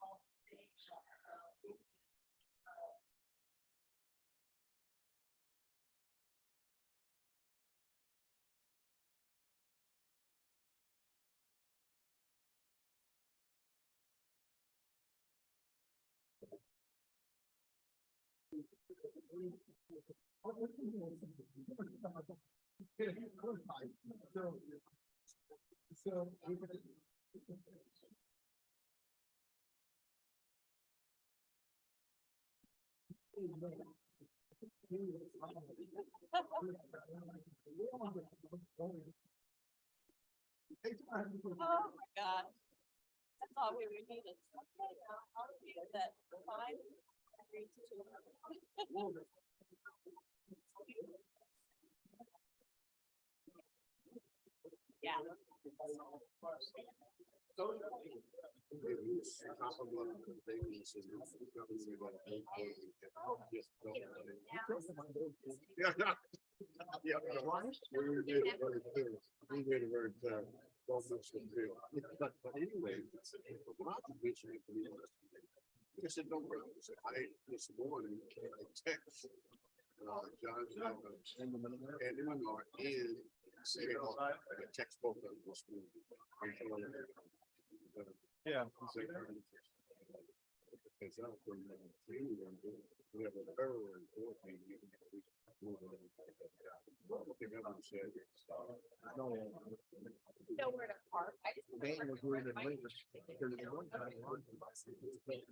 Oh my God. That's all we would need is I'll read that 5 3 2. Yeah. But anyway, I said, don't worry. I this morning I text John and Menard and say I text both of them this morning. Yeah. Nowhere to park. I just Dan was a little bit nervous because at one time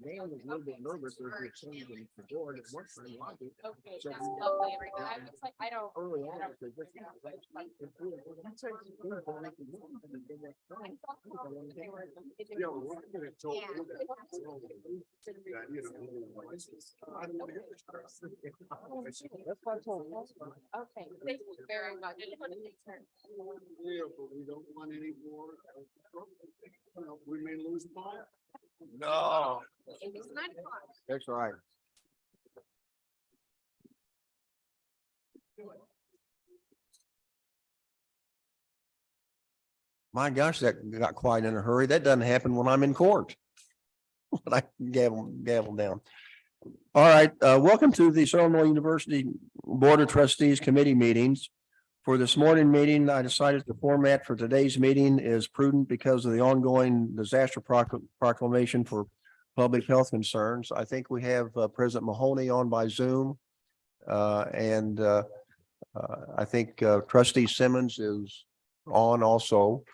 Dan was a little bit nervous as we changed the board at one time. Okay, that's lovely. I was like, I don't. Early on, Okay, thank you very much. yeah, but we don't want any more. We may lose Paul. No, It's 9 o'clock. That's right. my gosh, that got quiet in a hurry. That doesn't happen when I'm in court. When I gavel down. All right, welcome to the Southern Illinois University Board of Trustees Committee meetings. For this morning meeting, I decided the format for today's meeting is prudent because of the ongoing disaster proclamation for public health concerns. I think we have President Mahoney on by Zoom. And I think Trustee Simmons is on also.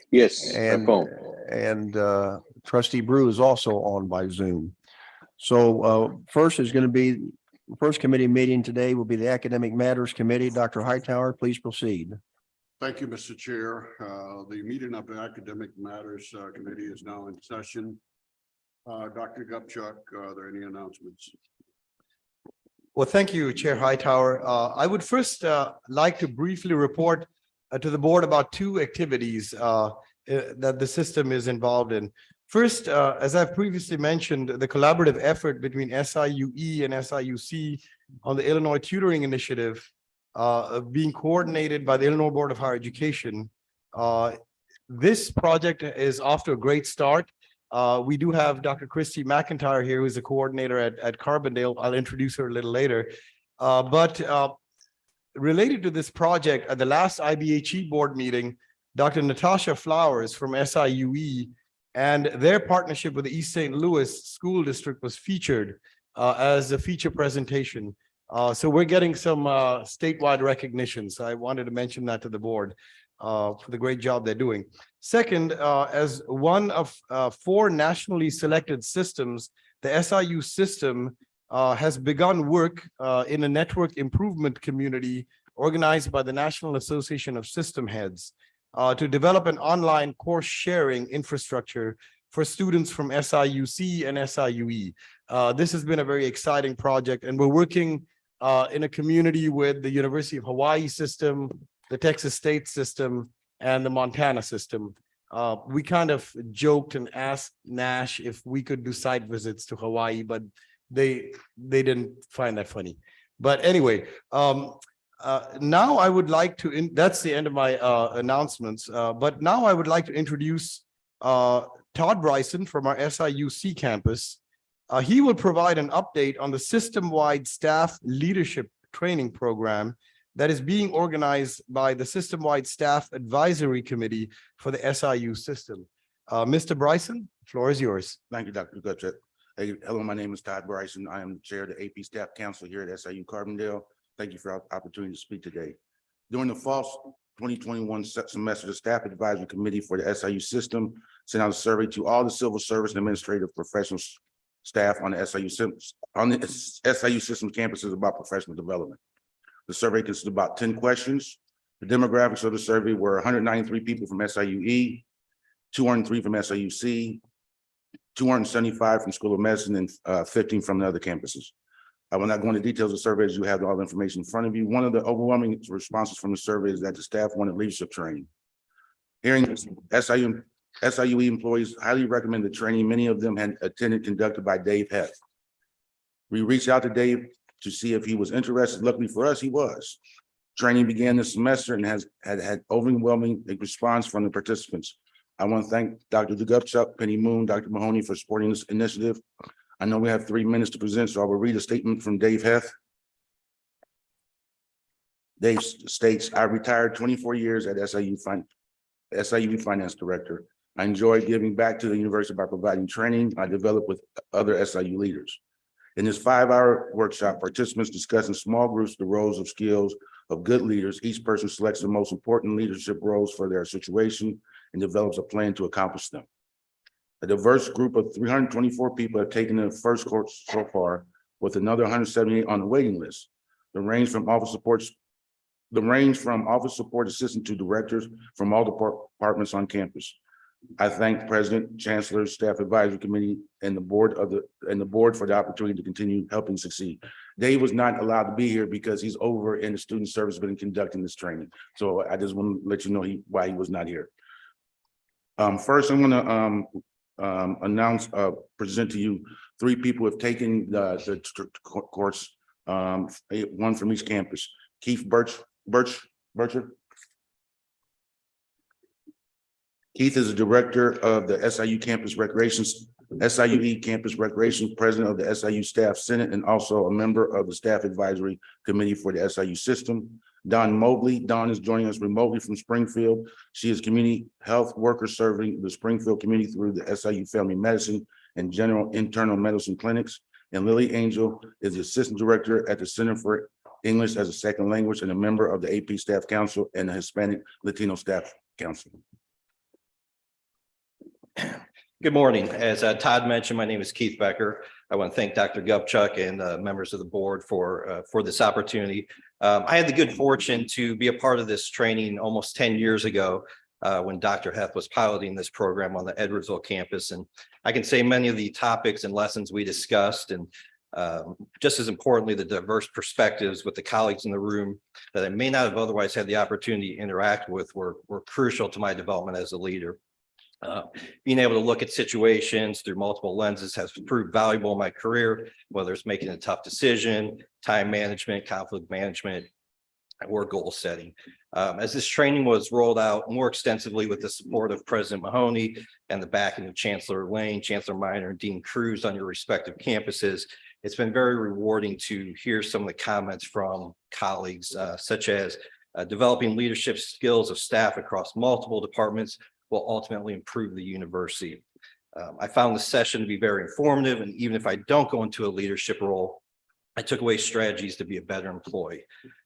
Yes, And Trustee Brew is also on by Zoom. So first is going to be the first committee meeting today will be the Academic Matters Committee. Dr. Hightower, please proceed. Thank you, Mr. Chair. The meeting of the Academic Matters Committee is now in session. Dr. Gupchuck, are there any announcements? Well, thank you, Chair Hightower. I would first like to briefly report to the board about 2 activities that the system is involved in. First, as I've previously mentioned, the collaborative effort between SIUE and SIUC on the Illinois Tutoring Initiative being coordinated by the Illinois Board of Higher Education. This project is off to a great start. We do have Dr. Christy McIntyre here, who is a coordinator at Carbondale. I'll introduce her a little later. But related to this project, at the last IBHE board meeting, Dr. Natasha Flowers from SIUE and their partnership with the East St. Louis School District was featured as a feature presentation. So we're getting some statewide recognition. So I wanted to mention that to the board for the great job they're doing. Second, as one of 4 nationally selected systems, the SIU system has begun work in a network improvement community organized by the National Association of System Heads to develop an online course sharing infrastructure for students from SIUC and SIUE. This has been a very exciting project, and we're working in a community with the University of Hawaii system, the Texas State system, and the Montana system. We kind of joked and asked Nash if we could do site visits to Hawaii, but they didn't find that funny. But anyway, now I would like to, that's the end of my announcements, but now I would like to introduce Todd Bryson from our SIUC campus. He will provide an update on the system-wide staff leadership training program that is being organized by the System-Wide Staff Advisory Committee for the SIU system. Mr. Bryson, floor is yours. Thank you, Dr. Gutchett. Hey, hello, my name is Todd Bryson. I am the chair of the AP Staff Council here at SIU Carbondale. Thank you for the opportunity to speak today. During the fall 2021 semester, the Staff Advisory Committee for the SIU system sent out a survey to all the civil service and administrative professional staff on the SIU system campuses about professional development. The survey consisted of about 10 questions. The demographics of the survey were 193 people from SIUE, 203 from SIUC, 275 from School of Medicine, and 15 from the other campuses. I will not go into details of the survey as you have all the information in front of you. One of the overwhelming responses from the survey is that the staff wanted leadership training. Hearing SIUE employees highly recommend the training many of them had attended conducted by Dave Heth. We reached out to Dave to see if he was interested. Luckily for us, he was. Training began this semester and has had overwhelming response from the participants. I want to thank Dr. Dugupchuk, Penny Moon, Dr. Mahoney for supporting this initiative. I know we have 3 minutes to present, so I will read a statement from Dave Heth. Dave states, I retired 24 years at SIU Finance Director. I enjoy giving back to the university by providing training I developed with other SIU leaders. In this 5-hour workshop, participants discuss in small groups the roles of skills of good leaders. Each person selects the most important leadership roles for their situation and develops a plan to accomplish them. A diverse group of 324 people have taken the first course so far, with another 178 on the waiting list. The range from office support assistant to directors from all departments on campus. I thank President, Chancellor, Staff Advisory Committee, and the board for the opportunity to continue helping succeed. Dave was not allowed to be here because he's over in the student service been conducting this training. So I just want to let you know why he was not here. First, I'm going to present to you 3 people who have taken the course, one from each campus. Keith Bircher. Keith is the director of the SIU Campus Recreations, SIUE Campus Recreation, president of the SIU Staff Senate, and also a member of the Staff Advisory Committee for the SIU system. Dawn Mobley. Dawn is joining us remotely from Springfield. She is community health worker serving the Springfield community through the SIU Family Medicine and General Internal Medicine clinics. And Lily Angel is the assistant director at the Center for English as a Second Language and a member of the AP Staff Council and the Hispanic Latino Staff Council. Good morning. As Todd mentioned, my name is Keith Becker. I want to thank Dr. Gupchuk and members of the board for this opportunity. I had the good fortune to be a part of this training almost 10 years ago when Dr. Heth was piloting this program on the Edwardsville campus. And I can say many of the topics and lessons we discussed, and just as importantly, the diverse perspectives with the colleagues in the room that I may not have otherwise had the opportunity to interact with were crucial to my development as a leader. Being able to look at situations through multiple lenses has proved valuable in my career, whether it's making a tough decision, time management, conflict management, or goal setting. As this training was rolled out more extensively with the support of President Mahoney and the backing of Chancellor Lane, Chancellor Minor, and Dean Cruz on your respective campuses, it's been very rewarding to hear some of the comments from colleagues, such as developing leadership skills of staff across multiple departments will ultimately improve the university. I found the session to be very informative, and even if I don't go into a leadership role, I took away strategies to be a better employee.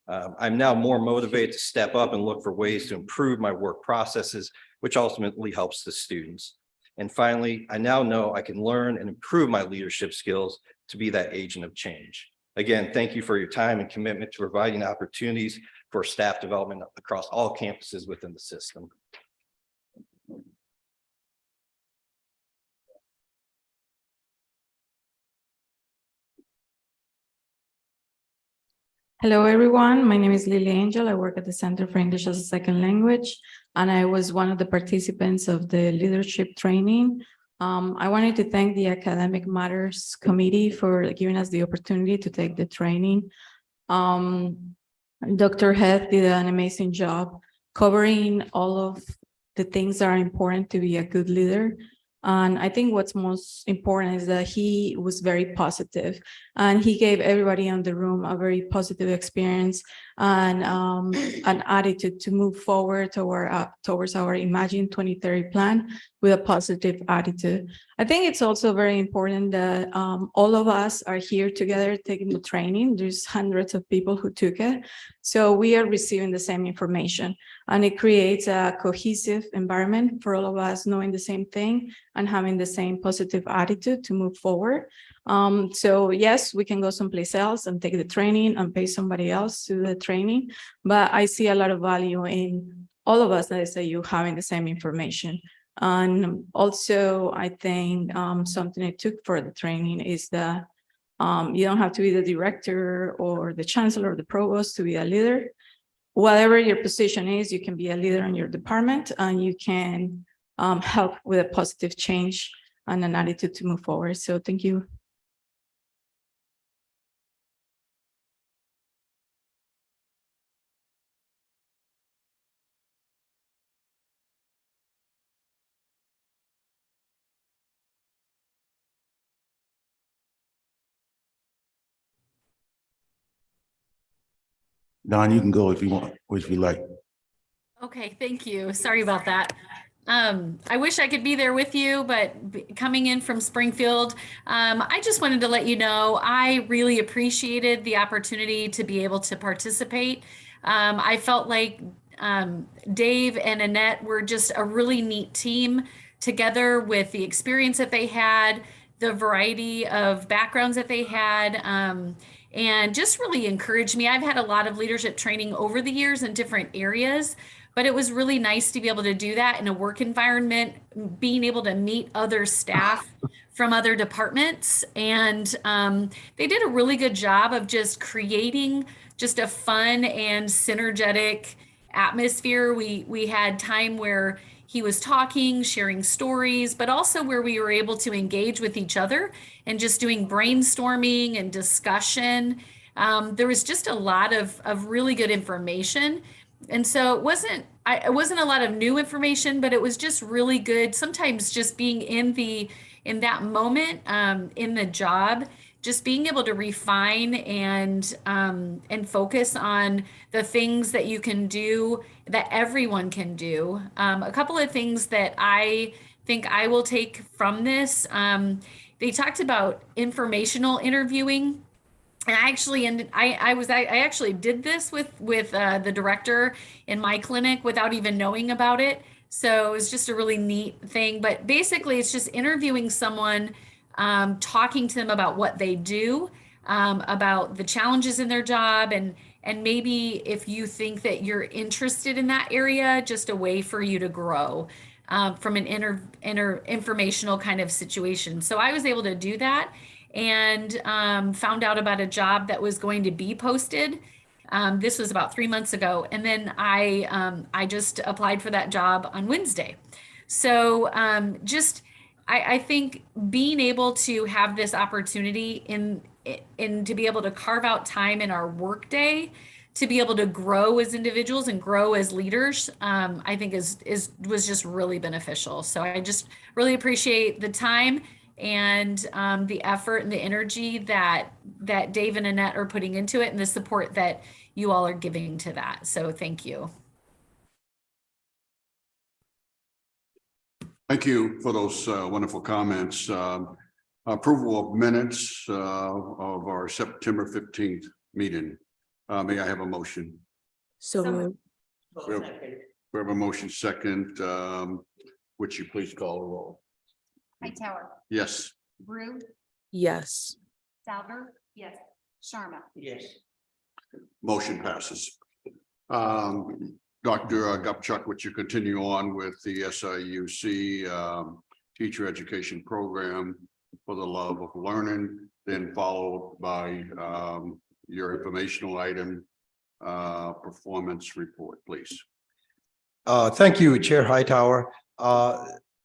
I'm now more motivated to step up and look for ways to improve my work processes, which ultimately helps the students. And finally, I now know I can learn and improve my leadership skills to be that agent of change. Again, thank you for your time and commitment to providing opportunities for staff development across all campuses within the system. Hello, everyone. My name is Lily Angel. I work at the Center for English as a Second Language, and I was one of the participants of the leadership training. I wanted to thank the Academic Matters Committee for giving us the opportunity to take the training. Dr. Heth did an amazing job covering all of the things that are important to be a good leader. And I think what's most important is that he was very positive, and he gave everybody in the room a very positive experience and an attitude to move forward towards our Imagine 2030 plan with a positive attitude. I think it's also very important that all of us are here together taking the training. There's hundreds of people who took it. So we are receiving the same information, and it creates a cohesive environment for all of us knowing the same thing and having the same positive attitude to move forward. So yes, we can go someplace else and take the training and pay somebody else to do the training, but I see a lot of value in all of us at SIU having the same information. And also, I think something I took for the training is that you don't have to be the director or the chancellor or the provost to be a leader. Whatever your position is, you can be a leader in your department, and you can help with a positive change and an attitude to move forward. So thank you. Don, you can go if you want, or if you like. Okay, thank you. Sorry about that. I wish I could be there with you, but coming in from Springfield, I just wanted to let you know, I really appreciated the opportunity to be able to participate. I felt like Dave and Annette were just a really neat team together with the experience that they had, the variety of backgrounds that they had, and just really encouraged me. I've had a lot of leadership training over the years in different areas, but it was really nice to be able to do that in a work environment, being able to meet other staff from other departments. And they did a really good job of just creating just a fun and synergetic atmosphere. We had time where he was talking, sharing stories, but also where we were able to engage with each other and just doing brainstorming and discussion. There was just a lot of really good information. And so it wasn't a lot of new information, but it was just really good. Sometimes just being in that moment, in the job, just being able to refine and focus on the things that you can do, that everyone can do. A couple of things that I think I will take from this. They talked about informational interviewing. And I actually did this with the director in my clinic without even knowing about it. So it was just a really neat thing. But basically, it's just interviewing someone, talking to them about what they do, about the challenges in their job, and maybe if you think that you're interested in that area, just a way for you to grow from an informational kind of situation. So I was able to do that, and found out about a job that was going to be posted. This was about 3 months ago. And then I just applied for that job on Wednesday. So I think being able to have this opportunity in to be able to carve out time in our workday to be able to grow as individuals and grow as leaders, I think was just really beneficial. So I just really appreciate the time and the effort and the energy that Dave and Annette are putting into it, and the support that you all are giving to that. So thank you. Thank you for those wonderful comments. Approval of minutes of our September 15th meeting. May I have a motion? So We have a motion second. Would you please call a roll? Hightower, Yes. Brew, yes. Souter, yes, Sharma. Yes. Motion passes. Dr. Gupchuck, would you continue on with the SIUC teacher education program for the love of learning, then followed by your informational item, performance report, please. Thank you, Chair Hightower.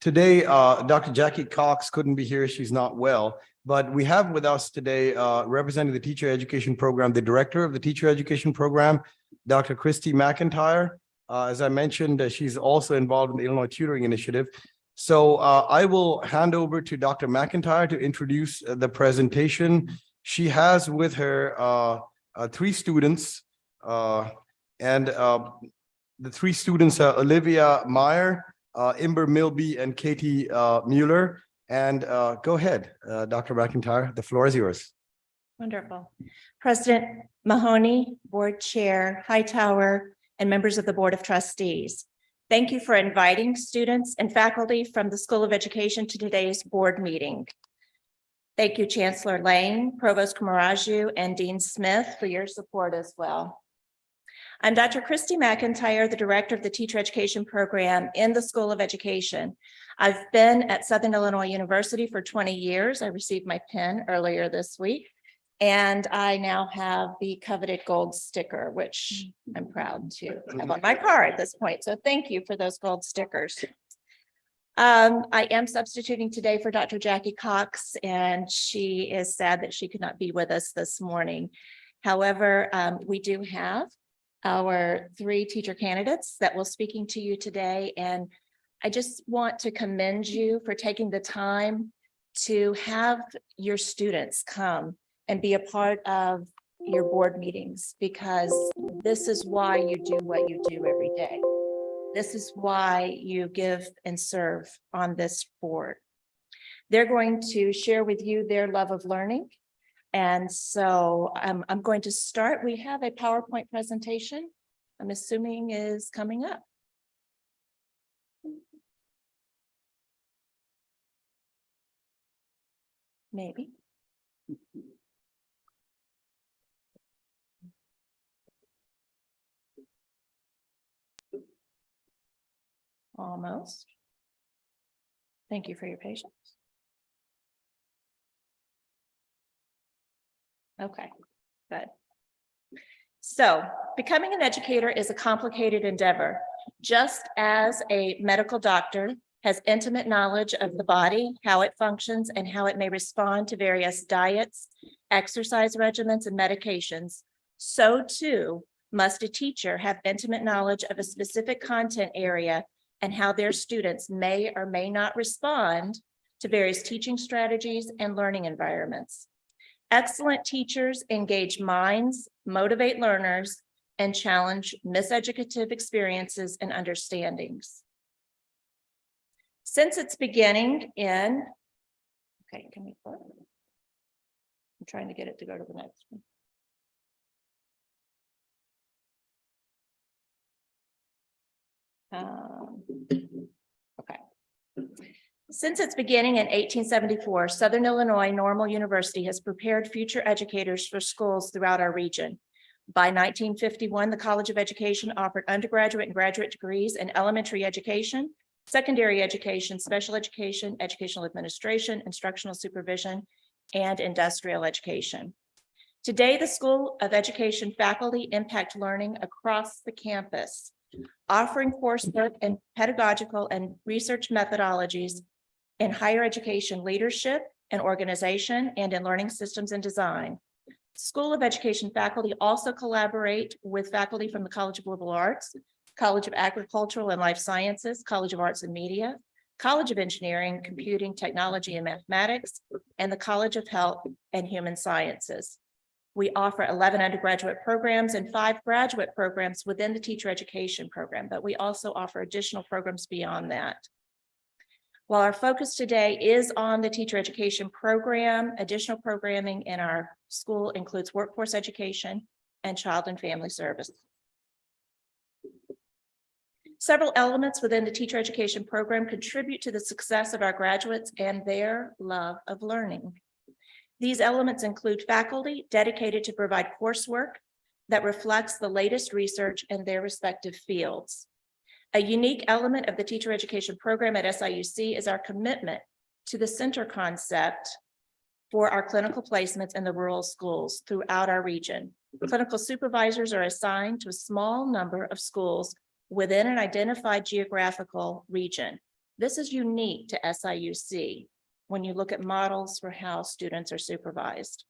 Today, Dr. Jackie Cox couldn't be here. She's not well, but we have with us today, representing the teacher education program, the director of the teacher education program, Dr. Christy McIntyre. As I mentioned, she's also involved in the Illinois Tutoring Initiative. So I will hand over to Dr. McIntyre to introduce the presentation. She has with her three students, and the three students are Olivia Meyer, Imber Milby, and Katie Mueller. And go ahead, Dr. McIntyre, the floor is yours. Wonderful. President Mahoney, Board Chair Hightower, and members of the Board of Trustees. Thank you for inviting students and faculty from the School of Education to today's board meeting. Thank you, Chancellor Lane, Provost Kamaraju, and Dean Smith for your support as well. I'm Dr. Christy McIntyre, the Director of the Teacher Education Program in the School of Education. I've been at Southern Illinois University for 20 years. I received my pin earlier this week, and I now have the coveted gold sticker, which I'm proud to have on my car at this point. So thank you for those gold stickers. I am substituting today for Dr. Jackie Cox, and she is sad that she could not be with us this morning. However, we do have our three teacher candidates that will be speaking to you today. And I just want to commend you for taking the time to have your students come and be a part of your board meetings, because this is why you do what you do every day. This is why you give and serve on this board. They're going to share with you their love of learning. And so I'm going to start. We have a PowerPoint presentation, I'm assuming is coming up. Maybe. Almost. Thank you for your patience. Okay, good. So becoming an educator is a complicated endeavor. Just as a medical doctor has intimate knowledge of the body, how it functions, and how it may respond to various diets, exercise regimens, and medications, so too must a teacher have intimate knowledge of a specific content area and how their students may or may not respond to various teaching strategies and learning environments. Excellent teachers engage minds, motivate learners, and challenge miseducative experiences and understandings. Since its beginning in, okay, can we put? I'm trying to get it to go to the next one. Okay. Since its beginning in 1874, Southern Illinois Normal University has prepared future educators for schools throughout our region. By 1951, the College of Education offered undergraduate and graduate degrees in elementary education, secondary education, special education, educational administration, instructional supervision, and industrial education. Today, the School of Education faculty impact learning across the campus, offering coursework and pedagogical and research methodologies in higher education leadership and organization and in learning systems and design. School of Education faculty also collaborate with faculty from the College of Liberal Arts, College of Agricultural and Life Sciences, College of Arts and Media, College of Engineering, Computing, Technology, and Mathematics, and the College of Health and Human Sciences. We offer 11 undergraduate programs and 5 graduate programs within the teacher education program, but we also offer additional programs beyond that. While our focus today is on the teacher education program, additional programming in our school includes workforce education and child and family services. Several elements within the teacher education program contribute to the success of our graduates and their love of learning. These elements include faculty dedicated to provide coursework that reflects the latest research in their respective fields. A unique element of the teacher education program at SIUC is our commitment to the center concept for our clinical placements in the rural schools throughout our region. Clinical supervisors are assigned to a small number of schools within an identified geographical region. This is unique to SIUC when you look at models for how students are supervised.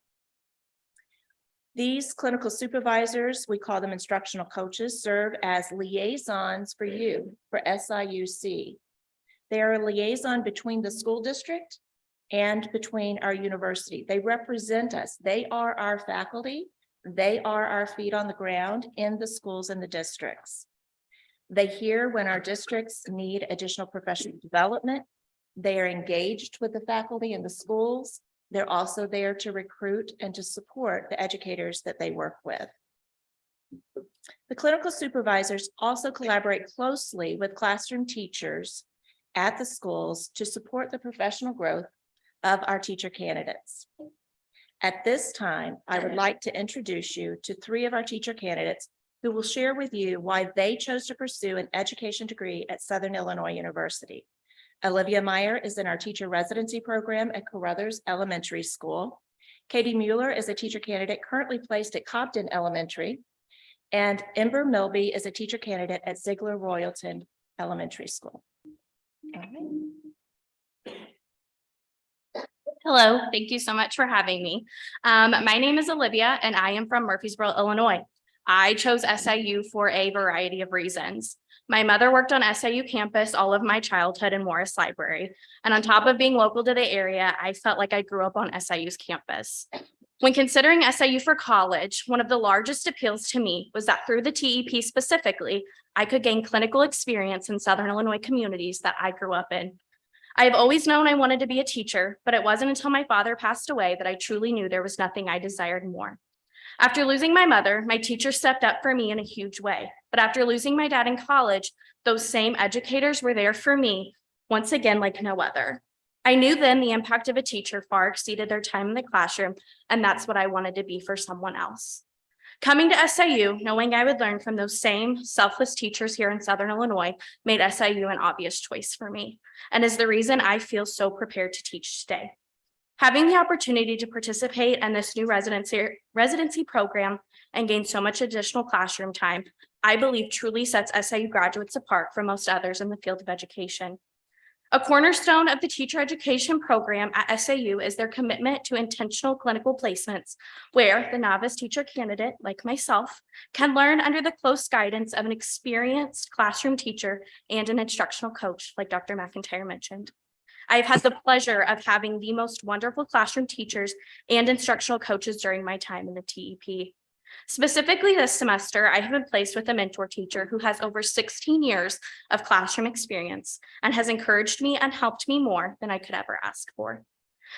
These clinical supervisors, we call them instructional coaches, serve as liaisons for you, for SIUC. They are a liaison between the school district and between our university. They represent us. They are our faculty. They are our feet on the ground in the schools and the districts. They hear when our districts need additional professional development. They are engaged with the faculty in the schools. They're also there to recruit and to support the educators that they work with. The clinical supervisors also collaborate closely with classroom teachers at the schools to support the professional growth of our teacher candidates. At this time, I would like to introduce you to 3 of our teacher candidates who will share with you why they chose to pursue an education degree at Southern Illinois University. Olivia Meyer is in our teacher residency program at Carruthers Elementary School. Katie Mueller is a teacher candidate currently placed at Cobden Elementary. And Ember Milby is a teacher candidate at Ziegler Royalton Elementary School. All right. Hello, thank you so much for having me. My name is Olivia and I am from Murfreesboro, Illinois. I chose SIU for a variety of reasons. My mother worked on SIU campus all of my childhood in Morris Library. And on top of being local to the area, I felt like I grew up on SIU's campus. When considering SIU for college, one of the largest appeals to me was that through the TEP specifically, I could gain clinical experience in Southern Illinois communities that I grew up in. I have always known I wanted to be a teacher, but it wasn't until my father passed away that I truly knew there was nothing I desired more. After losing my mother, my teacher stepped up for me in a huge way. But after losing my dad in college, those same educators were there for me once again like no other. I knew then the impact of a teacher far exceeded their time in the classroom, and that's what I wanted to be for someone else. Coming to SIU, knowing I would learn from those same selfless teachers here in Southern Illinois, made SIU an obvious choice for me, and is the reason I feel so prepared to teach today. Having the opportunity to participate in this new residency program and gain so much additional classroom time, I believe truly sets SIU graduates apart from most others in the field of education. A cornerstone of the teacher education program at SIU is their commitment to intentional clinical placements, where the novice teacher candidate, like myself, can learn under the close guidance of an experienced classroom teacher and an instructional coach, like Dr. McIntyre mentioned. I've had the pleasure of having the most wonderful classroom teachers and instructional coaches during my time in the TEP. Specifically this semester, I have been placed with a mentor teacher who has over 16 years of classroom experience and has encouraged me and helped me more than I could ever ask for.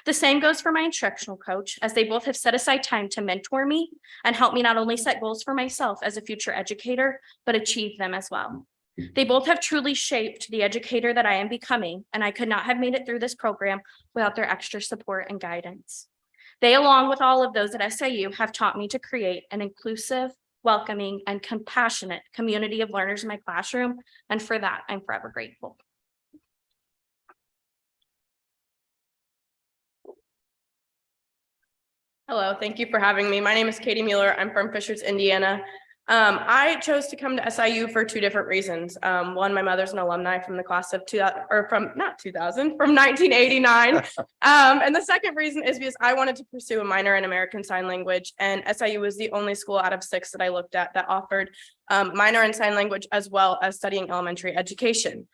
The same goes for my instructional coach, as they both have set aside time to mentor me and help me not only set goals for myself as a future educator, but achieve them as well. They both have truly shaped the educator that I am becoming, and I could not have made it through this program without their extra support and guidance. They, along with all of those at SIU, have taught me to create an inclusive, welcoming, and compassionate community of learners in my classroom, and for that, I'm forever grateful. Hello, thank you for having me. My name is Katie Mueller. I'm from Fishers, Indiana. I chose to come to SIU for 2 different reasons. One, my mother's an alumni from the class of 1989. And the second reason is because I wanted to pursue a minor in American Sign Language, and SIU was the only school out of 6 that I looked at that offered minor in sign language as well as studying elementary education.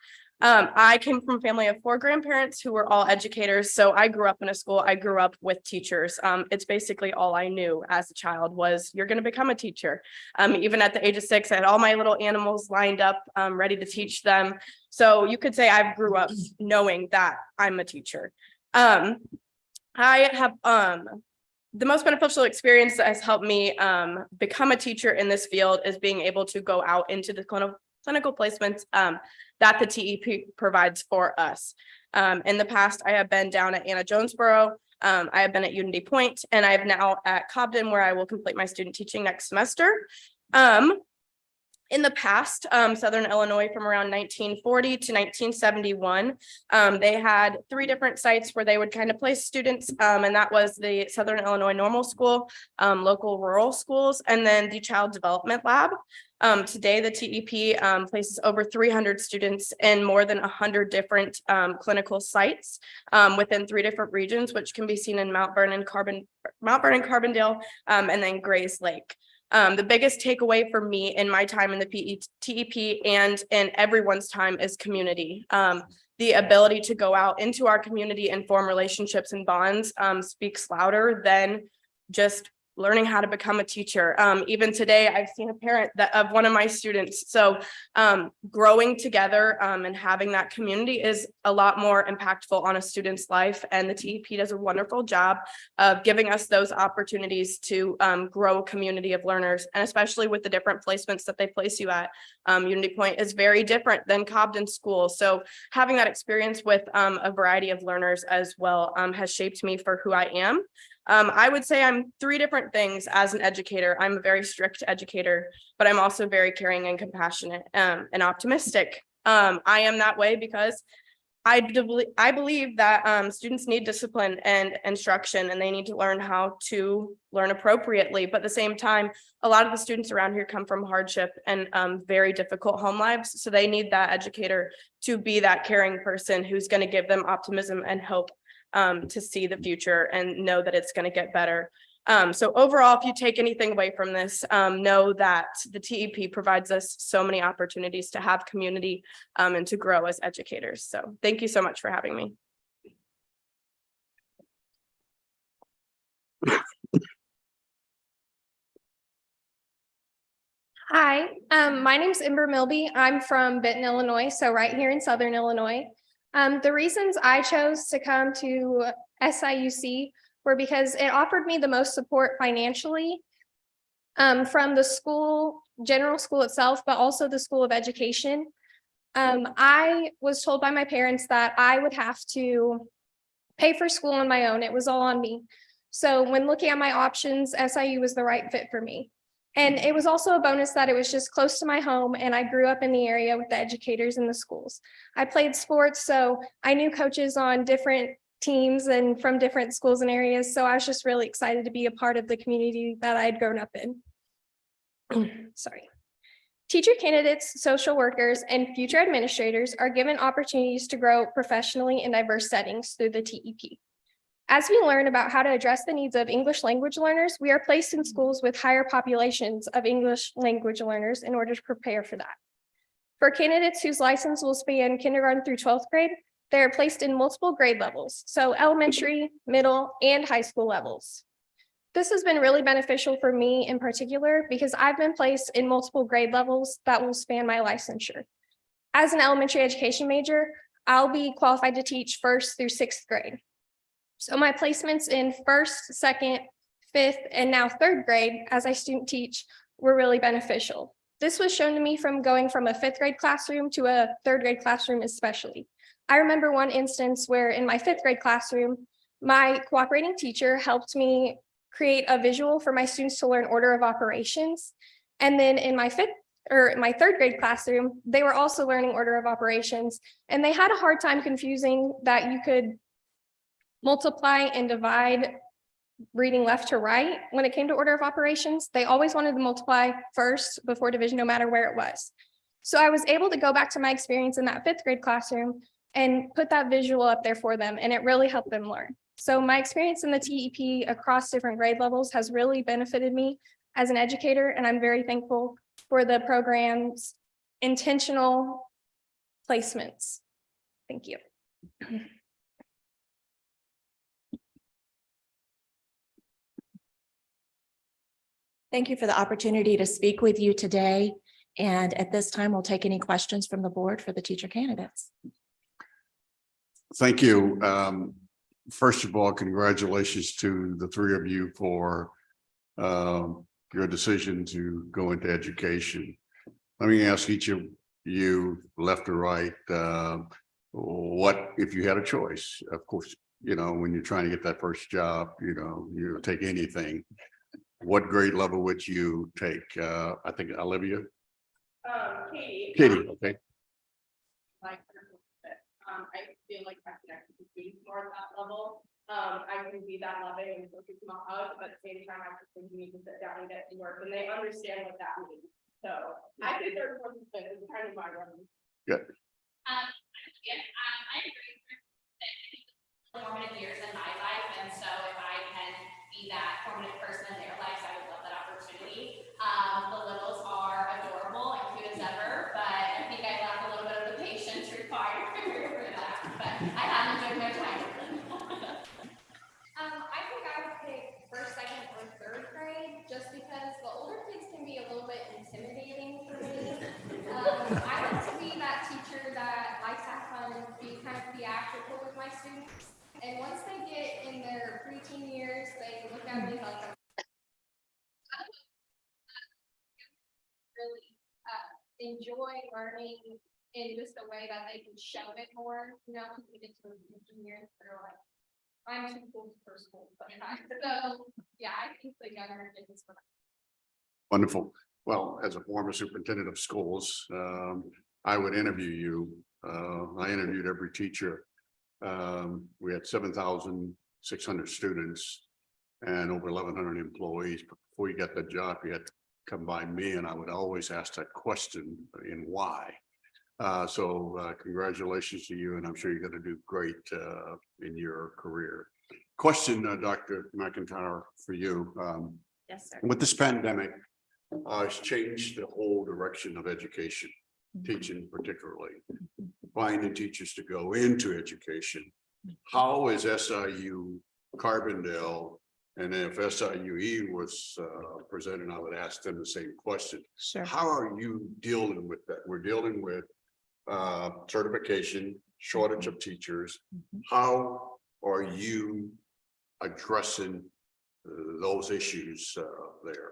I came from a family of 4 grandparents who were all educators. So I grew up in a school. I grew up with teachers. It's basically all I knew as a child was you're going to become a teacher. Even at the age of 6, I had all my little animals lined up, ready to teach them. So you could say I grew up knowing that I'm a teacher. I have the most beneficial experience that has helped me become a teacher in this field is being able to go out into the clinical placements that the TEP provides for us. In the past, I have been down at Anna Jonesboro. I have been at Unity Point, and I have now at Cobden, where I will complete my student teaching next semester. In the past, Southern Illinois from around 1940 to 1971, they had 3 different sites where they would kind of place students, and that was the Southern Illinois Normal School, local rural schools, and then the Child Development Lab. Today, the TEP places over 300 students in more than 100 different clinical sites within 3 different regions, which can be seen in Mount Vernon, Carbondale, and then Grays Lake. The biggest takeaway for me in my time in the TEP and in everyone's time is community. the ability to go out into our community and form relationships and bonds speaks louder than just learning how to become a teacher. Even today, I've seen a parent of one of my students. So growing together and having that community is a lot more impactful on a student's life. And the TEP does a wonderful job of giving us those opportunities to grow a community of learners, and especially with the different placements that they place you at. Unity Point is very different than Cobden School. So having that experience with a variety of learners as well has shaped me for who I am. I would say I'm three different things as an educator. I'm a very strict educator, but I'm also very caring and compassionate and optimistic. I am that way because I believe that students need discipline and instruction, and they need to learn how to learn appropriately. But at the same time, a lot of the students around here come from hardship and very difficult home lives. So they need that educator to be that caring person who's going to give them optimism and hope to see the future and know that it's going to get better. So overall, if you take anything away from this, know that the TEP provides us so many opportunities to have community and to grow as educators. So thank you so much for having me. Hi, my name's Ember Milby. I'm from Benton, Illinois, so right here in Southern Illinois. The reasons I chose to come to SIUC were because it offered me the most support financially from the school, general school itself, but also the School of Education. I was told by my parents that I would have to pay for school on my own. It was all on me. So when looking at my options, SIU was the right fit for me. And it was also a bonus that it was just close to my home, and I grew up in the area with the educators in the schools. I played sports, so I knew coaches on different teams and from different schools and areas. So I was just really excited to be a part of the community that I had grown up in. Sorry. Teacher candidates, social workers, and future administrators are given opportunities to grow professionally in diverse settings through the TEP. As we learn about how to address the needs of English language learners, we are placed in schools with higher populations of English language learners in order to prepare for that. For candidates whose license will span kindergarten through 12th grade, they are placed in multiple grade levels, so elementary, middle, and high school levels. This has been really beneficial for me in particular because I've been placed in multiple grade levels that will span my licensure. As an elementary education major, I'll be qualified to teach 1st through 6th grade. So my placements in 1st, 2nd, 5th, and now 3rd grade as I student teach were really beneficial. This was shown to me from going from a 5th grade classroom to a 3rd grade classroom especially. I remember one instance where in my 5th grade classroom, my cooperating teacher helped me create a visual for my students to learn order of operations. And then in my 3rd grade classroom, they were also learning order of operations, and they had a hard time confusing that you could multiply and divide reading left to right. When it came to order of operations, they always wanted to multiply first before division, no matter where it was. So I was able to go back to my experience in that 5th grade classroom and put that visual up there for them, and it really helped them learn. So my experience in the TEP across different grade levels has really benefited me as an educator, and I'm very thankful for the program's intentional placements. Thank you. Thank you for the opportunity to speak with you today. And at this time, we'll take any questions from the board for the teacher candidates. Thank you. First of all, congratulations to the three of you for your decision to go into education. Let me ask each of you, left or right, what if you had a choice? Of course, you know, when you're trying to get that first job, you take anything. What grade level would you take? I think Olivia. Katie, okay. I feel like I can actually be more at that level. I can be that loving and focus them out, but at the same time, I think you need to sit down and get to work, and they understand what that means. So I think there's one thing is kind of my run. Good. I agree. Formative years in my life, and so if I can be that formative person in their lives, I would love that opportunity. The littles are adorable and cute as ever, but I think I lack a little bit of the patience required for that. enjoy learning in just a way that they can show it more, you know, when we get to engineers, they're like, I'm too cool for school sometimes. So, yeah, I think the younger kids. Wonderful. Well, as a former superintendent of schools, I would interview you. I interviewed every teacher. We had 7,600 students and over 1,100 employees. Before you got the job, you had to come by me, and I would always ask that question in why. So congratulations to you, and I'm sure you're going to do great in your career. Question, Dr. McIntyre, for you. Yes, sir. With this pandemic, it's changed the whole direction of education, teaching particularly, finding teachers to go into education. How is SIU Carbondale, and if SIUE was presented, I would ask them the same question. Sure. How are you dealing with that? We're dealing with certification, shortage of teachers. How are you addressing those issues there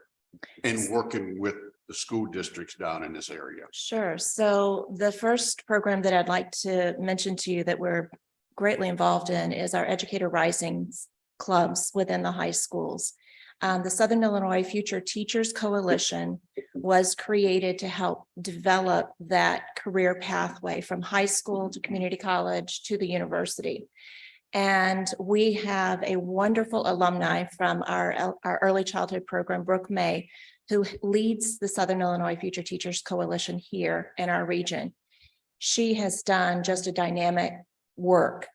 and working with the school districts down in this area? Sure. So the first program that I'd like to mention to you that we're greatly involved in is our Educator Rising clubs within the high schools. The Southern Illinois Future Teachers Coalition was created to help develop that career pathway from high school to community college to the university. And we have a wonderful alumni from our early childhood program, Brooke May, who leads the Southern Illinois Future Teachers Coalition here in our region. She has done just a dynamic work.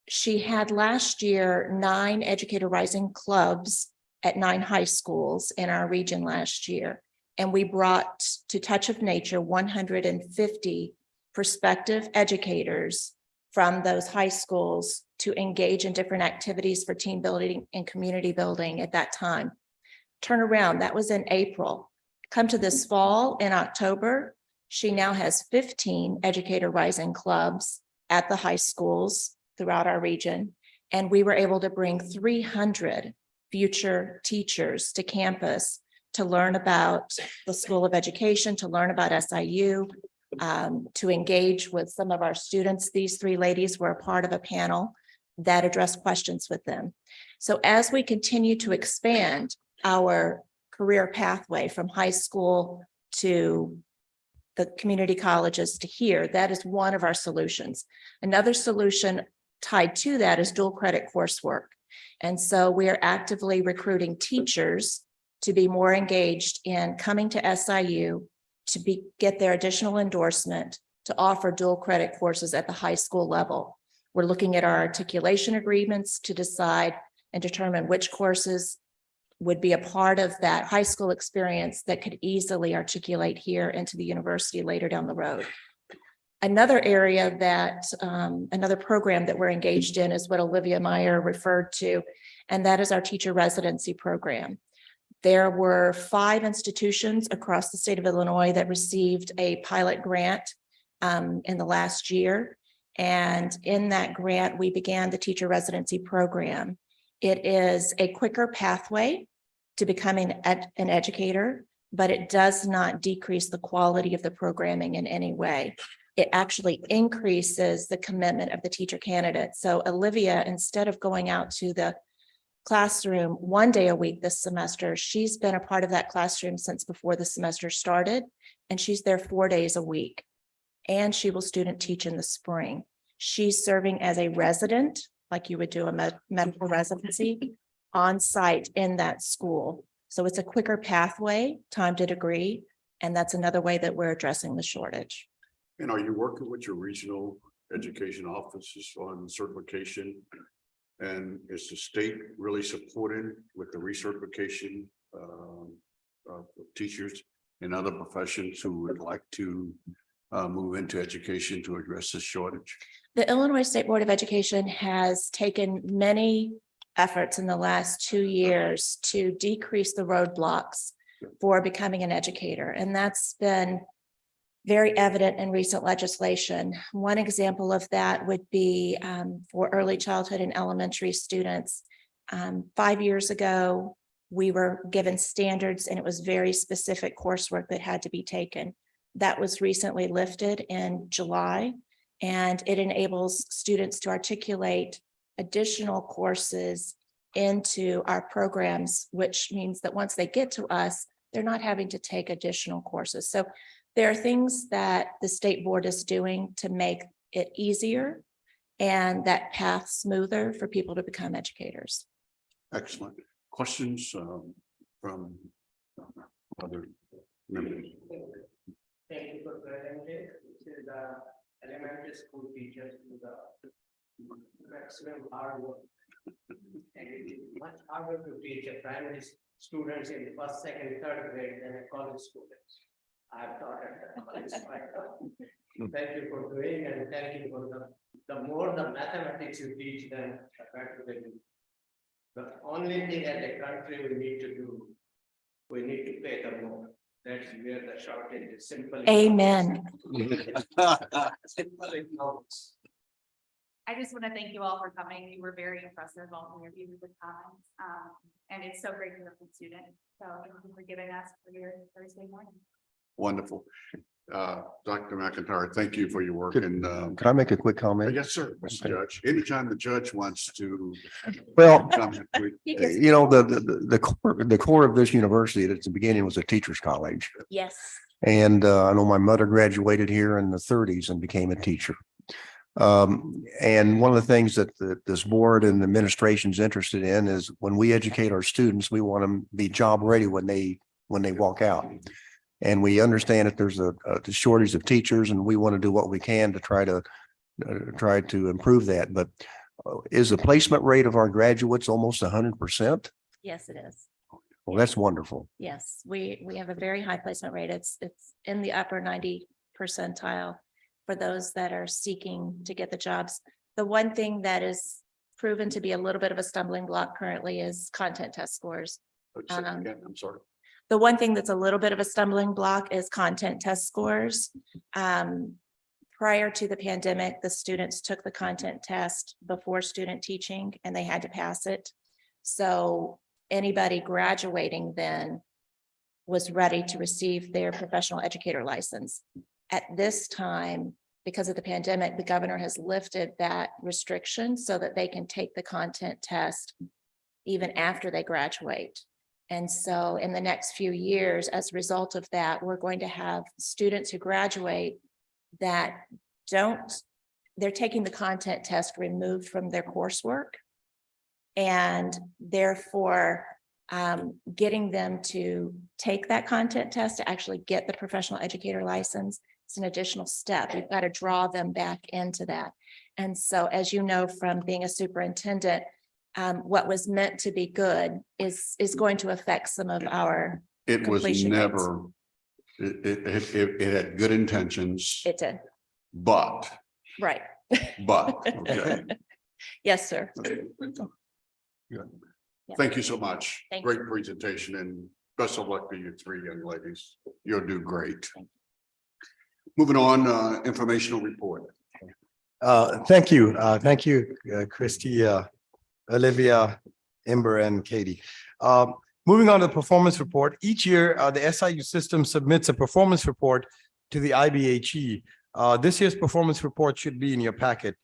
She had last year 9 Educator Rising clubs at 9 high schools in our region last year. And we brought to Touch of Nature 150 prospective educators from those high schools to engage in different activities for team building and community building at that time. Turn around, that was in April. Come to this fall in October, she now has 15 Educator Rising clubs at the high schools throughout our region. And we were able to bring 300 future teachers to campus to learn about the School of Education, to learn about SIU, to engage with some of our students. These 3 ladies were a part of a panel that addressed questions with them. So as we continue to expand our career pathway from high school to the community colleges to here, that is one of our solutions. Another solution tied to that is dual credit coursework. And so we are actively recruiting teachers to be more engaged in coming to SIU to get their additional endorsement to offer dual credit courses at the high school level. We're looking at our articulation agreements to decide and determine which courses would be a part of that high school experience that could easily articulate here into the university later down the road. Another area that, another program that we're engaged in is what Olivia Meyer referred to, and that is our teacher residency program. There were 5 institutions across the state of Illinois that received a pilot grant in the last year. And in that grant, we began the teacher residency program. It is a quicker pathway to becoming an educator, but it does not decrease the quality of the programming in any way. It actually increases the commitment of the teacher candidate. So Olivia, instead of going out to the classroom 1 day a week this semester, she's been a part of that classroom since before the semester started, and she's there 4 days a week. And she will student teach in the spring. She's serving as a resident, like you would do a medical residency, on site in that school. So it's a quicker pathway, time to degree, and that's another way that we're addressing the shortage. And are you working with your regional education offices on certification? And is the state really supporting with the recertification of teachers and other professions who would like to move into education to address this shortage? The Illinois State Board of Education has taken many efforts in the last 2 years to decrease the roadblocks for becoming an educator. And that's been very evident in recent legislation. One example of that would be for early childhood and elementary students. 5 years ago, we were given standards and it was very specific coursework that had to be taken. that was recently lifted in July. And it enables students to articulate additional courses into our programs, which means that once they get to us, they're not having to take additional courses. So there are things that the state board is doing to make it easier and that path smoother for people to become educators. Excellent. Questions from other members? Thank you for presenting. This is the elementary school teachers to the maximum hard work. And it is much harder to teach a primary students in first, second, third grade than a college students. I've taught at the college. Thank you for doing and thank you for the more the mathematics you teach them, the better they do. The only thing as a country we need to do, we need to pay them more. That's where the shortage is simple. Amen. Simple economics. I just want to thank you all for coming. You were very impressive, all three of you with the comments. And it's so great to hear from students. So thank you for giving us for your Thursday morning. Wonderful. Dr. McIntyre, thank you for your work and Can I make a quick comment? yes, sir, Mr. Judge. Anytime the judge wants to. Well, comment, we- you know, the core of this university at the beginning was a teacher's college. Yes. And I know my mother graduated here in the 30s and became a teacher. And one of the things that this board and the administration is interested in is when we educate our students, we want them to be job ready when they walk out. And we understand that there's a shortage of teachers, and we want to do what we can to try to improve that. But is the placement rate of our graduates almost 100%? Yes, it is. Well, that's wonderful. Yes, we have a very high placement rate. It's in the upper 90 percentile for those that are seeking to get the jobs. The one thing that is proven to be a little bit of a stumbling block currently is content test scores. Again, I'm sorry. The one thing that's a little bit of a stumbling block is content test scores. Prior to the pandemic, the students took the content test before student teaching and they had to pass it. So anybody graduating then was ready to receive their professional educator license. At this time, because of the pandemic, the governor has lifted that restriction so that they can take the content test even after they graduate. And so in the next few years, as a result of that, we're going to have students who graduate that they're taking the content test removed from their coursework. And therefore, getting them to take that content test to actually get the professional educator license, it's an additional step. You've got to draw them back into that. And so, as you know, from being a superintendent, what was meant to be good is going to affect some of our. It was completion never, it had good intentions, It did, but, right. okay. Yes, sir. Good. Yeah. Thank you so much. Thank Great presentation and best of luck to you three young ladies. You'll do great. Moving on, informational report. Thank you. Thank you, Christy, Olivia, Ember, and Katie. Moving on to the performance report. Each year, the SIU system submits a performance report to the IBHE. This year's performance report should be in your packet.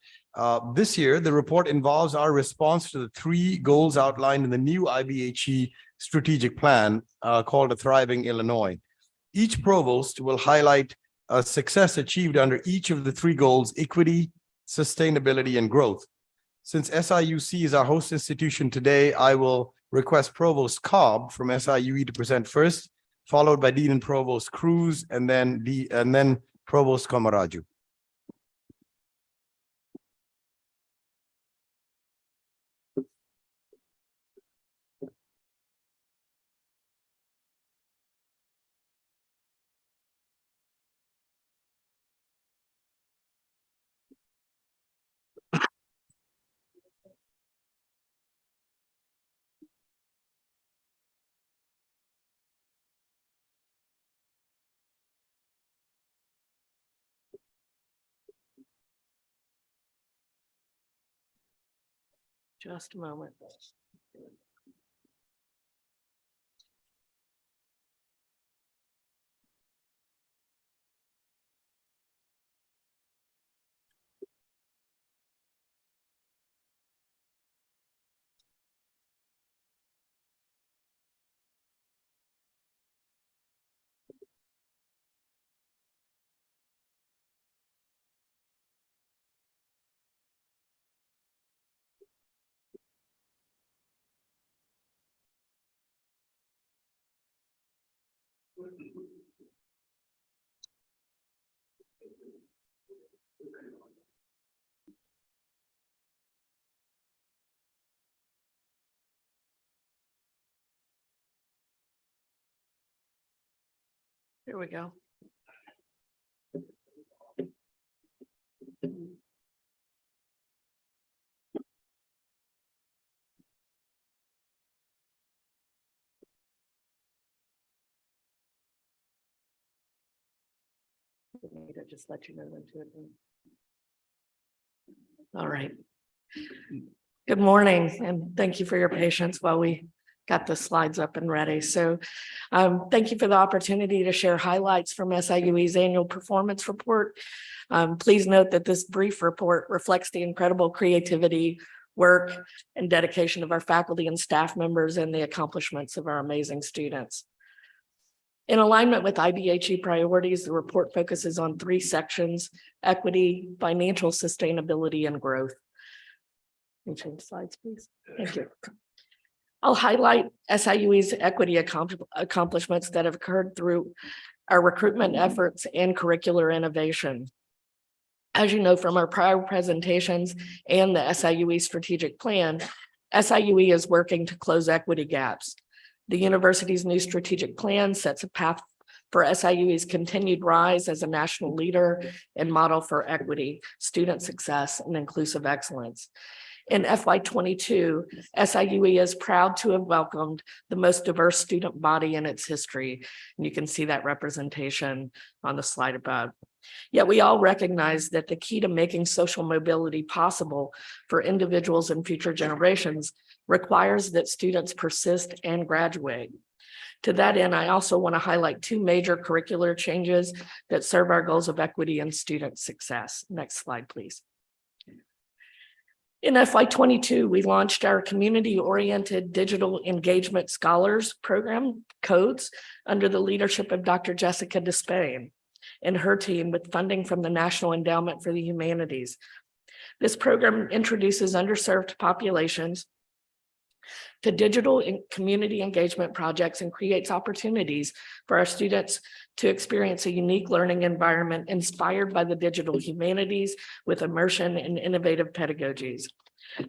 This year, the report involves our response to the 3 goals outlined in the new IBHE strategic plan called A Thriving Illinois. Each provost will highlight a success achieved under each of the 3 goals: equity, sustainability, and growth. Since SIUC is our host institution today, I will request Provost Cobb from SIUE to present first, followed by Dean and Provost Cruz, and then Provost Kamaraju. Just a moment. Here we go. Just let you know when to. All right. Good morning, and thank you for your patience while we got the slides up and ready. So thank you for the opportunity to share highlights from SIUE's annual performance report. Please note that this brief report reflects the incredible creativity, work, and dedication of our faculty and staff members and the accomplishments of our amazing students. In alignment with IBHE priorities, the report focuses on 3 sections: equity, financial sustainability, and growth. Can you change slides, please? Thank you. I'll highlight SIUE's equity accomplishments that have occurred through our recruitment efforts and curricular innovation. As you know from our prior presentations and the SIUE strategic plan, SIUE is working to close equity gaps. The university's new strategic plan sets a path for SIUE's continued rise as a national leader and model for equity, student success, and inclusive excellence. In FY22, SIUE is proud to have welcomed the most diverse student body in its history. And you can see that representation on the slide above. Yet we all recognize that the key to making social mobility possible for individuals and future generations requires that students persist and graduate. To that end, I also want to highlight 2 major curricular changes that serve our goals of equity and student success. Next slide, please. In FY22, we launched our community-oriented digital engagement scholars program, CODES, under the leadership of Dr. Jessica Despain and her team with funding from the National Endowment for the Humanities. This program introduces underserved populations to digital and community engagement projects and creates opportunities for our students to experience a unique learning environment inspired by the digital humanities with immersion and innovative pedagogies.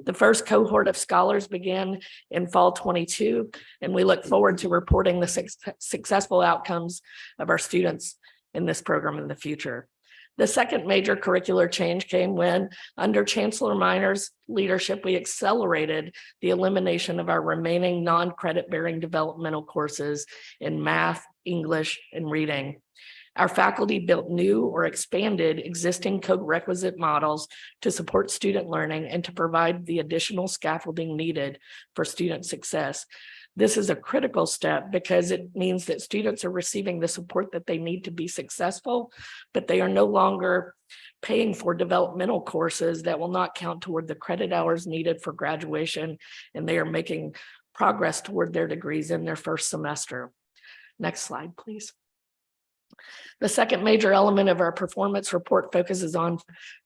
The first cohort of scholars began in fall 22, and we look forward to reporting the successful outcomes of our students in this program in the future. The second major curricular change came when, under Chancellor Minor's leadership, we accelerated the elimination of our remaining non-credit bearing developmental courses in math, English, and reading. Our faculty built new or expanded existing co-requisite models to support student learning and to provide the additional scaffolding needed for student success. This is a critical step because it means that students are receiving the support that they need to be successful, but they are no longer paying for developmental courses that will not count toward the credit hours needed for graduation, and they are making progress toward their degrees in their first semester. Next slide, please. The second major element of our performance report focuses on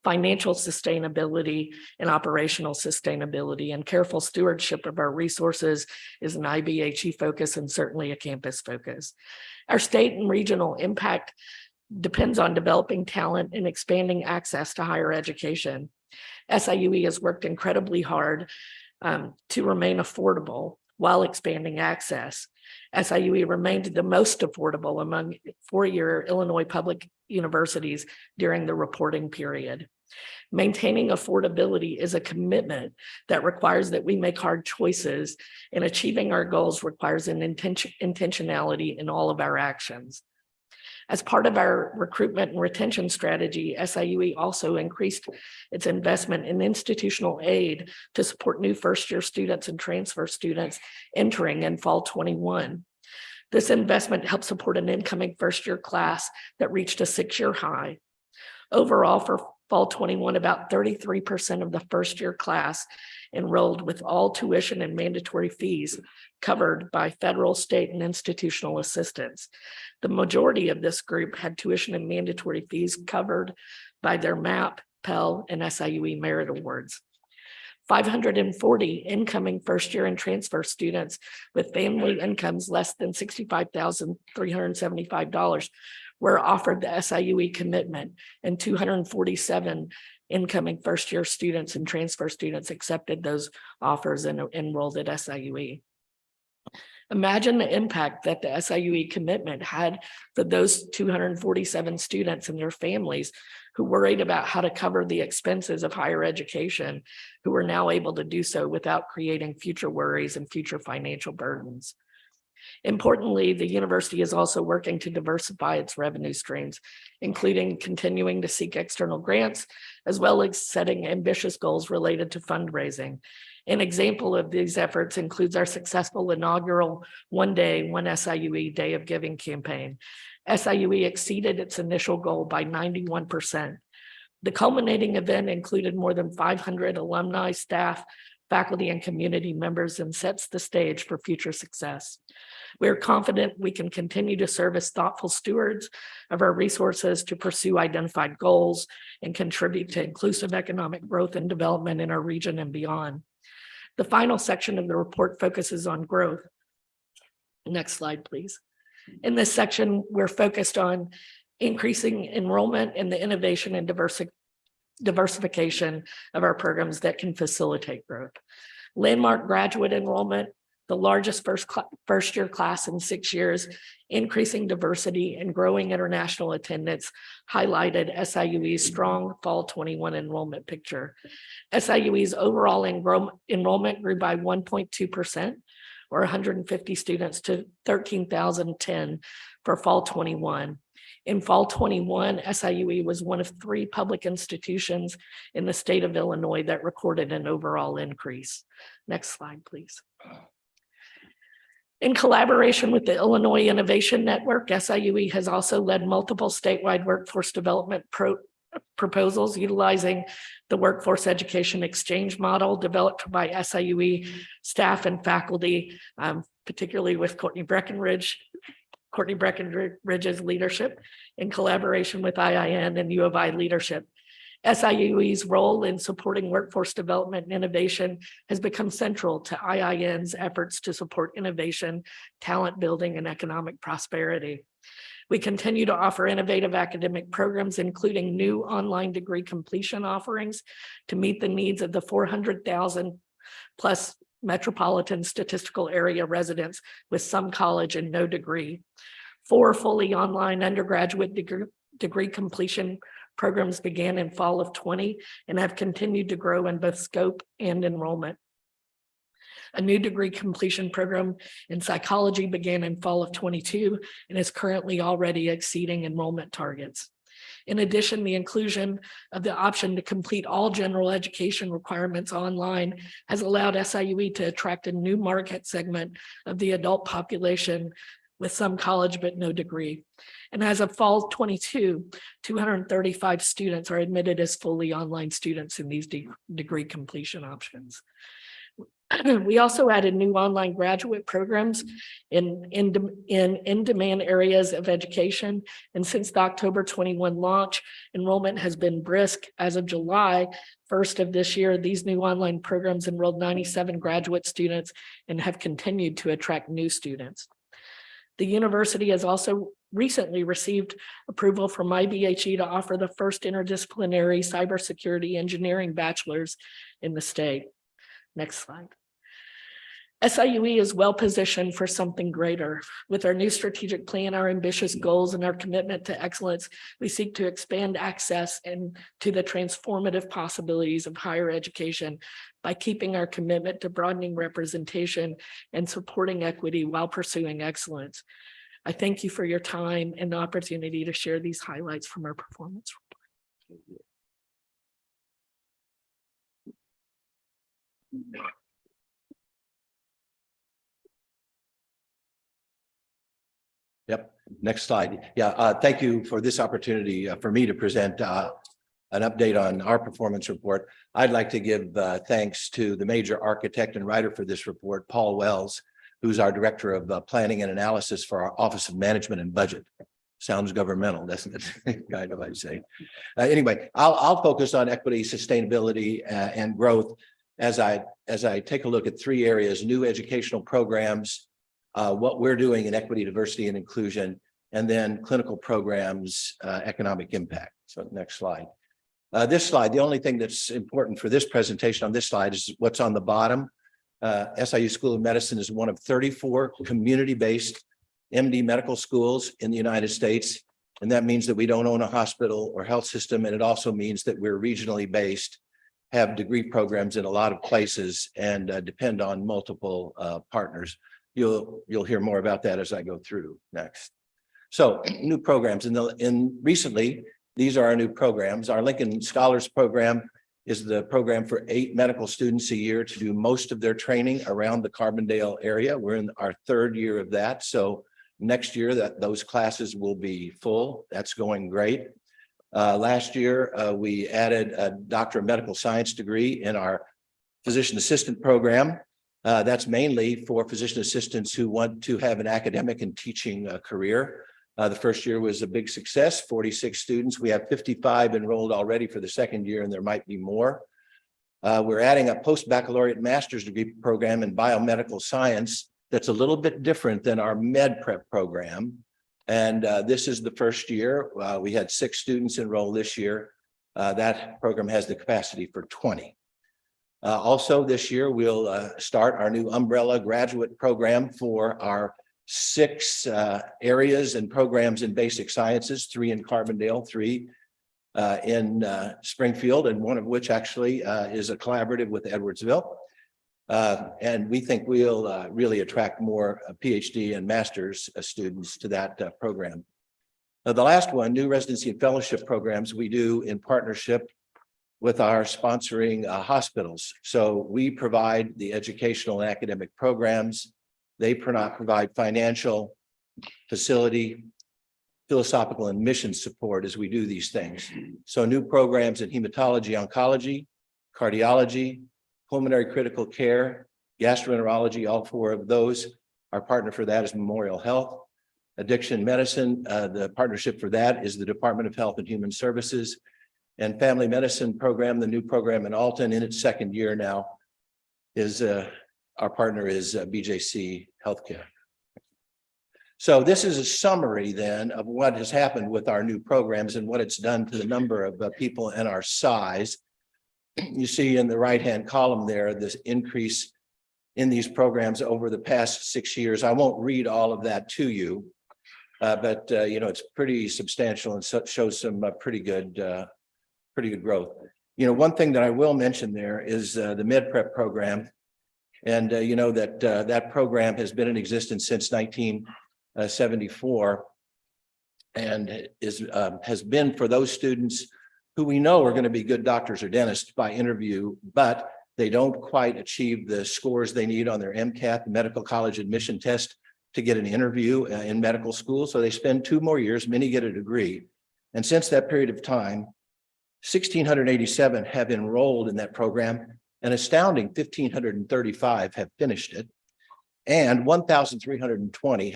financial sustainability and operational sustainability, and careful stewardship of our resources is an IBHE focus and certainly a campus focus. Our state and regional impact depends on developing talent and expanding access to higher education. SIUE has worked incredibly hard to remain affordable while expanding access. SIUE remained the most affordable among four-year Illinois public universities during the reporting period. Maintaining affordability is a commitment that requires that we make hard choices, and achieving our goals requires an intentionality in all of our actions. As part of our recruitment and retention strategy, SIUE also increased its investment in institutional aid to support new first-year students and transfer students entering in fall 21. This investment helped support an incoming first-year class that reached a 6-year high. Overall, for fall 21, about 33% of the first-year class enrolled with all tuition and mandatory fees covered by federal, state, and institutional assistance. The majority of this group had tuition and mandatory fees covered by their MAP, Pell, and SIUE merit awards. 540 incoming first-year and transfer students with family incomes less than $65,375 were offered the SIUE commitment, and 247 incoming first-year students and transfer students accepted those offers and enrolled at SIUE. Imagine the impact that the SIUE commitment had for those 247 students and their families who worried about how to cover the expenses of higher education, who are now able to do so without creating future worries and future financial burdens. Importantly, the university is also working to diversify its revenue streams, including continuing to seek external grants, as well as setting ambitious goals related to fundraising. An example of these efforts includes our successful inaugural One SIUE Day of Giving campaign. SIUE exceeded its initial goal by 91%. The culminating event included more than 500 alumni, staff, faculty, and community members, and sets the stage for future success. We are confident we can continue to serve as thoughtful stewards of our resources to pursue identified goals and contribute to inclusive economic growth and development in our region and beyond. The final section of the report focuses on growth. Next slide, please. In this section, we're focused on increasing enrollment in the innovation and diversification of our programs that can facilitate growth. Landmark graduate enrollment, the largest first-year class in 6 years, increasing diversity and growing international attendance highlighted SIUE's strong fall 21 enrollment picture. SIUE's overall enrollment grew by 1.2%, or 150 students to 13,010 for fall 21. In fall 21, SIUE was one of 3 public institutions in the state of Illinois that recorded an overall increase. Next slide, please. In collaboration with the Illinois Innovation Network, SIUE has also led multiple statewide workforce development proposals utilizing the workforce education exchange model developed by SIUE staff and faculty, particularly with Courtney Breckenridge's leadership in collaboration with IIN and U of I leadership. SIUE's role in supporting workforce development and innovation has become central to IIN's efforts to support innovation, talent building, and economic prosperity. We continue to offer innovative academic programs, including new online degree completion offerings to meet the needs of the 400,000 plus metropolitan statistical area residents with some college and no degree. 4 fully online undergraduate degree completion programs began in fall of 20 and have continued to grow in both scope and enrollment. A new degree completion program in psychology began in fall of 22 and is currently already exceeding enrollment targets. In addition, the inclusion of the option to complete all general education requirements online has allowed SIUE to attract a new market segment of the adult population with some college but no degree. And as of fall 22, 235 students are admitted as fully online students in these degree completion options. We also added new online graduate programs in demand areas of education. And since the October 21 launch, enrollment has been brisk. As of July 1st of this year, these new online programs enrolled 97 graduate students and have continued to attract new students. The university has also recently received approval from IBHE to offer the first interdisciplinary cybersecurity engineering bachelor's in the state. Next slide. SIUE is well positioned for something greater. With our new strategic plan, our ambitious goals, and our commitment to excellence, we seek to expand access and to the transformative possibilities of higher education by keeping our commitment to broadening representation and supporting equity while pursuing excellence. I thank you for your time and the opportunity to share these highlights from our performance report. Yep. Next slide. Yeah. Thank you for this opportunity for me to present an update on our performance report. I'd like to give thanks to the major architect and writer for this report, Paul Wells, who's our director of planning and analysis for our Office of Management and Budget. Sounds governmental, doesn't it? Kind of, I'd say. Anyway, I'll focus on equity, sustainability, and growth as I take a look at 3 areas: new educational programs, what we're doing in equity, diversity, and inclusion, and then clinical programs, economic impact. So next slide. This slide, the only thing that's important for this presentation on this slide is what's on the bottom. SIU School of Medicine is one of 34 community-based MD medical schools in the United States. And that means that we don't own a hospital or health system. And it also means that we're regionally based, have degree programs in a lot of places, and depend on multiple partners. You'll hear more about that as I go through next. So new programs recently, these are our new programs. Our Lincoln Scholars Program is the program for 8 medical students a year to do most of their training around the Carbondale area. We're in our 3rd year of that. So next year those classes will be full. That's going great. Last year, we added a Doctor of Medical Science degree in our physician assistant program. That's mainly for physician assistants who want to have an academic and teaching career. The first year was a big success, 46 students. We have 55 enrolled already for the 2nd year, and there might be more. We're adding a post-baccalaureate master's degree program in biomedical science that's a little bit different than our med prep program. And this is the first year. We had 6 students enroll this year. That program has the capacity for 20. Also this year, we'll start our new umbrella graduate program for our 6 areas and programs in basic sciences, 3 in Carbondale, 3 in Springfield, and one of which actually is a collaborative with Edwardsville. And we think we'll really attract more PhD and master's students to that program. The last one, new residency and fellowship programs, we do in partnership with our sponsoring hospitals. So we provide the educational and academic programs. They provide financial, facility, philosophical, and mission support as we do these things. So new programs in hematology, oncology, cardiology, pulmonary critical care, gastroenterology, all 4 of those. Our partner for that is Memorial Health. Addiction medicine, the partnership for that is the Department of Health and Human Services. And family medicine program, the new program in Alton in its 2nd year now, is our partner is BJC Healthcare. So this is a summary then of what has happened with our new programs and what it's done to the number of people and our size. You see in the right-hand column there, this increase in these programs over the past 6 years. I won't read all of that to you, but it's pretty substantial and shows some pretty good growth. One thing that I will mention there is the med prep program. And that program has been in existence since 1974 and has been for those students who we know are going to be good doctors or dentists by interview, but they don't quite achieve the scores they need on their MCAT, the medical college admission test, to get an interview in medical school. So they spend 2 more years, many get a degree. And since that period of time, 1,687 have enrolled in that program. An astounding 1,535 have finished it, and 1,320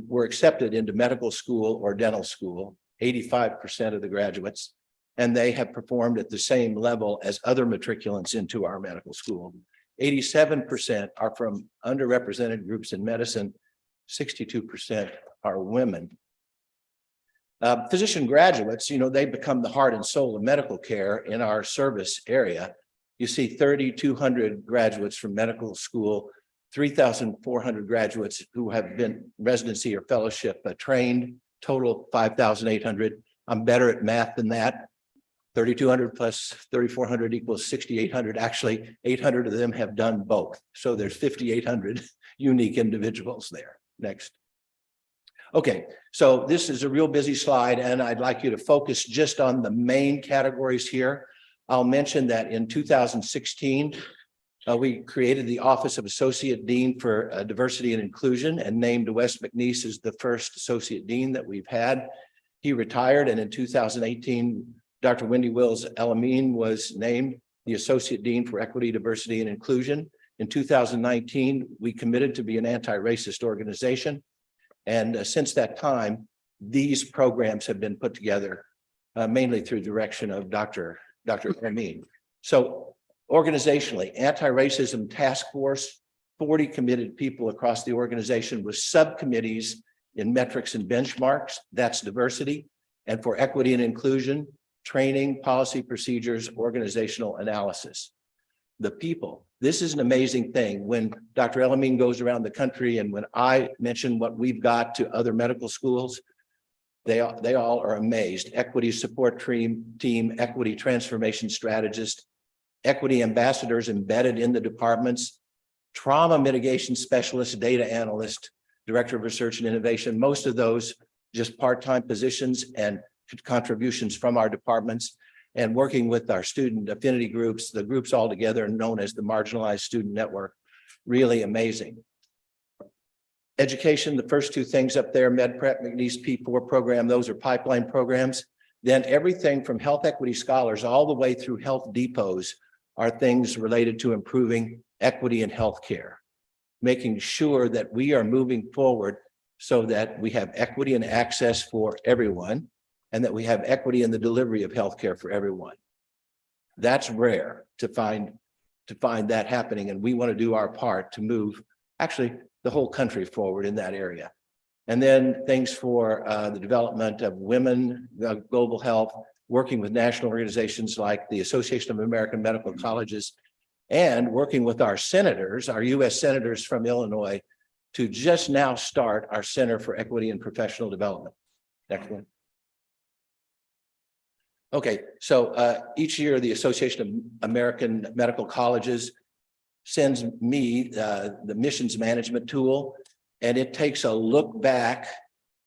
were accepted into medical school or dental school, 85% of the graduates, and they have performed at the same level as other matriculants into our medical school. 87% are from underrepresented groups in medicine, 62% are women. Physician graduates, they become the heart and soul of medical care in our service area. You see 3,200 graduates from medical school, 3,400 graduates who have been residency or fellowship trained, total 5,800. I'm better at math than that. 3,200 plus 3,400 equals 6,800. Actually, 800 of them have done both. So there's 5,800 unique individuals there. Next. Okay, so this is a real busy slide, and I'd like you to focus just on the main categories here. I'll mention that in 2016, we created the Office of Associate Dean for Diversity and Inclusion and named Wes McNeese as the first Associate Dean that we've had. He retired, and in 2018, Dr. Wendy Wills Elamine was named the Associate Dean for Equity, Diversity, and Inclusion. In 2019, we committed to be an anti-racist organization. And since that time, these programs have been put together mainly through direction of Dr. Elamine. So organizationally, anti-racism task force, 40 committed people across the organization with subcommittees in metrics and benchmarks, that's diversity, and for equity and inclusion, training, policy procedures, organizational analysis. The people This is an amazing thing. When Dr. Elamine goes around the country and when I mention what we've got to other medical schools, they all are amazed. Equity support team, equity transformation strategist, equity ambassadors embedded in the departments, trauma mitigation specialist, data analyst, director of research and innovation. Most of those just part-time positions and contributions from our departments, and working with our student affinity groups, the groups all together known as the Marginalized Student Network. Really amazing. Education, the first two things up there, MedPrep, McNeese P4 program, those are pipeline programs. Then everything from health equity scholars all the way through health depots are things related to improving equity in healthcare, making sure that we are moving forward so that we have equity and access for everyone, and that we have equity in the delivery of healthcare for everyone. That's rare to find that happening, and we want to do our part to move actually the whole country forward in that area. And then things for the development of women, global health, working with national organizations like the Association of American Medical Colleges, and working with our senators, our US senators from Illinois, to just now start our Center for Equity and Professional Development. Next one. Okay, so each year the Association of American Medical Colleges sends me the missions management tool, and it takes a look back,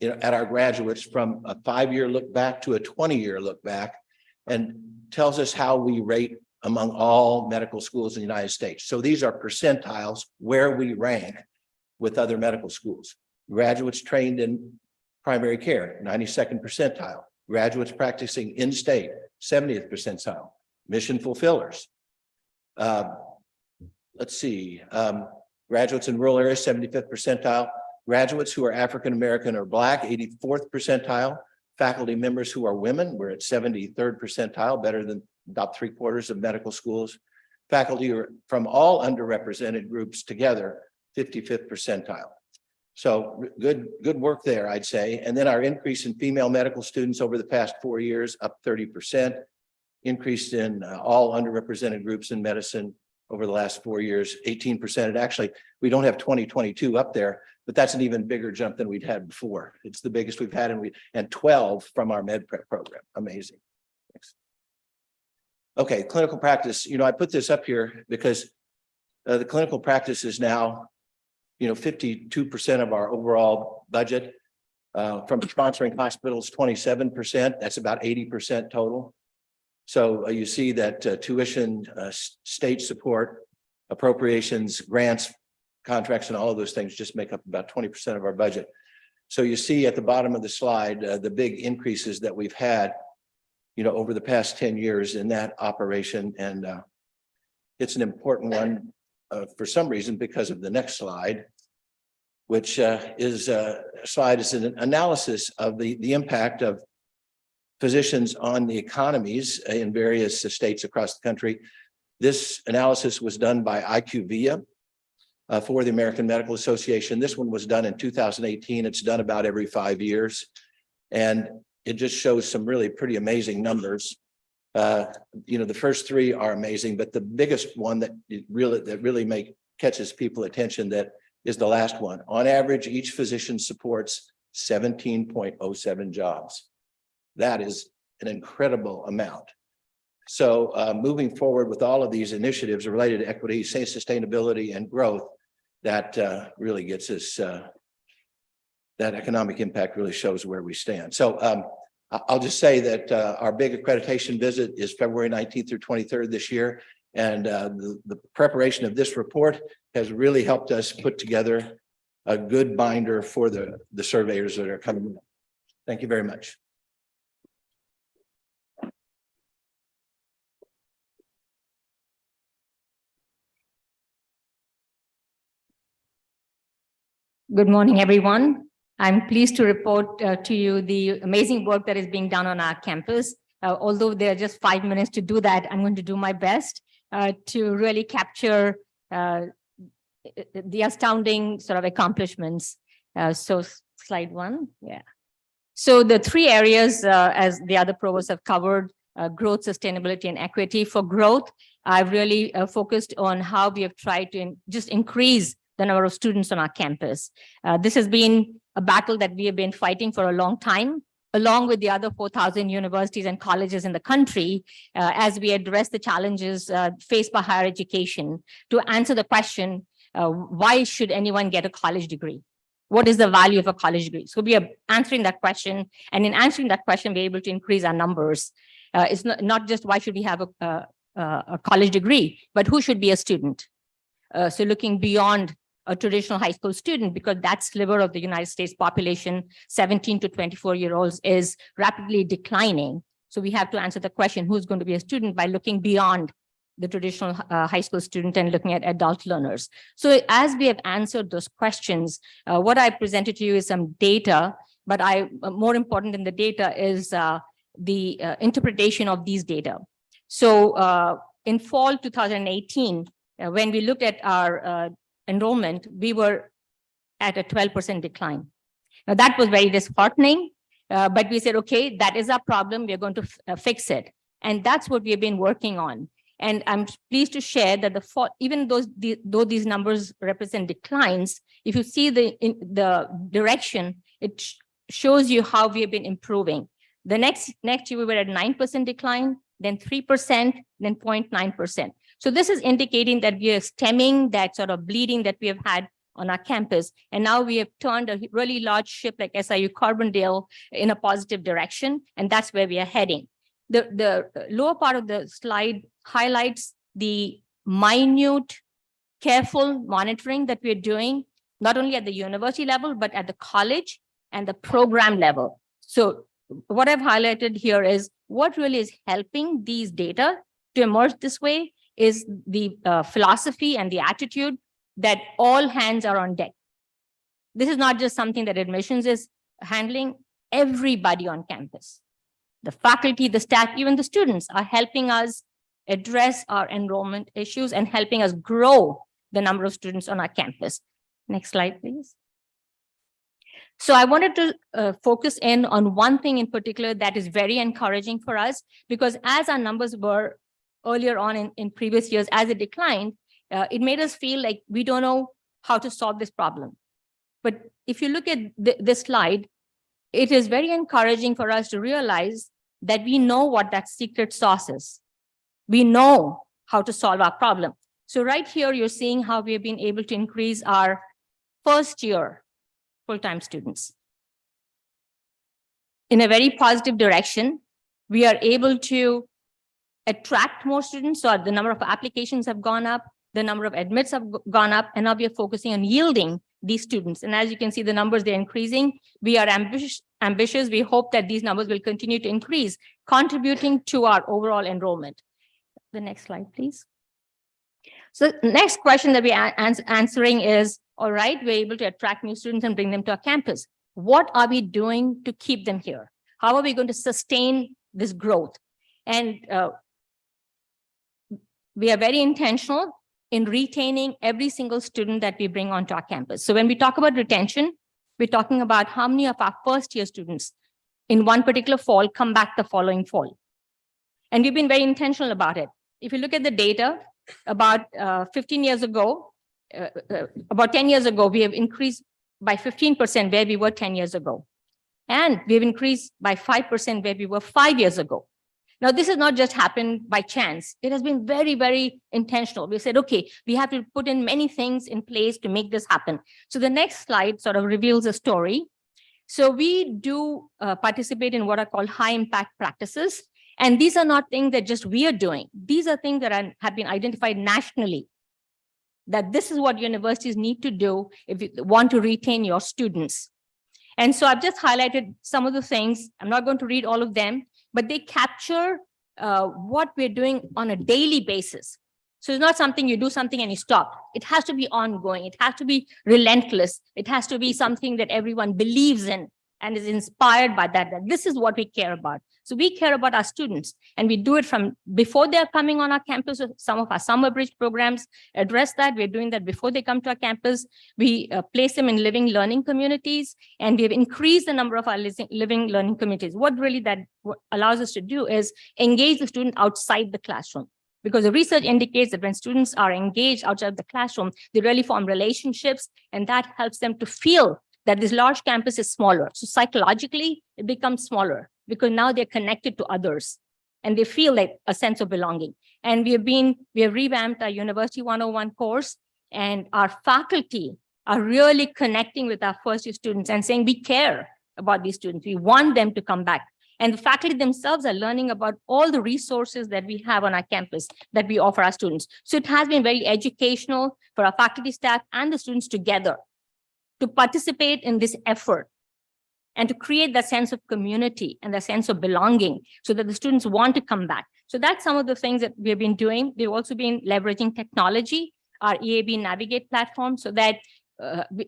at our graduates from a 5-year look back to a 20-year look back, and tells us how we rate among all medical schools in the United States. So these are percentiles where we rank with other medical schools. Graduates trained in primary care, 92nd percentile. Graduates practicing in-state, 70th percentile. Mission fulfillers. Let's see, graduates in rural areas, 75th percentile. Graduates who are African-American or Black, 84th percentile. Faculty members who are women, we're at 73rd percentile, better than about 3/4 of medical schools. Faculty are from all underrepresented groups together, 55th percentile. So good work there, I'd say. And then our increase in female medical students over the past 4 years, up 30%. Increase in all underrepresented groups in medicine over the last 4 years, 18%. And actually, we don't have 2022 up there, but that's an even bigger jump than we'd had before. It's the biggest we've had, and 12 from our MedPrep program. Amazing. Thanks. Okay, clinical practice. I put this up here because the clinical practice is now 52% of our overall budget. From sponsoring hospitals, 27%. That's about 80% total. So you see that tuition, state support, appropriations, grants, contracts, and all of those things just make up about 20% of our budget. So you see at the bottom of the slide, the big increases that we've had, over the past 10 years in that operation. And it's an important one for some reason because of the next slide, which is an analysis of the impact of physicians on the economies in various states across the country. This analysis was done by IQVIA for the American Medical Association. This one was done in 2018. It's done about every 5 years. And it just shows some really pretty amazing numbers. The first three are amazing, but the biggest one that really catches people attention that is the last one. On average, each physician supports 17.07 jobs. That is an incredible amount. So moving forward with all of these initiatives related to equity, sustainability, and growth, that really gets us, that economic impact really shows where we stand. So I'll just say that our big accreditation visit is February 19th through 23rd this year. And the preparation of this report has really helped us put together a good binder for the surveyors that are coming. Thank you very much. Good morning, everyone. I'm pleased to report to you the amazing work that is being done on our campus. Although there are just 5 minutes to do that, I'm going to do my best to really capture the astounding sort of accomplishments. So slide 1, yeah. So the 3 areas, as the other provosts have covered, growth, sustainability, and equity. For growth, I've really focused on how we have tried to just increase the number of students on our campus. This has been a battle that we have been fighting for a long time, along with the other 4,000 universities and colleges in the country, as we address the challenges faced by higher education to answer the question, why should anyone get a college degree? What is the value of a college degree? So we are answering that question, and in answering that question, we're able to increase our numbers. It's not just why should we have a college degree, but who should be a student? So looking beyond a traditional high school student, because that sliver of the United States population, 17 to 24-year-olds, is rapidly declining. So we have to answer the question, who's going to be a student, by looking beyond the traditional high school student and looking at adult learners. So as we have answered those questions, what I presented to you is some data, but more important than the data is the interpretation of these data. So in fall 2018, when we looked at our enrollment, we were at a 12% decline. Now that was very disheartening, but we said, okay, that is our problem. We're going to fix it. And that's what we have been working on. And I'm pleased to share that even though these numbers represent declines, if you see the direction, it shows you how we have been improving. The next year, we were at 9% decline, then 3%, then 0.9%. So this is indicating that we are stemming that sort of bleeding that we have had on our campus. And now we have turned a really large ship like SIU Carbondale in a positive direction. And that's where we are heading. The lower part of the slide highlights the minute, careful monitoring that we're doing, not only at the university level, but at the college and the program level. So what I've highlighted here is what really is helping these data to emerge this way is the philosophy and the attitude that all hands are on deck. This is not just something that admissions is handling. Everybody on campus, the faculty, the staff, even the students are helping us address our enrollment issues and helping us grow the number of students on our campus. Next slide, please. So I wanted to focus in on one thing in particular that is very encouraging for us, because as our numbers were earlier on in previous years, as it declined, it made us feel like we don't know how to solve this problem. But if you look at this slide, it is very encouraging for us to realize that we know what that secret sauce is. We know how to solve our problem. So right here, you're seeing how we have been able to increase our first year full-time students. In a very positive direction, we are able to attract more students. So the number of applications have gone up, the number of admits have gone up, and now we are focusing on yielding these students. And as you can see, the numbers, they're increasing. We are ambitious. We hope that these numbers will continue to increase, contributing to our overall enrollment. The next slide, please. So the next question that we are answering is, all right, we're able to attract new students and bring them to our campus. What are we doing to keep them here? How are we going to sustain this growth? And we are very intentional in retaining every single student that we bring onto our campus. So when we talk about retention, we're talking about how many of our first year students in one particular fall come back the following fall. And we've been very intentional about it. If you look at the data, about 15 years ago, about 10 years ago, we have increased by 15% where we were 10 years ago. And we have increased by 5% where we were 5 years ago. Now, this has not just happened by chance. It has been very, very intentional. We said, okay, we have to put in many things in place to make this happen. So the next slide sort of reveals a story. So we do participate in what are called high impact practices. And these are not things that just we are doing. These are things that have been identified nationally, that this is what universities need to do if you want to retain your students. And so I've just highlighted some of the things. I'm not going to read all of them, but they capture what we're doing on a daily basis. So it's not something you do something and you stop. It has to be ongoing. It has to be relentless. It has to be something that everyone believes in and is inspired by that this is what we care about. So we care about our students, and we do it from before they're coming on our campus. Some of our summer bridge programs address that. We're doing that before they come to our campus. We place them in living learning communities, and we have increased the number of our living learning communities. What really that allows us to do is engage the student outside the classroom. Because the research indicates that when students are engaged outside of the classroom, they really form relationships, and that helps them to feel that this large campus is smaller. So psychologically, it becomes smaller because now they're connected to others and they feel like a sense of belonging. And we have revamped our University 101 course, and our faculty are really connecting with our first year students and saying, we care about these students. We want them to come back. And the faculty themselves are learning about all the resources that we have on our campus that we offer our students. So it has been very educational for our faculty, staff, and the students together to participate in this effort and to create that sense of community and the sense of belonging so that the students want to come back. So that's some of the things that we've been doing. We've also been leveraging technology, our EAB Navigate platform, so that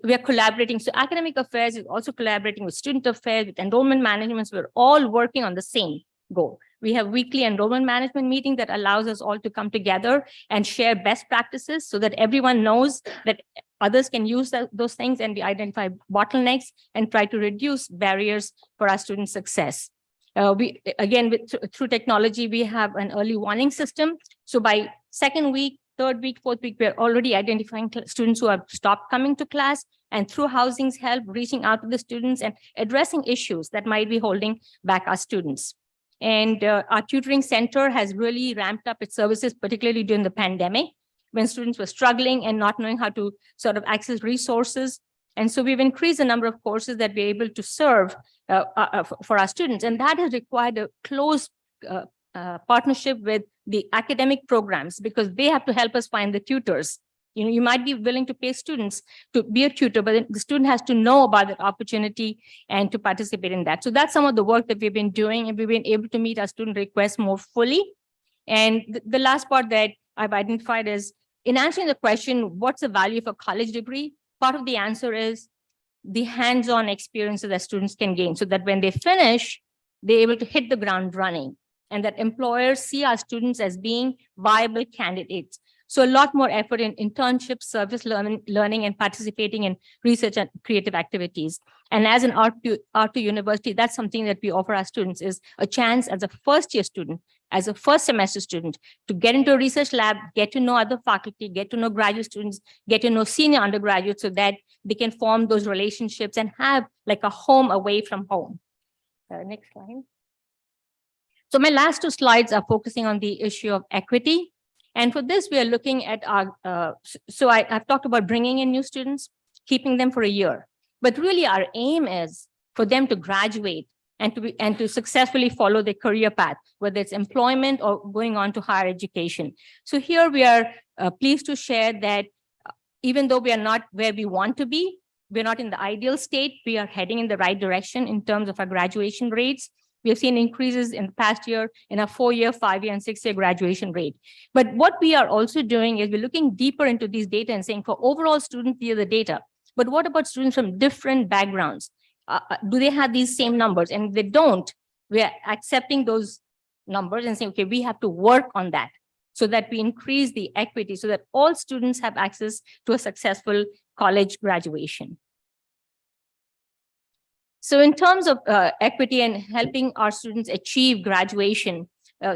we are collaborating. So academic affairs is also collaborating with student affairs, with enrollment management. So we're all working on the same goal. We have weekly enrollment management meeting that allows us all to come together and share best practices so that everyone knows that others can use those things, and we identify bottlenecks and try to reduce barriers for our student success. Through technology, we have an early warning system. So by second week, third week, fourth week, we're already identifying students who have stopped coming to class, and through housing's help, reaching out to the students and addressing issues that might be holding back our students. And our tutoring center has really ramped up its services, particularly during the pandemic, when students were struggling and not knowing how to sort of access resources. And so we've increased the number of courses that we're able to serve for our students. And that has required a close partnership with the academic programs, because they have to help us find the tutors. You know, you might be willing to pay students to be a tutor, but the student has to know about that opportunity and to participate in that. So that's some of the work that we've been doing, and we've been able to meet our student requests more fully. And the last part that I've identified is, in answering the question, what's the value of a college degree? Part of the answer is the hands-on experiences that students can gain, so that when they finish, they're able to hit the ground running, and that employers see our students as being viable candidates. So a lot more effort in internships, service learning, and participating in research and creative activities. And as an R2 university, that's something that we offer our students, is a chance as a first year student, as a first semester student, to get into a research lab, get to know other faculty, get to know graduate students, get to know senior undergraduates, so that they can form those relationships and have like a home away from home. Next slide. So my last two slides are focusing on the issue of equity. And for this, we are looking at our, I've talked about bringing in new students, keeping them for a year. But really our aim is for them to graduate and to successfully follow their career path, whether it's employment or going on to higher education. So here we are pleased to share that even though we are not where we want to be, we're not in the ideal state, we are heading in the right direction in terms of our graduation rates. We have seen increases in the past year in a 4-year, 5-year, and 6-year graduation rate. But what we are also doing is we're looking deeper into these data and saying, for overall students, these are the data. But what about students from different backgrounds? Do they have these same numbers? And if they don't, we are accepting those numbers and saying, okay, we have to work on that so that we increase the equity, so that all students have access to a successful college graduation. So in terms of equity and helping our students achieve graduation,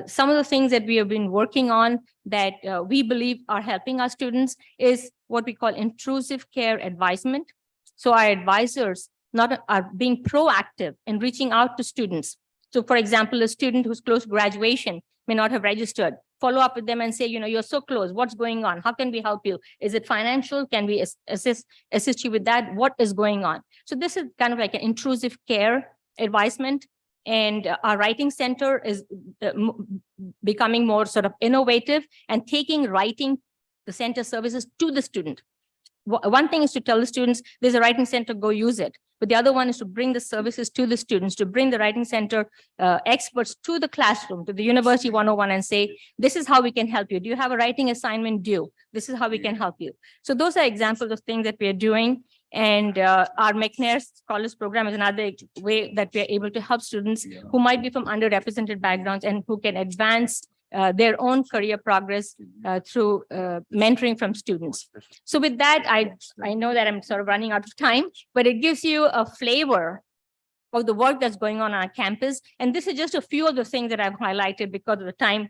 some of the things that we have been working on that we believe are helping our students is what we call intrusive care advisement. So our advisors are being proactive in reaching out to students. So for example, a student who's close to graduation may not have registered, follow up with them and say, you're so close, what's going on? How can we help you? Is it financial? Can we assist you with that? What is going on? So this is kind of like an intrusive care advisement. And our writing center is becoming more sort of innovative and taking writing, the center services to the student. One thing is to tell the students, there's a writing center, go use it. But the other one is to bring the services to the students, to bring the writing center experts to the classroom, to the University 101 and say, this is how we can help you. Do you have a writing assignment due? This is how we can help you. So those are examples of things that we are doing. And our McNair Scholars Program is another way that we are able to help students who might be from underrepresented backgrounds and who can advance their own career progress through mentoring from students. So with that, I know that I'm sort of running out of time, but it gives you a flavor of the work that's going on our campus. And this is just a few of the things that I've highlighted because of the time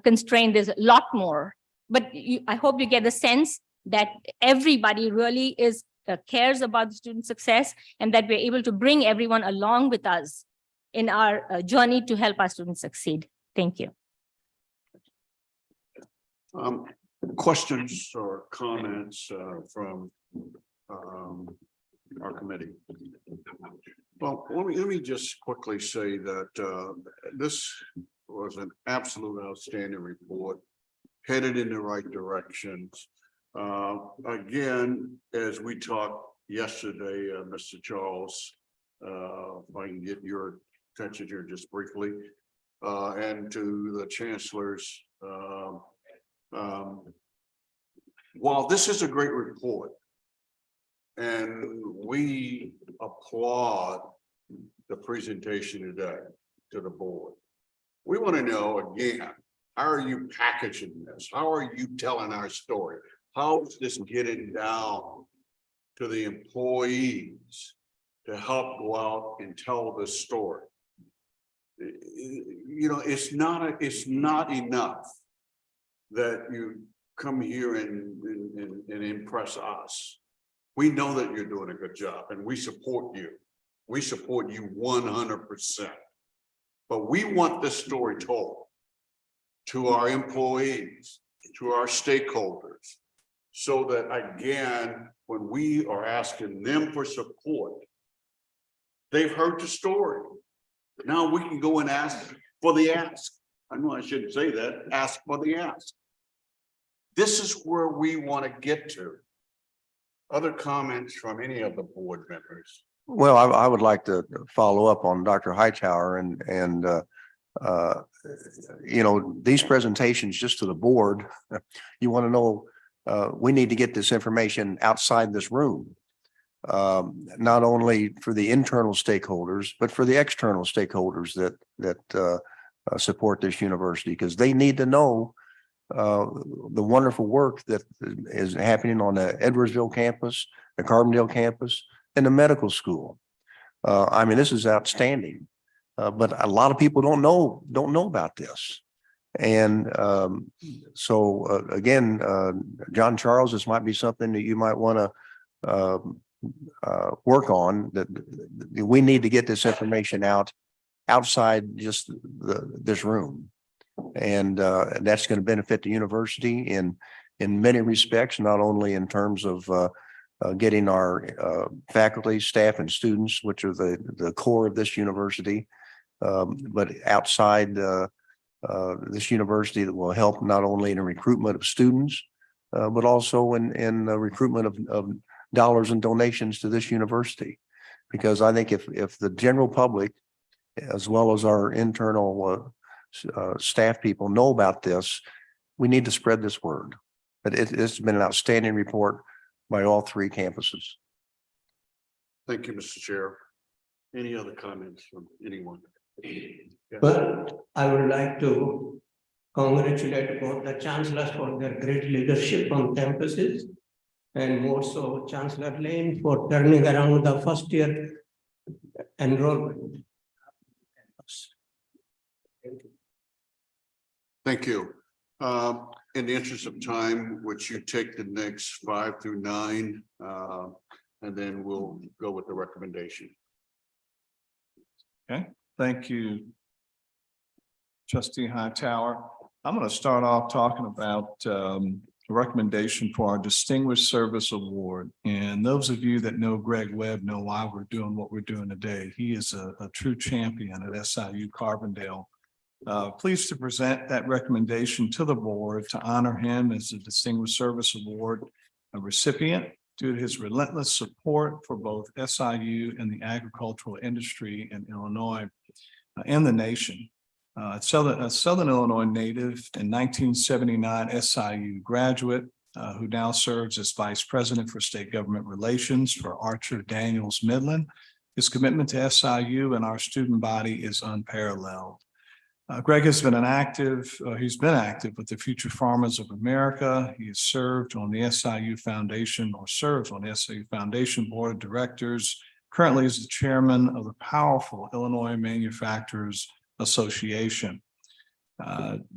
constraint. There's a lot more, but I hope you get the sense that everybody really is cares about the student success and that we're able to bring everyone along with us in our journey to help our students succeed. Thank you. Questions or comments from our committee? Well, let me just quickly say that this was an absolute outstanding report, headed in the right directions. Again, as we talked yesterday, Mr. Charles, if I can get your attention here just briefly, and to the chancellors. While this is a great report, and we applaud the presentation today to the board, we want to know again, how are you packaging this? How are you telling our story? How is this getting down to the employees to help go out and tell the story? You know, it's not enough that you come here and impress us. We know that you're doing a good job and we support you. We support you 100%. But we want this story told to our employees, to our stakeholders, so that again, when we are asking them for support, they've heard the story. Now we can go and ask for the ask. I know I shouldn't say that, ask for the ask. This is where we want to get to. Other comments from any of the board members? Well, I would like to follow up on Dr. Hightower and you know, these presentations just to the board, you want to know, we need to get this information outside this room. Not only for the internal stakeholders, but for the external stakeholders that support this university, because they need to know the wonderful work that is happening on the Edwardsville campus, the Carbondale campus, and the medical school. I mean, this is outstanding, but a lot of people don't know about this. And so again, John Charles, this might be something that you might want to work on. That we need to get this information outside just this room. And that's going to benefit the university in many respects, not only in terms of getting our faculty, staff, and students, which are the core of this university, but outside this university that will help not only in the recruitment of students, but also in the recruitment of dollars and donations to this university. Because I think if the general public, as well as our internal staff people know about this, we need to spread this word. But it's been an outstanding report by all three campuses. Thank you, Mr. Chair. Any other comments from anyone? But I would like to congratulate both the chancellors for their great leadership on campuses, and more so Chancellor Lane for turning around the first year enrollment. Thank you. In the interest of time, would you take the next 5 through 9, and then we'll go with the recommendation. Okay, thank you, Trustee Hightower. I'm going to start off talking about a recommendation for our Distinguished Service Award. And those of you that know Greg Webb know why we're doing what we're doing today. He is a true champion at SIU Carbondale. Pleased to present that recommendation to the board to honor him as a Distinguished Service Award recipient due to his relentless support for both SIU and the agricultural industry in Illinois and the nation. A Southern Illinois native, in 1979 SIU graduate, who now serves as Vice President for State Government Relations for Archer Daniels Midland. His commitment to SIU and our student body is unparalleled. Greg has been he's been active with the Future Farmers of America. He has served on the SIU Foundation or serves on the SIU Foundation Board of Directors. Currently is the chairman of the powerful Illinois Manufacturers Association.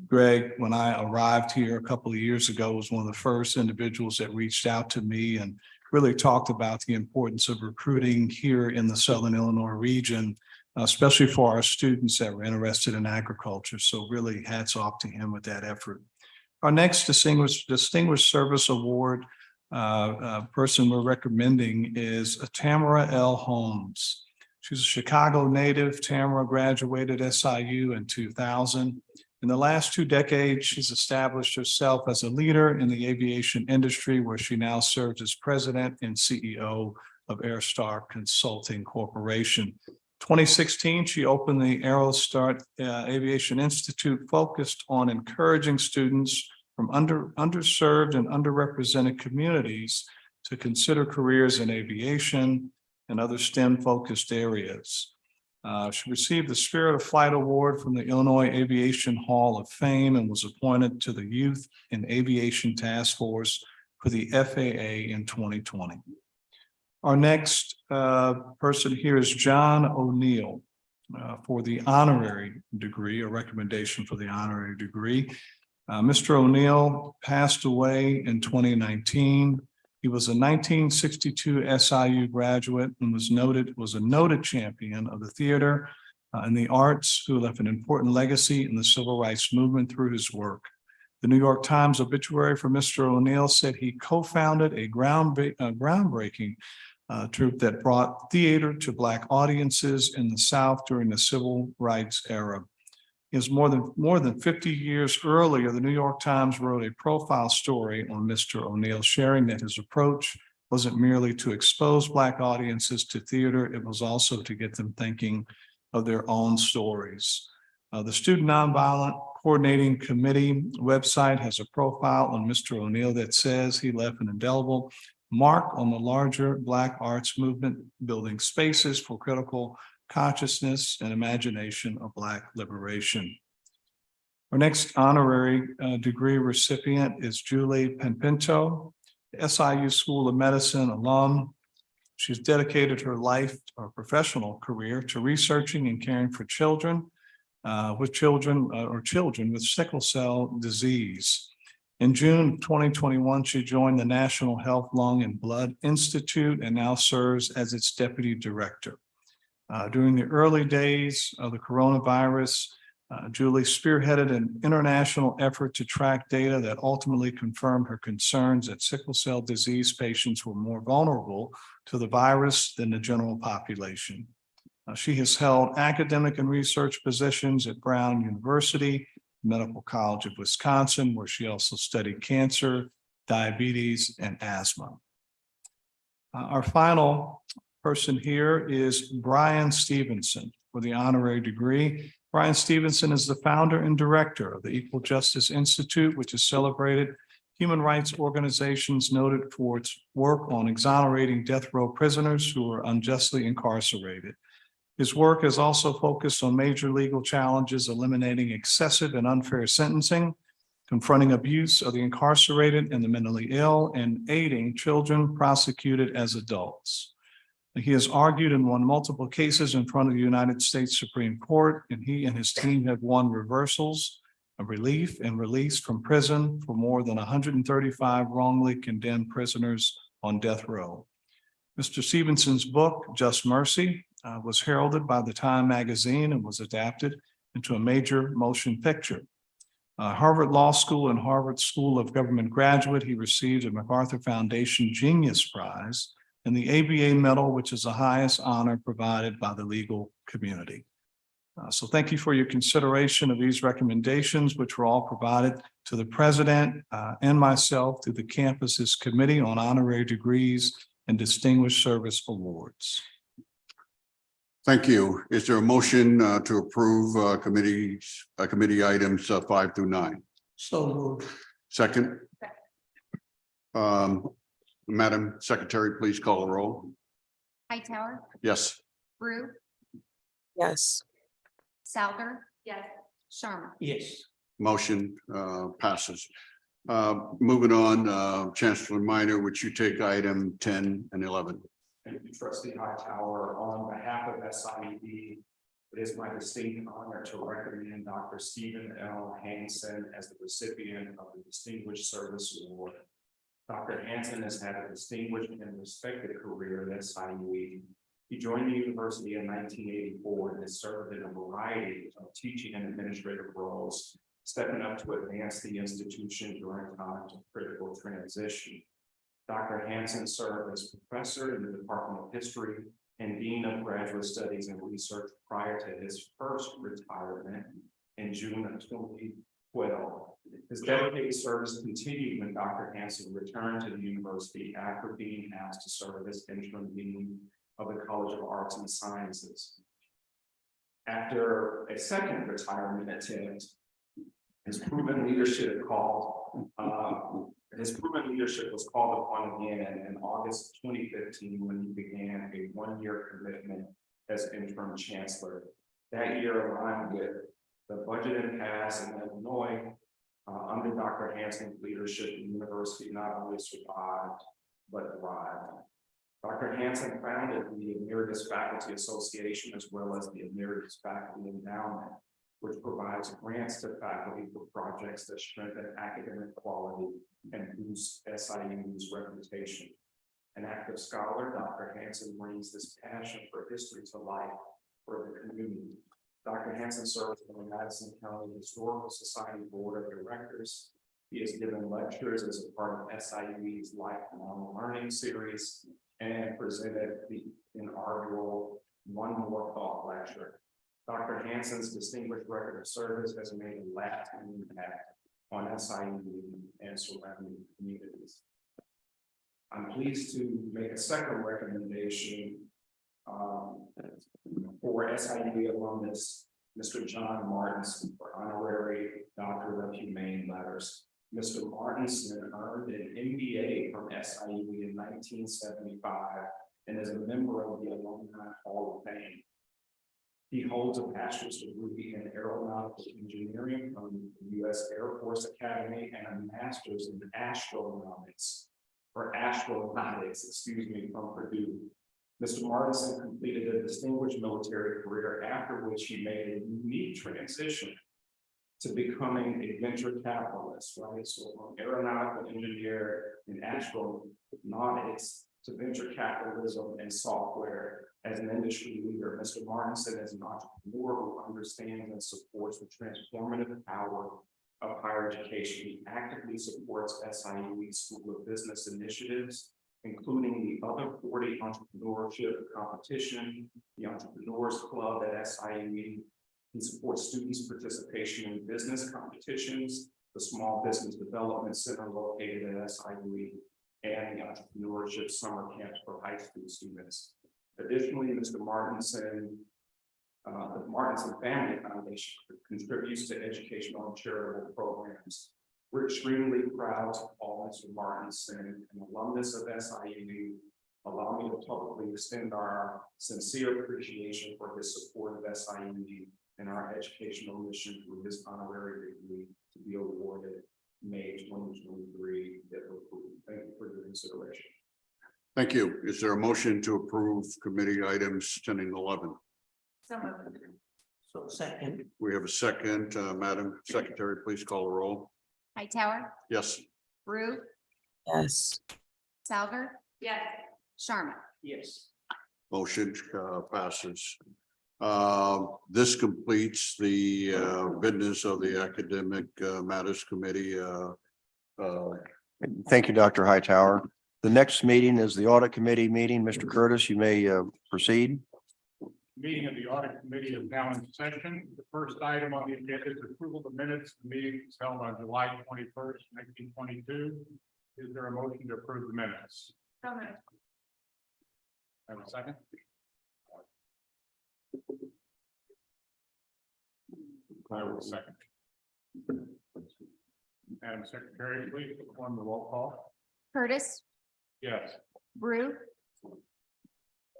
Greg, when I arrived here a couple of years ago, was one of the first individuals that reached out to me and really talked about the importance of recruiting here in the Southern Illinois region, especially for our students that were interested in agriculture. So really hats off to him with that effort. Our next Distinguished Service Award person we're recommending is Tamara L. Holmes. She's a Chicago native. Tamara graduated SIU in 2000. In the last 2 decades, she's established herself as a leader in the aviation industry, where she now serves as president and CEO of Airstar Consulting Corporation. 2016, she opened the Aerostart Aviation Institute, focused on encouraging students from underserved and underrepresented communities to consider careers in aviation and other STEM-focused areas. She received the Spirit of Flight Award from the Illinois Aviation Hall of Fame and was appointed to the Youth in Aviation Task Force for the FAA in 2020. Our next person here is John O'Neill for the honorary degree, a recommendation for the honorary degree. Mr. O'Neill passed away in 2019. He was a 1962 SIU graduate and was a noted champion of the theater and the arts, who left an important legacy in the civil rights movement through his work. The New York Times obituary for Mr. O'Neill said he co-founded a groundbreaking troupe that brought theater to Black audiences in the South during the civil rights era. Is more than 50 years earlier, the New York Times wrote a profile story on Mr. O'Neill, sharing that his approach wasn't merely to expose Black audiences to theater, it was also to get them thinking of their own stories. The Student Nonviolent Coordinating Committee website has a profile on Mr. O'Neill that says he left an indelible mark on the larger Black arts movement, building spaces for critical consciousness and imagination of Black liberation. Our next honorary degree recipient is Julie Penpinto, SIU School of Medicine alum. She's dedicated her life or professional career to researching and caring for children with sickle cell disease. In June 2021, she joined the National Health, Lung, and Blood Institute and now serves as its deputy director. During the early days of the coronavirus, Julie spearheaded an international effort to track data that ultimately confirmed her concerns that sickle cell disease patients were more vulnerable to the virus than the general population. She has held academic and research positions at Brown University, Medical College of Wisconsin, where she also studied cancer, diabetes, and asthma. Our final person here is Brian Stevenson for the honorary degree. Brian Stevenson is the founder and director of the Equal Justice Institute, which has celebrated human rights organizations noted for its work on exonerating death row prisoners who are unjustly incarcerated. His work has also focused on major legal challenges, eliminating excessive and unfair sentencing, confronting abuse of the incarcerated and the mentally ill, and aiding children prosecuted as adults. He has argued and won multiple cases in front of the United States Supreme Court, and he and his team have won reversals of relief and release from prison for more than 135 wrongly condemned prisoners on death row. Mr. Stevenson's book, Just Mercy, was heralded by the Time magazine and was adapted into a major motion picture. Harvard Law School and Harvard School of Government graduate, he received a MacArthur Foundation Genius Prize and the ABA Medal, which is the highest honor provided by the legal community. So thank you for your consideration of these recommendations, which were all provided to the president and myself through the campus's Committee on Honorary Degrees and Distinguished Service Awards. Thank you. Is there a motion to approve committee items 5 through 9? So moved. Second? Madam Secretary, please call the roll. Hightower, Yes. Brew, Yes. Souter. Yes. Sharma. Yes. Motion passes. Moving on, Chancellor Minor, would you take item 10 and 11? Thank you, Trustee Hightower. On behalf of SIU, it is my distinct honor to recommend Dr. Stephen L. Hansen as the recipient of the Distinguished Service Award. Dr. Hansen has had a distinguished and respected career at SIU. He joined the university in 1984 and has served in a variety of teaching and administrative roles, stepping up to advance the institution during times of critical transition. Dr. Hansen served as professor in the Department of History and Dean of Graduate Studies and Research prior to his first retirement in June of 2012. His dedicated service continued when Dr. Hansen returned to the university after being asked to serve as interim dean of the College of Arts and Sciences. After a second retirement attempt, his proven leadership was called upon again in August 2015 when he began a one-year commitment as interim chancellor. That year aligned with the budget impasse in Illinois. Under Dr. Hansen's leadership, the university not only survived, but thrived. Dr. Hansen founded the Emeritus Faculty Association as well as the Emeritus Faculty Endowment, which provides grants to faculty for projects that strengthen academic quality and boost SIU's reputation. An active scholar, Dr. Hansen brings this passion for history to life for the community. Dr. Hansen serves on the Madison County Historical Society Board of Directors. He has given lectures as a part of SIU's Lifelong Learning Series and presented the inaugural One More Thought lecture. Dr. Hansen's distinguished record of service has made a lasting impact on SIU and surrounding communities. I'm pleased to make a second recommendation for SIU alumnus, Mr. John Martinson, for honorary Doctor of Humane Letters. Mr. Martinson earned an MBA from SIU in 1975 and is a member of the Alumni Hall of Fame. He holds a bachelor's degree in aeronautical engineering from the U.S. Air Force Academy and a master's in astronautics, from Purdue. Mr. Martinson completed a distinguished military career, after which he made a unique transition to becoming a venture capitalist, right? So from aeronautical engineer and astronautics to venture capitalism and software. As an industry leader, Mr. Martinson is an entrepreneur who understands and supports the transformative power of higher education. He actively supports SIU School of Business initiatives, including the Other 40 Entrepreneurship Competition, the Entrepreneurs Club at SIU. He supports students' participation in business competitions, the Small Business Development Center located at SIU, and the Entrepreneurship Summer Camp for high school students. Additionally, Mr. Martinson, the Martinson Family Foundation contributes to educational and charitable programs. We're extremely proud to call Mr. Martinson an alumnus of SIU. Allow me to publicly extend our sincere appreciation for his support of SIU and our educational mission through his honorary degree to be awarded May 2023. Thank you for your consideration. Thank you. Is there a motion to approve committee items 10 and 11? So moved. So second. We have a second. Madam Secretary, please call the roll. Hightower, Yes. Brew, Yes. Souter. Yes. Sharma. Yes. Motion passes. This completes the business of the Academic Matters Committee. Thank you, Dr. Hightower. The next meeting is the Audit Committee meeting. Mr. Curtis, you may proceed. Meeting of the Audit Committee is now in session. The first item on the agenda is approval of the minutes. The meeting was held on July 21st, 1922. Is there a motion to approve the minutes? So moved. Have a second? I will second. Madam Secretary, please perform the roll call. Curtis, Yes. Brew,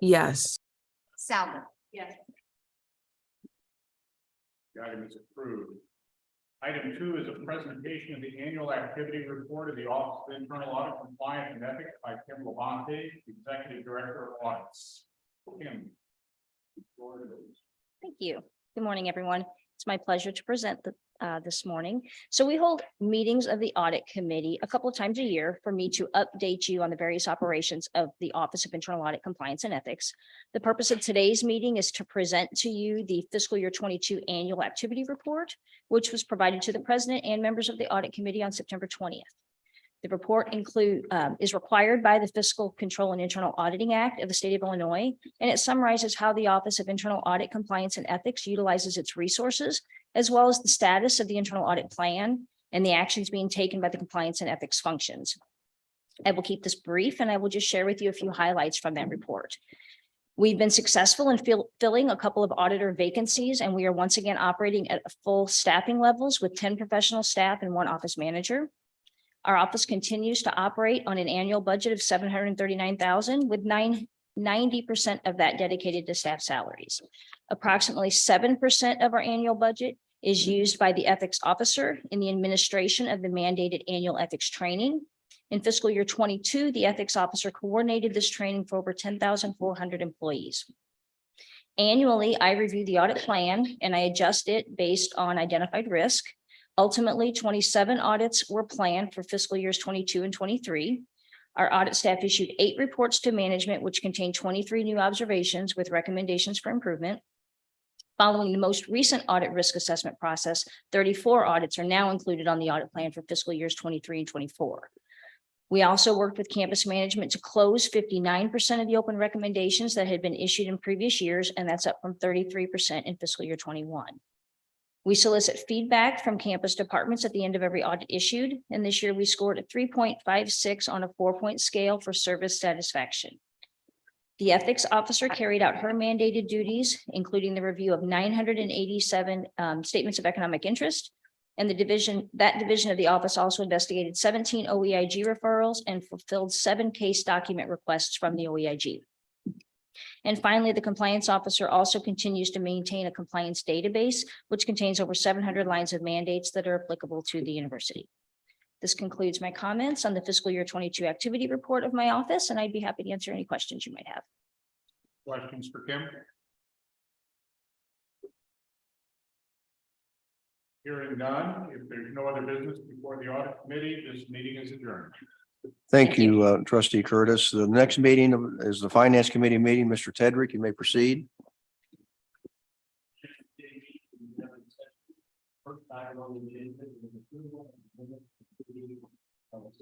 Yes. Souter. Yes. The item is approved. Item 2 is a presentation of the annual activity report of the Office of Internal Audit Compliance and Ethics by Kim Labonte, Executive Director of Audits. Kim. Thank you. Good morning, everyone. It's my pleasure to present this morning. So we hold meetings of the audit committee a couple of times a year for me to update you on the various operations of the Office of Internal Audit Compliance and Ethics. The purpose of today's meeting is to present to you the fiscal year 22 annual activity report, which was provided to the president and members of the audit committee on September 20th. The report is required by the Fiscal Control and Internal Auditing Act of the state of Illinois, and it summarizes how the Office of Internal Audit Compliance and Ethics utilizes its resources, as well as the status of the internal audit plan and the actions being taken by the compliance and ethics functions. I will keep this brief, and I will just share with you a few highlights from that report. We've been successful in filling a couple of auditor vacancies, and we are once again operating at full staffing levels with 10 professional staff and 1 office manager. Our office continues to operate on an annual budget of $739,000, with 90% of that dedicated to staff salaries. Approximately 7% of our annual budget is used by the ethics officer in the administration of the mandated annual ethics training. In fiscal year 22, the ethics officer coordinated this training for over 10,400 employees. Annually, I review the audit plan and I adjust it based on identified risk. Ultimately, 27 audits were planned for fiscal years 22 and 23. Our audit staff issued 8 reports to management, which contained 23 new observations with recommendations for improvement. Following the most recent audit risk assessment process, 34 audits are now included on the audit plan for fiscal years 23 and 24. We also worked with campus management to close 59% of the open recommendations that had been issued in previous years, and that's up from 33% in fiscal year 21. We solicit feedback from campus departments at the end of every audit issued, and this year we scored a 3.56 on a 4-point scale for service satisfaction. The ethics officer carried out her mandated duties, including the review of 987 statements of economic interest, and that division of the office also investigated 17 OEIG referrals and fulfilled 7 case document requests from the OEIG. And finally, the compliance officer also continues to maintain a compliance database, which contains over 700 lines of mandates that are applicable to the university. This concludes my comments on the fiscal year 22 activity report of my office, and I'd be happy to answer any questions you might have. Questions for Kim? Hearing none, if there's no other business before the audit committee, this meeting is adjourned. Thank you, Trustee Curtis. The next meeting is the Finance Committee meeting. Mr. Tedrick, you may proceed. First item on the agenda is approval of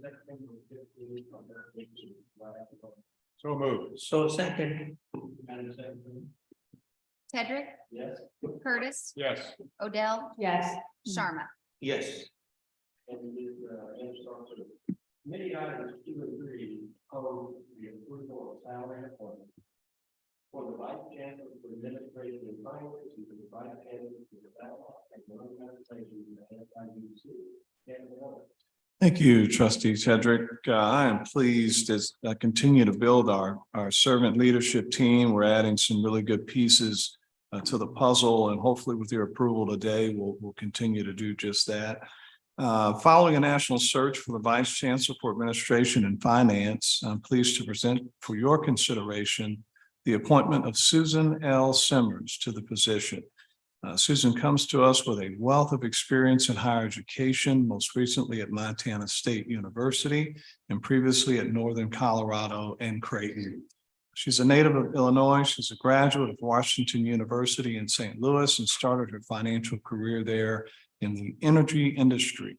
So moved. So second. Tedrick, Yes. Curtis, Yes. Odell, Yes. Sharma. Yes. And this, committee items 2 and 3 owe the approval of salary appointment for the vice chancellor for administration and finance, and for the vice chancellor for the backlog and organization of the SIU. Thank you, Trustee Tedrick. I am pleased as I continue to build our servant leadership team. We're adding some really good pieces to the puzzle, and hopefully with your approval today, we'll continue to do just that. Following a national search for the Vice Chancellor for Administration and Finance, I'm pleased to present for your consideration the appointment of Susan L. Simmers to the position. Susan comes to us with a wealth of experience in higher education, most recently at Montana State University and previously at Northern Colorado and Creighton. She's a native of Illinois. She's a graduate of Washington University in St. Louis and started her financial career there in the energy industry.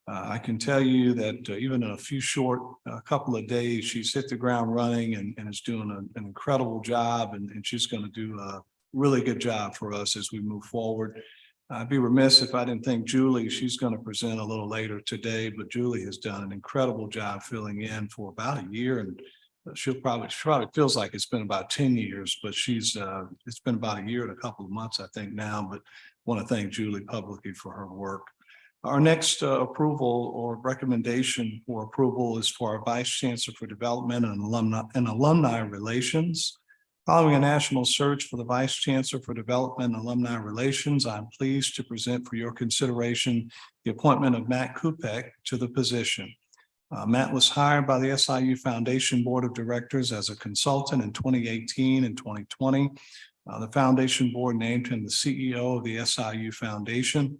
I can tell you that even in a few short couple of days, she's hit the ground running and is doing an incredible job, and she's going to do a really good job for us as we move forward. I'd be remiss if I didn't thank Julie. She's going to present a little later today, but Julie has done an incredible job filling in for about a year, and she probably feels like it's been about 10 years, but it's been about a year and a couple of months, I think now, but want to thank Julie publicly for her work. Our next approval or recommendation for approval is for our Vice Chancellor for Development and Alumni Relations. Following a national search for the Vice Chancellor for Development and Alumni Relations, I'm pleased to present for your consideration the appointment of Matt Kupek to the position. Matt was hired by the SIU Foundation Board of Directors as a consultant in 2018 and 2020. The Foundation Board named him the CEO of the SIU Foundation.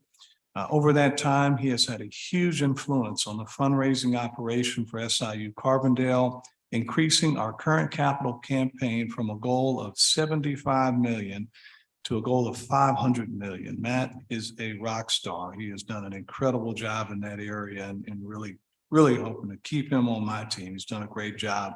Over that time, he has had a huge influence on the fundraising operation for SIU Carbondale, increasing our current capital campaign from a goal of 75 million to a goal of 500 million. Matt is a rock star. He has done an incredible job in that area and really hoping to keep him on my team. He's done a great job.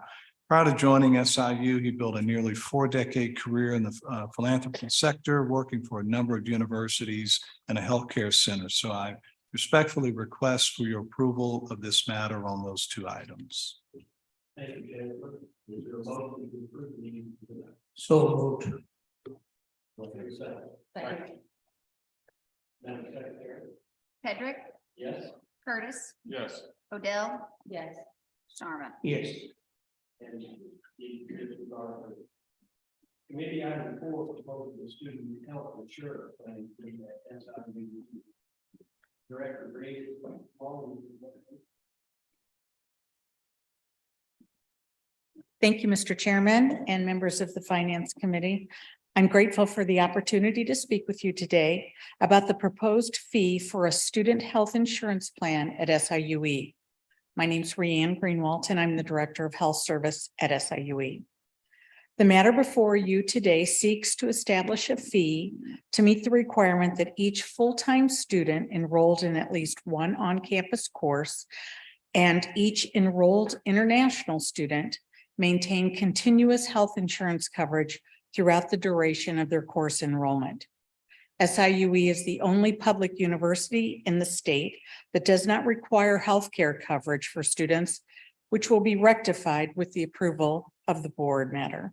Prior to joining SIU, he built a nearly 4-decade career in the philanthropy sector, working for a number of universities and a healthcare center. So I respectfully request for your approval of this matter on those 2 items. Thank you, Jennifer. Is there a motion to approve the meeting? So moved. Okay, second. Second. Madam Secretary? Pedrick, Yes. Curtis, Yes. Odell. Yes. Sharma. Yes. And committee item 4, proposal to student health insurance plan. Director Reed. Thank you, Mr. Chairman and members of the Finance Committee. I'm grateful for the opportunity to speak with you today about the proposed fee for a student health insurance plan at SIUE. My name's Rhianne Greenwalt, and I'm the Director of Health Service at SIUE. The matter before you today seeks to establish a fee to meet the requirement that each full-time student enrolled in at least one on-campus course and each enrolled international student maintain continuous health insurance coverage throughout the duration of their course enrollment. SIUE is the only public university in the state that does not require healthcare coverage for students, which will be rectified with the approval of the board matter.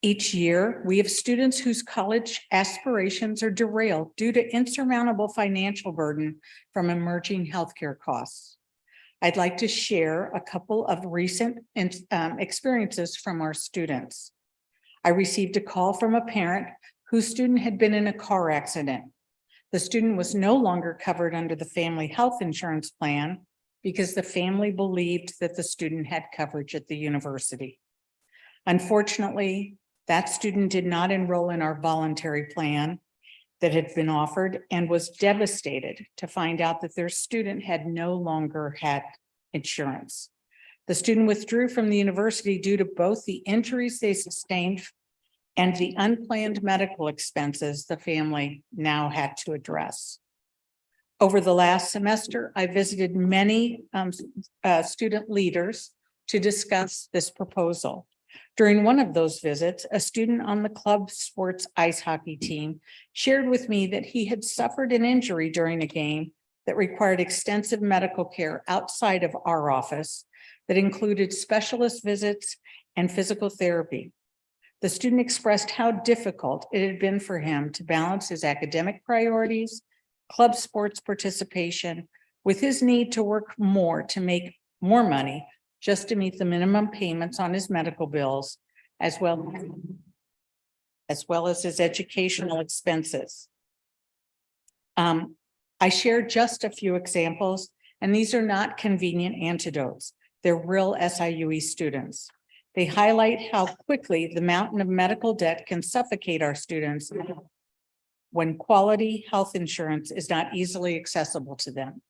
Each year, we have students whose college aspirations are derailed due to insurmountable financial burden from emerging healthcare costs. I'd like to share a couple of recent experiences from our students. I received a call from a parent whose student had been in a car accident. The student was no longer covered under the family health insurance plan because the family believed that the student had coverage at the university. Unfortunately, that student did not enroll in our voluntary plan that had been offered and was devastated to find out that their student had no longer had insurance. The student withdrew from the university due to both the injuries they sustained and the unplanned medical expenses the family now had to address. Over the last semester, I visited many student leaders to discuss this proposal. During one of those visits, a student on the club sports ice hockey team shared with me that he had suffered an injury during a game that required extensive medical care outside of our office that included specialist visits and physical therapy. The student expressed how difficult it had been for him to balance his academic priorities, club sports participation, with his need to work more to make more money just to meet the minimum payments on his medical bills, as well as his educational expenses. I shared just a few examples, and these are not convenient antidotes. They're real SIUE students. They highlight how quickly the mountain of medical debt can suffocate our students when quality health insurance is not easily accessible to them.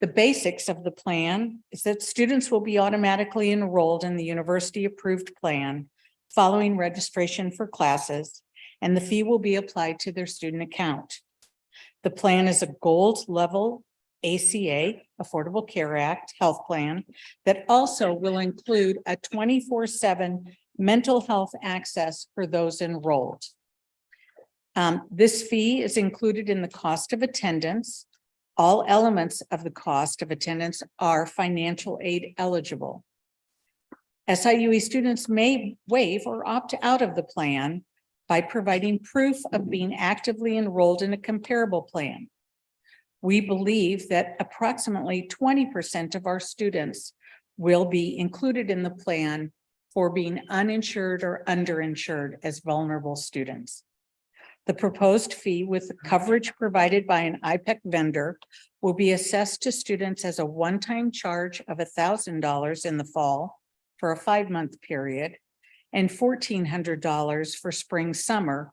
The basics of the plan is that students will be automatically enrolled in the university-approved plan following registration for classes, and the fee will be applied to their student account. The plan is a gold level ACA, Affordable Care Act health plan that also will include a 24/7 mental health access for those enrolled. This fee is included in the cost of attendance. All elements of the cost of attendance are financial aid eligible. SIUE students may waive or opt out of the plan by providing proof of being actively enrolled in a comparable plan. We believe that approximately 20% of our students will be included in the plan for being uninsured or underinsured as vulnerable students. The proposed fee with the coverage provided by an IPEC vendor will be assessed to students as a one-time charge of $1,000 in the fall for a 5-month period and $1,400 for spring summer,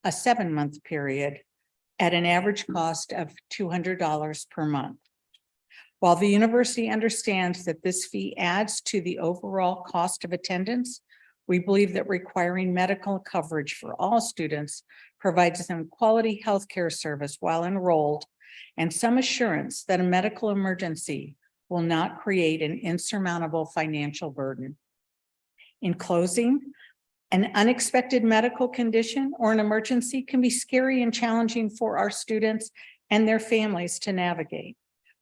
a 7-month period at an average cost of $200 per month. While the university understands that this fee adds to the overall cost of attendance, we believe that requiring medical coverage for all students provides them quality healthcare service while enrolled and some assurance that a medical emergency will not create an insurmountable financial burden. In closing, an unexpected medical condition or an emergency can be scary and challenging for our students and their families to navigate.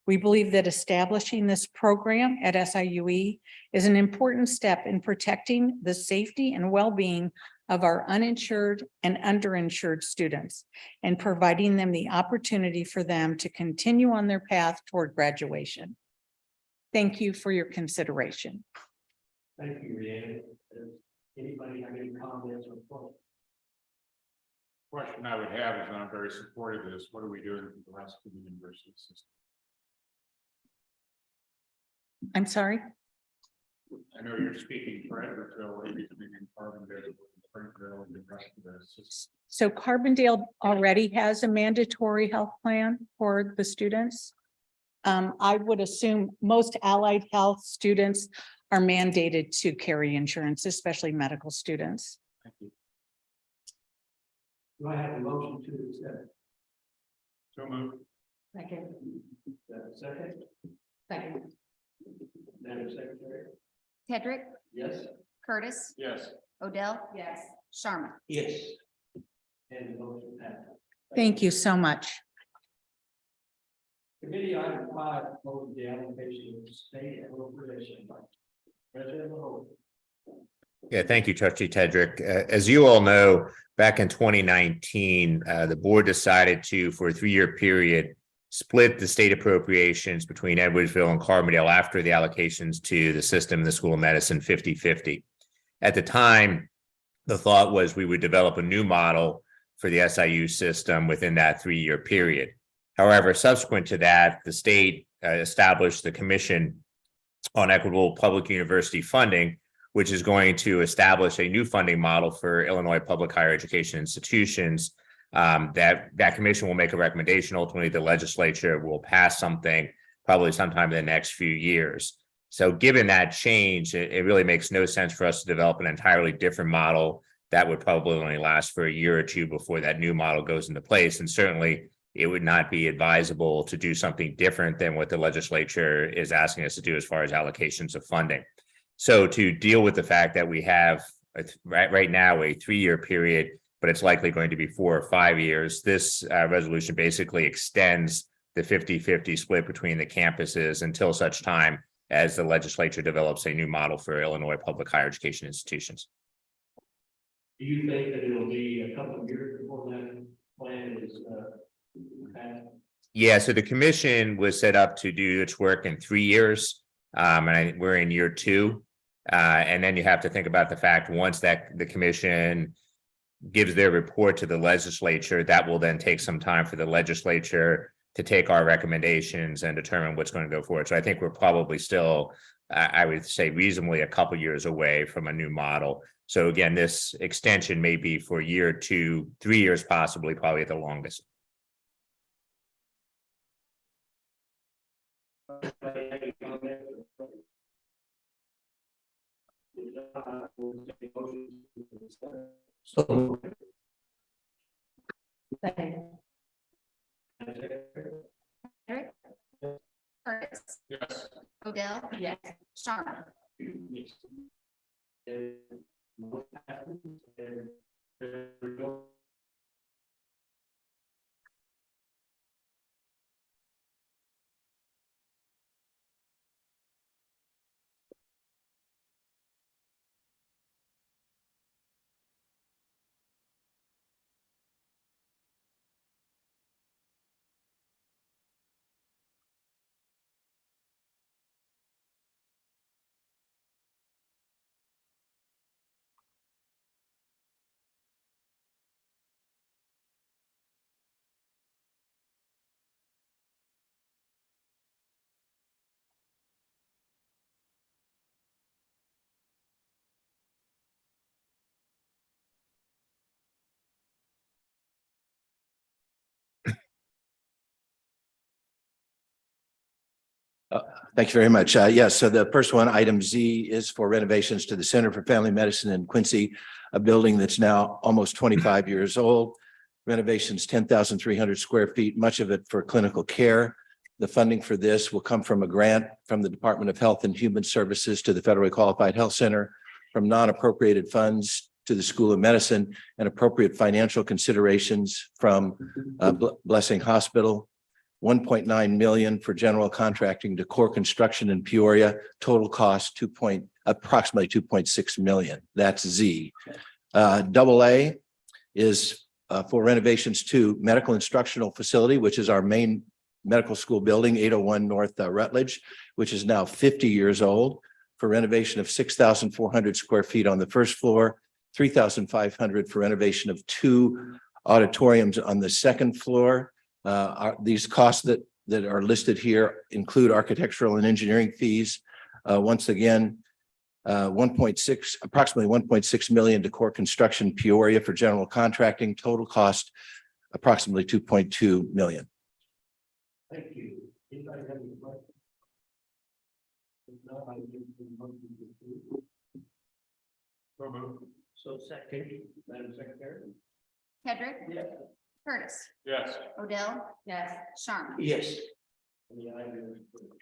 We believe that establishing this program at SIUE is an important step in protecting the safety and well-being of our uninsured and underinsured students and providing them the opportunity for them to continue on their path toward graduation. Thank you for your consideration. Thank you, Rhiannon. Does anybody have any comments or questions? Question I would have is, and I'm very supportive of this, what are we doing with the rest of the university system? I'm sorry. I know you're speaking for Edwardsville, what are you doing in Carbondale, Springfield, and the rest of the system? So Carbondale already has a mandatory health plan for the students. I would assume most allied health students are mandated to carry insurance, especially medical students. Thank you. Do I have a motion to accept? So moved. Second. Second. Second. Madam Secretary? Tedrick, Yes. Curtis, Yes. Odell. Yes. Sharma. Yes. And the motion passes. Thank you so much. Committee item 5, vote the allocation of state appropriation. President Mahoney. Yeah, thank you, Trustee Tedrick. As you all know, back in 2019, the board decided to, for a 3-year period, split the state appropriations between Edwardsville and Carbondale after the allocations to the system and the School of Medicine 50-50. At the time, the thought was we would develop a new model for the SIU system within that 3-year period. However, subsequent to that, the state established the Commission on Equitable Public University Funding, which is going to establish a new funding model for Illinois public higher education institutions. That commission will make a recommendation. Ultimately, the legislature will pass something probably sometime in the next few years. So given that change, it really makes no sense for us to develop an entirely different model that would probably only last for a year or two before that new model goes into place. And certainly it would not be advisable to do something different than what the legislature is asking us to do as far as allocations of funding. So to deal with the fact that we have right now a 3-year period, but it's likely going to be 4 or 5 years, this resolution basically extends the 50-50 split between the campuses until such time as the legislature develops a new model for Illinois public higher education institutions. Do you think that it'll be a couple of years before that plan is passed? Yeah, so the commission was set up to do its work in 3 years, and we're in year 2. And then you have to think about the fact once that the commission gives their report to the legislature, that will then take some time for the legislature to take our recommendations and determine what's going to go forward. So I think we're probably still, I would say, reasonably a couple years away from a new model. So again, this extension may be for year 2, 3 years, possibly, probably at the longest. So. Tedrick, Curtis. Yes. Odell. Yes. Sharma. Yes. Thank you very much. Yes, so the first one, item Z, is for renovations to the Center for Family Medicine in Quincy, a building that's now almost 25 years old. Renovations, 10,300 square feet, much of it for clinical care. The funding for this will come from a grant from the Department of Health and Human Services to the Federally Qualified Health Center, from non-appropriated funds to the School of Medicine, and appropriate financial considerations from Blessing Hospital. 1.9 million for general contracting to Core Construction in Peoria. Total cost approximately 2.6 million. That's Z. Double A is for renovations to Medical Instructional Facility, which is our main medical school building, 801 North Rutledge, which is now 50 years old, for renovation of 6,400 square feet on the first floor, 3,500 for renovation of 2 auditoriums on the second floor. These costs that are listed here include architectural and engineering fees. Once again, approximately 1.6 million to Core Construction Peoria for general contracting. Total cost approximately 2.2 million. Thank you. Anybody have any questions? If not, I give the motion to approve. So second, Madam Secretary. Hedrick. Yes. Curtis. Yes. Odell. Yes. Sharma. Yes.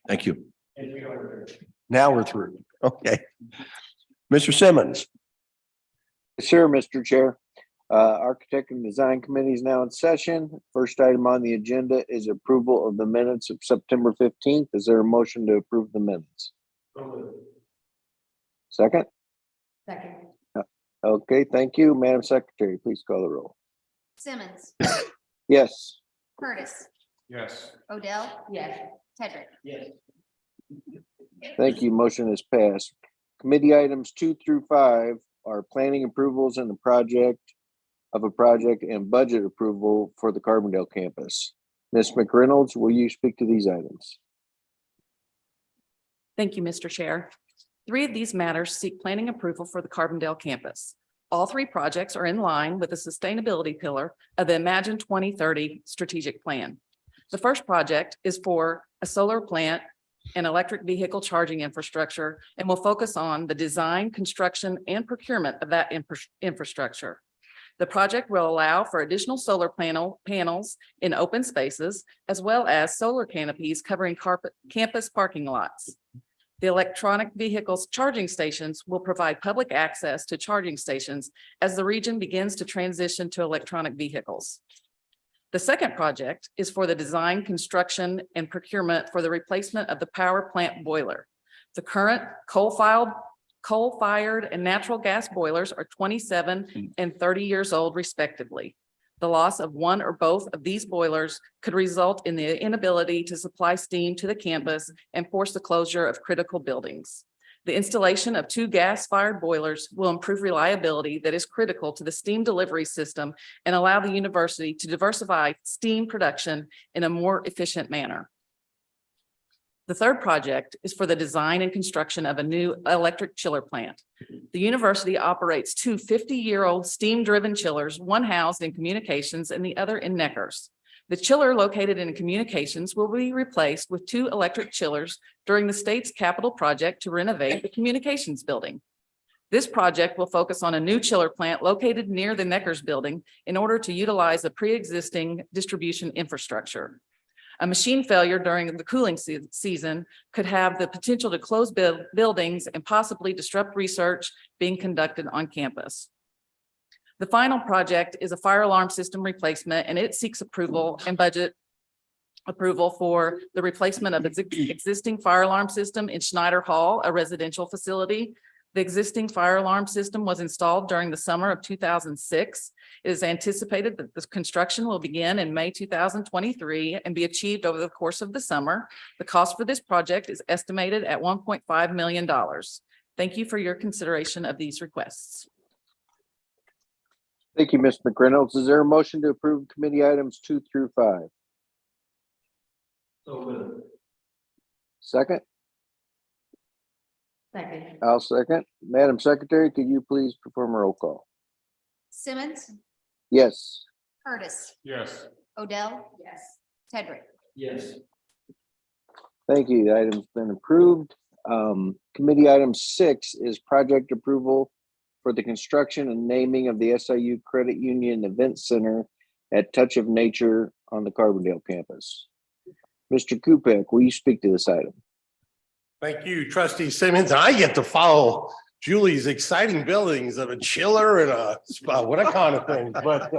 Thank you. And we are. Now we're through. Okay. Mr. Simmons. Sure, Mr. Chair. Architect and Design Committee is now in session. First item on the agenda is approval of the minutes of September 15th. Is there a motion to approve the minutes? Second? Second. Okay, thank you. Madam Secretary, please call the roll. Simmons. Yes. Curtis. Yes. Odell. Yes. Hedrick. Yes. Thank you. Motion is passed. Committee items 2 through 5 are planning approvals and a project and budget approval for the Carbondale campus. Ms. McReynolds, will you speak to these items? Thank you, Mr. Chair. 3 of these matters seek planning approval for the Carbondale campus. All 3 projects are in line with the sustainability pillar of the Imagine 2030 strategic plan. The first project is for a solar plant and electric vehicle charging infrastructure, and will focus on the design, construction, and procurement of that infrastructure. The project will allow for additional solar panels in open spaces, as well as solar canopies covering campus parking lots. The electronic vehicles charging stations will provide public access to charging stations as the region begins to transition to electronic vehicles. The second project is for the design, construction, and procurement for the replacement of the power plant boiler. The current coal-fired and natural gas boilers are 27 and 30 years old respectively. The loss of one or both of these boilers could result in the inability to supply steam to the campus and force the closure of critical buildings. The installation of 2 gas-fired boilers will improve reliability that is critical to the steam delivery system and allow the university to diversify steam production in a more efficient manner. The third project is for the design and construction of a new electric chiller plant. The university operates 2 50-year-old steam-driven chillers, one housed in communications and the other in Neckars. The chiller located in communications will be replaced with 2 electric chillers during the state's capital project to renovate the communications building. This project will focus on a new chiller plant located near the Neckars building in order to utilize the pre-existing distribution infrastructure. A machine failure during the cooling season could have the potential to close buildings and possibly disrupt research being conducted on campus. The final project is a fire alarm system replacement, and it seeks approval and budget approval for the replacement of its existing fire alarm system in Schneider Hall, a residential facility. The existing fire alarm system was installed during the summer of 2006. It is anticipated that this construction will begin in May 2023 and be achieved over the course of the summer. The cost for this project is estimated at $1.5 million. Thank you for your consideration of these requests. Thank you, Ms. McReynolds. Is there a motion to approve committee items 2 through 5? Second? Second. I'll second. Madam Secretary, could you please perform a roll call? Simmons. Yes. Curtis. Yes. Odell. Yes. Hedrick. Yes. Thank you. The item's been approved. Committee item 6 is project approval for the construction and naming of the SIU Credit Union Event Center at Touch of Nature on the Carbondale campus. Mr. Kupek, will you speak to this item? Thank you, trustee Simmons. I get to follow Julie's exciting buildings of a chiller and a spa, what a kind of thing. But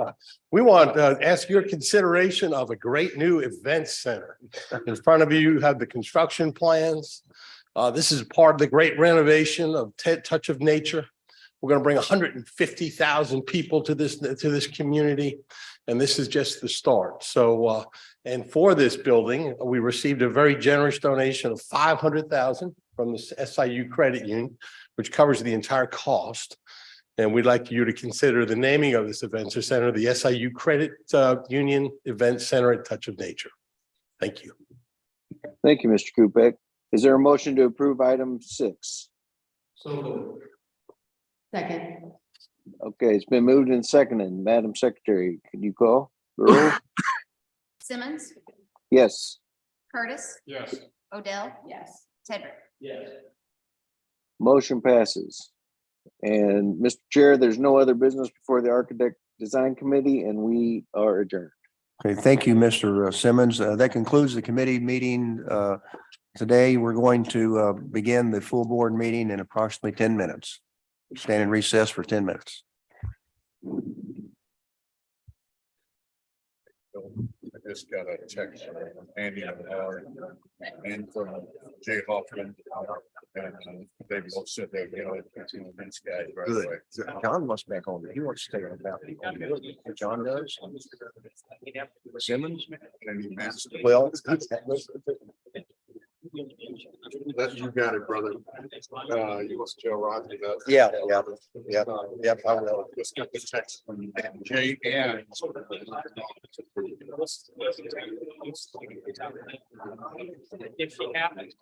we want to ask your consideration of a great new event center. In front of you have the construction plans. This is part of the great renovation of Touch of Nature. We're going to bring 150,000 people to this community, and this is just the start. So, and for this building, we received a very generous donation of $500,000 from the SIU Credit Union, which covers the entire cost. And we'd like you to consider the naming of this event center, the SIU Credit Union Event Center at Touch of Nature. Thank you. Thank you, Mr. Kupek. Is there a motion to approve item 6? So. Second. Okay, it's been moved and seconded. Madam Secretary, could you call the roll? Simmons, Yes. Curtis, Yes. Odell. Yes. Tedrick. Yes. Motion passes. And Mr. Chair, there's no other business before the Architect Design Committee, and we are adjourned. Okay, thank you, Mr. Simmons. That concludes the committee meeting. Today, we're going to begin the full board meeting in approximately 10 minutes. Stand in recess for 10 minutes. I just got a text from Andy and from Jay Hoffman. And they both said they're going to these guys right Good. away. John wants back on. He wants to stay on about the John does. Simmons. And he asked, Well, you got it, brother. You must Joe Rodney. yeah. I will. Just got the text from Jay and. If she happens.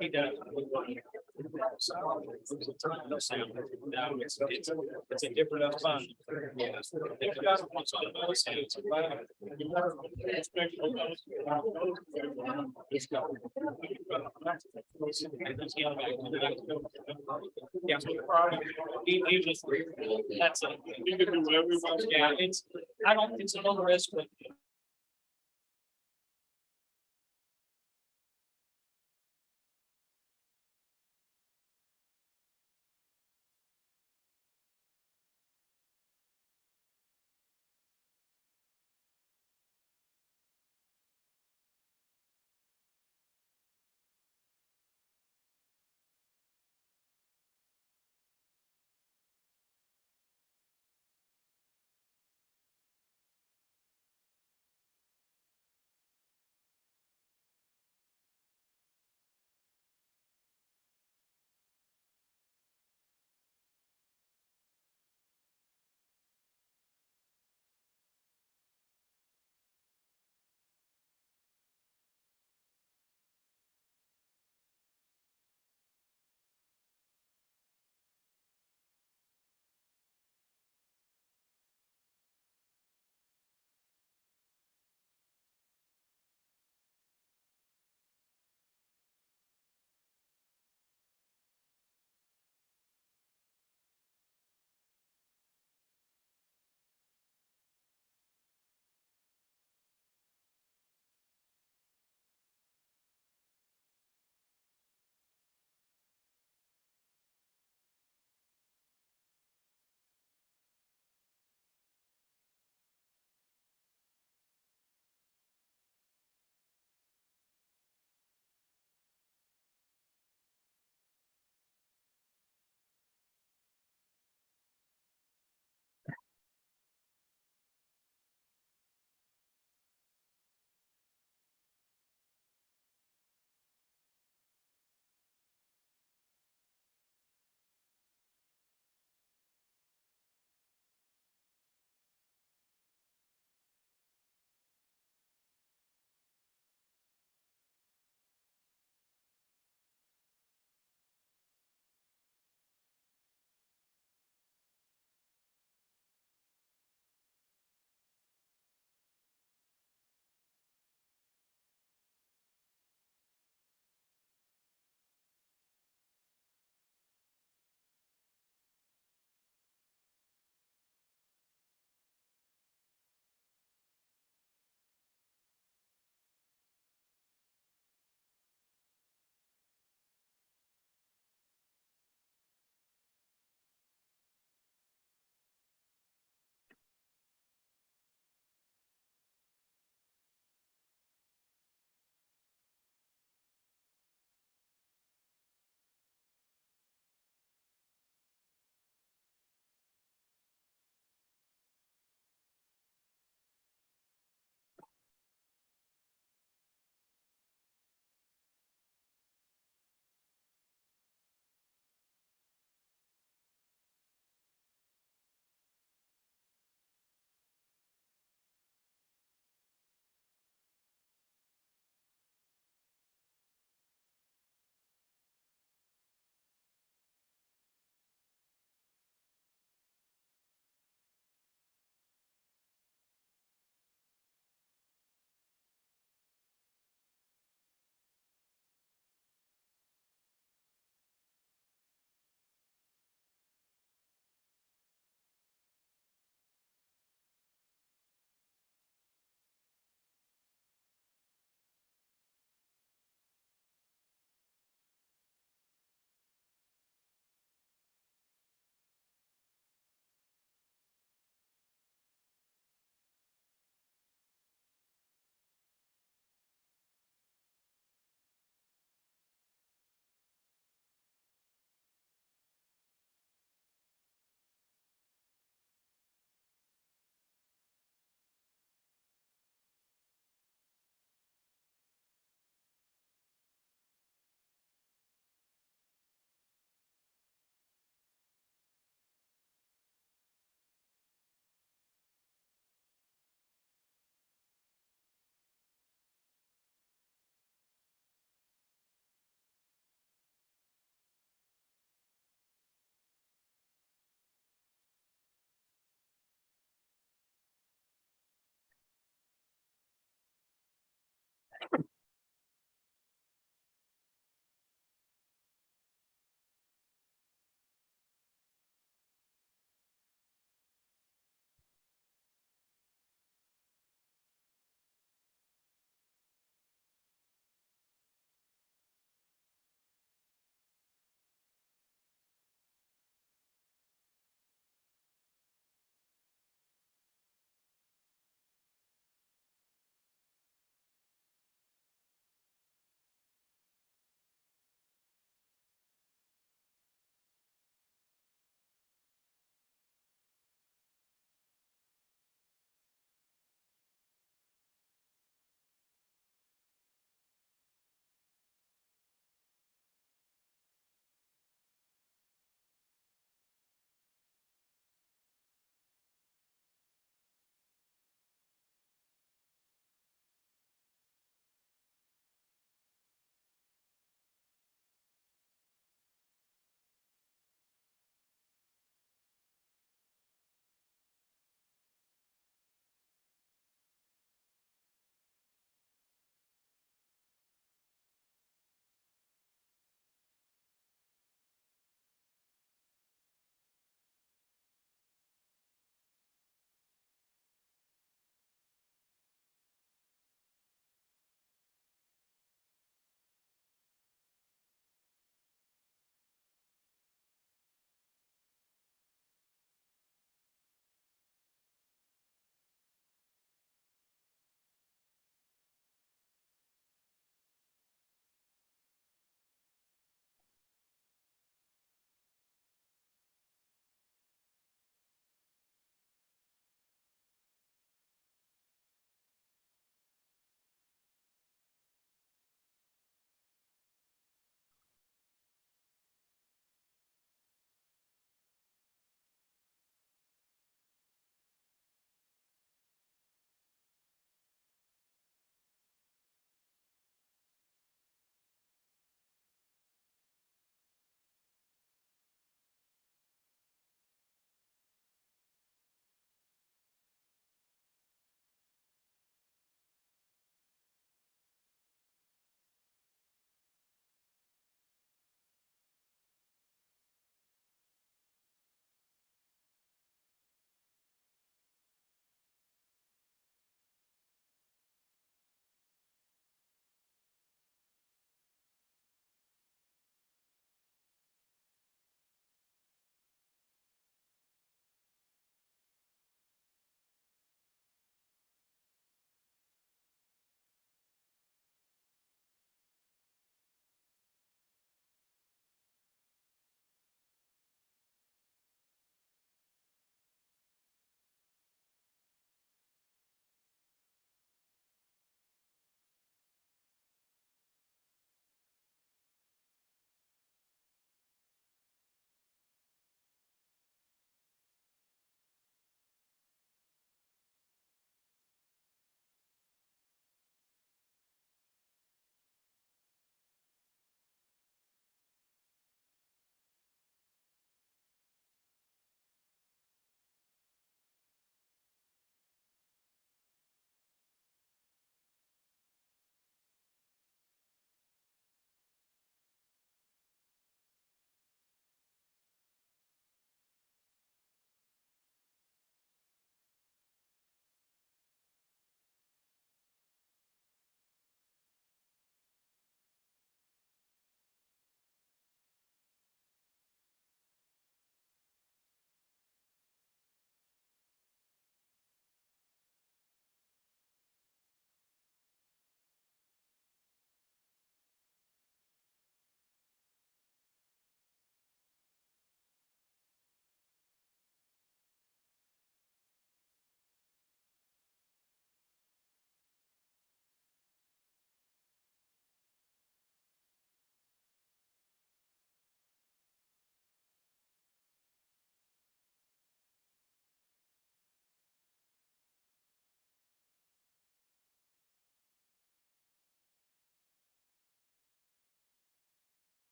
He does. It's a different fun. Yeah, that's it. You can do whatever you want. Yeah, it's a low risk, but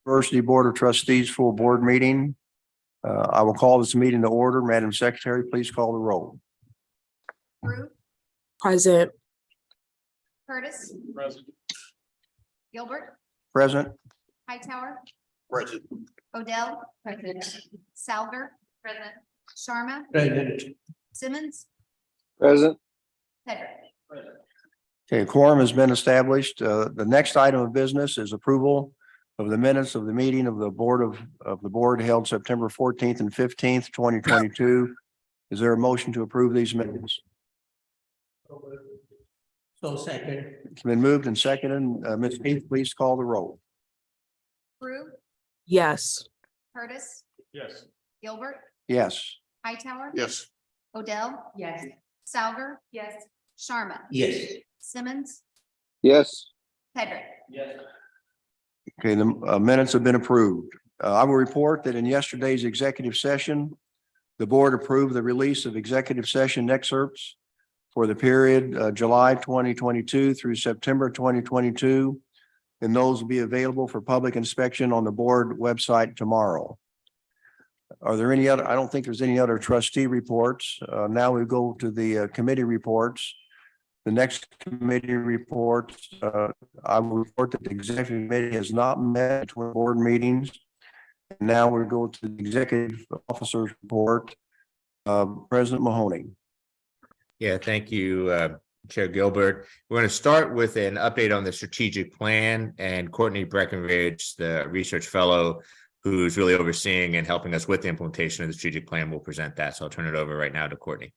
University Board of Trustees full board meeting. I will call this meeting to order. Madam Secretary, please call the roll. Drew, Present. Curtis, Present. Gilbert, Present. Hightower, Present. Odell, Salver, President, Sharma, Present. Simmons, Present. Tedrick. Okay, quorum has been established. The next item of business is approval of the minutes of the meeting of the board held September 14th and 15th, 2022. Is there a motion to approve these minutes? So second. It's been moved and seconded. Ms. Heath, please call the roll. Drew, Yes. Curtis, Yes. Gilbert, Yes. Hightower. Yes. Odell. Yes. Salver. Yes. Sharma. Yes. Simmons, Yes. Tedrick. Yes. Okay, the minutes have been approved. I will report that in yesterday's executive session, the board approved the release of executive session excerpts for the period July 2022 through September 2022. And those will be available for public inspection on the board website tomorrow. Are there any other? I don't think there's any other trustee reports. Now we go to the committee reports. The next committee report, I will report that the executive committee has not met between board meetings. Now we go to the executive officer's report. President Mahoney. Yeah, thank you, Chair Gilbert. We're going to start with an update on the strategic plan, and Courtney Breckenridge, the research fellow who's really overseeing and helping us with the implementation of the strategic plan, will present that. So I'll turn it over right now to Courtney.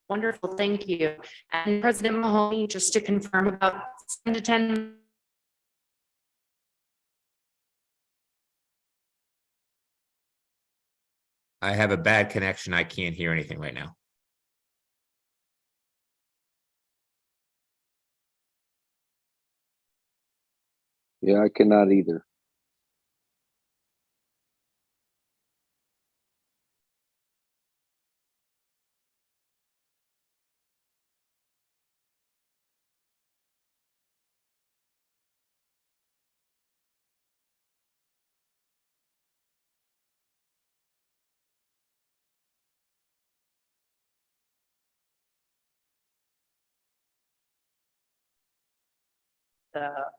Wonderful, thank you. And President Mahoney, just to confirm about 7 to 10. I have a bad connection. I can't hear anything right now. Yeah, I cannot either.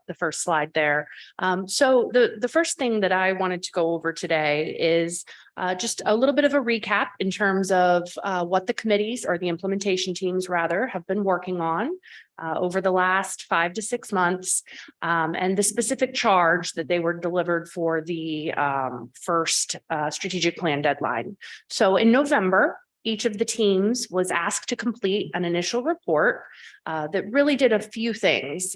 The first slide there. So the first thing that I wanted to go over today is just a little bit of a recap in terms of what the committees, or the implementation teams rather, have been working on over the last 5 to 6 months, and the specific charge that they were delivered for the first strategic plan deadline. So in November, each of the teams was asked to complete an initial report that really did a few things,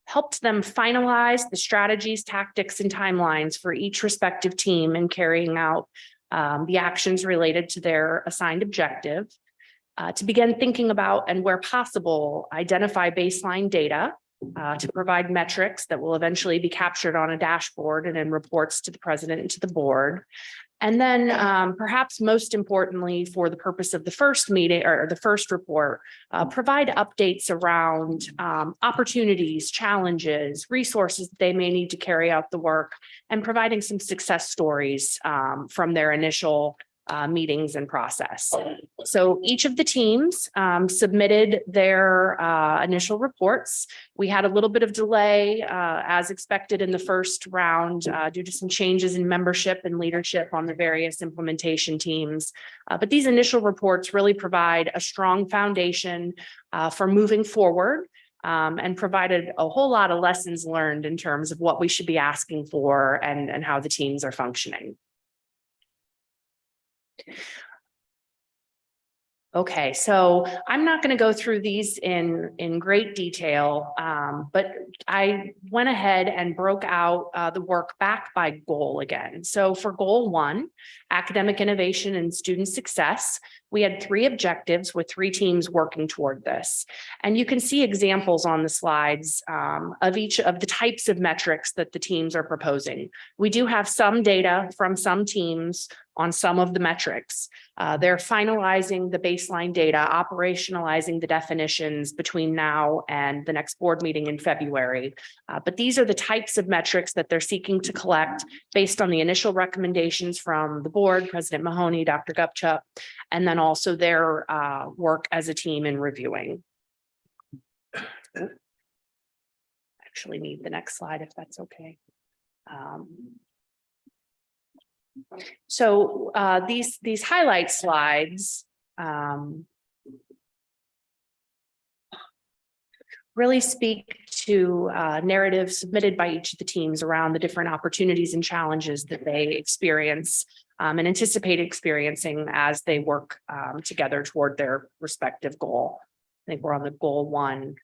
helped them finalize the strategies, tactics, and timelines for each respective team in carrying out the actions related to their assigned objective, to begin thinking about, and where possible, identify baseline data to provide metrics that will eventually be captured on a dashboard and in reports to the president and to the board. And then perhaps most importantly, for the purpose of the first meeting or the first report, provide updates around opportunities, challenges, resources that they may need to carry out the work, and providing some success stories from their initial meetings and process. So each of the teams submitted their initial reports. We had a little bit of delay as expected in the first round due to some changes in membership and leadership on the various implementation teams. But these initial reports really provide a strong foundation for moving forward, and provided a whole lot of lessons learned in terms of what we should be asking for and how the teams are functioning. Okay, so I'm not going to go through these in great detail, but I went ahead and broke out the work back by goal again. So for goal 1, academic innovation and student success, we had 3 objectives with 3 teams working toward this. And you can see examples on the slides of each of the types of metrics that the teams are proposing. We do have some data from some teams on some of the metrics. They're finalizing the baseline data, operationalizing the definitions between now and the next board meeting in February. But these are the types of metrics that they're seeking to collect based on the initial recommendations from the board, President Mahoney, Dr. Gupchuck, and then also their work as a team in reviewing. Actually need the next slide if that's okay. So these highlight slides really speak to narratives submitted by each of the teams around the different opportunities and challenges that they experience and anticipate experiencing as they work together toward their respective goal. I think we're on the goal 1.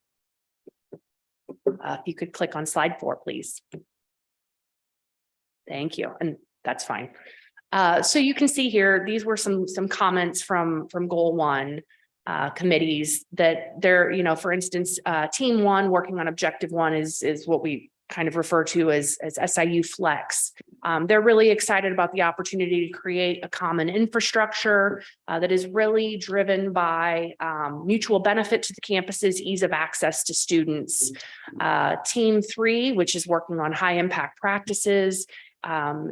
If you could click on slide 4, please. Thank you. And that's fine. So you can see here, these were some comments from goal 1 committees that they're, you know, for instance, team 1 working on objective 1 is what we kind of refer to as SIU Flex. They're really excited about the opportunity to create a common infrastructure that is really driven by mutual benefit to the campus's ease of access to students. Team 3, which is working on high impact practices,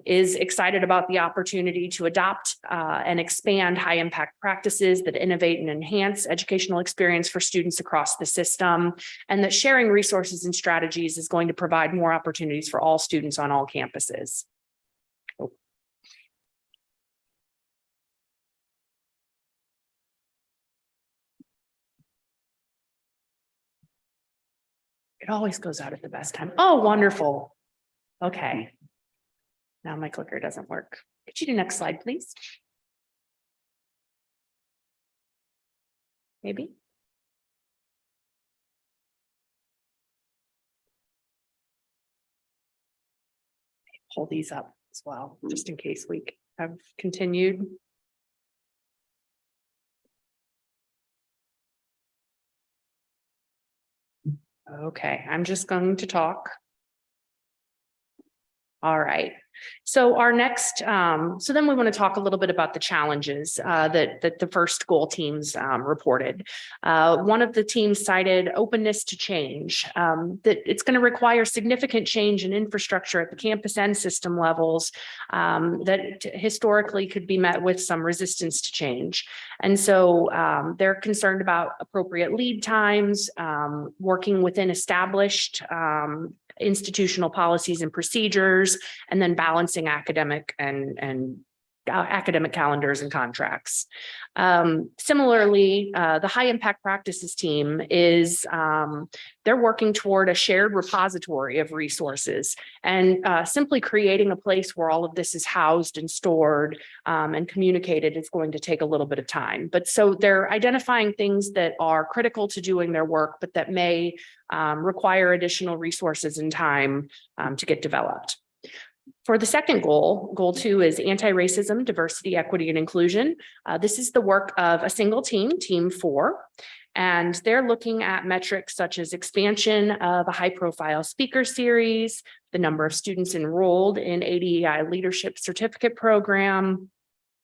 is excited about the opportunity to adopt and expand high impact practices that innovate and enhance educational experience for students across the system, and that sharing resources and strategies is going to provide more opportunities for all students on all campuses. It always goes out at the best time. Oh, wonderful. Okay. Now my clicker doesn't work. Could you do next slide, please? Maybe. Pull these up as well, just in case we have continued. Okay, I'm just going to talk. All right. So our next, so then we want to talk a little bit about the challenges that the first goal teams reported. One of the teams cited openness to change, that it's going to require significant change in infrastructure at the campus and system levels that historically could be met with some resistance to change. And so they're concerned about appropriate lead times, working within established institutional policies and procedures, and then balancing academic and academic calendars and contracts. Similarly, the high impact practices team is, they're working toward a shared repository of resources, and simply creating a place where all of this is housed and stored and communicated is going to take a little bit of time. But so they're identifying things that are critical to doing their work, but that may require additional resources and time to get developed. For the second goal, goal 2 is anti-racism, diversity, equity, and inclusion. This is the work of a single team, team 4, and they're looking at metrics such as expansion of a high-profile speaker series, the number of students enrolled in ADEI Leadership Certificate Program,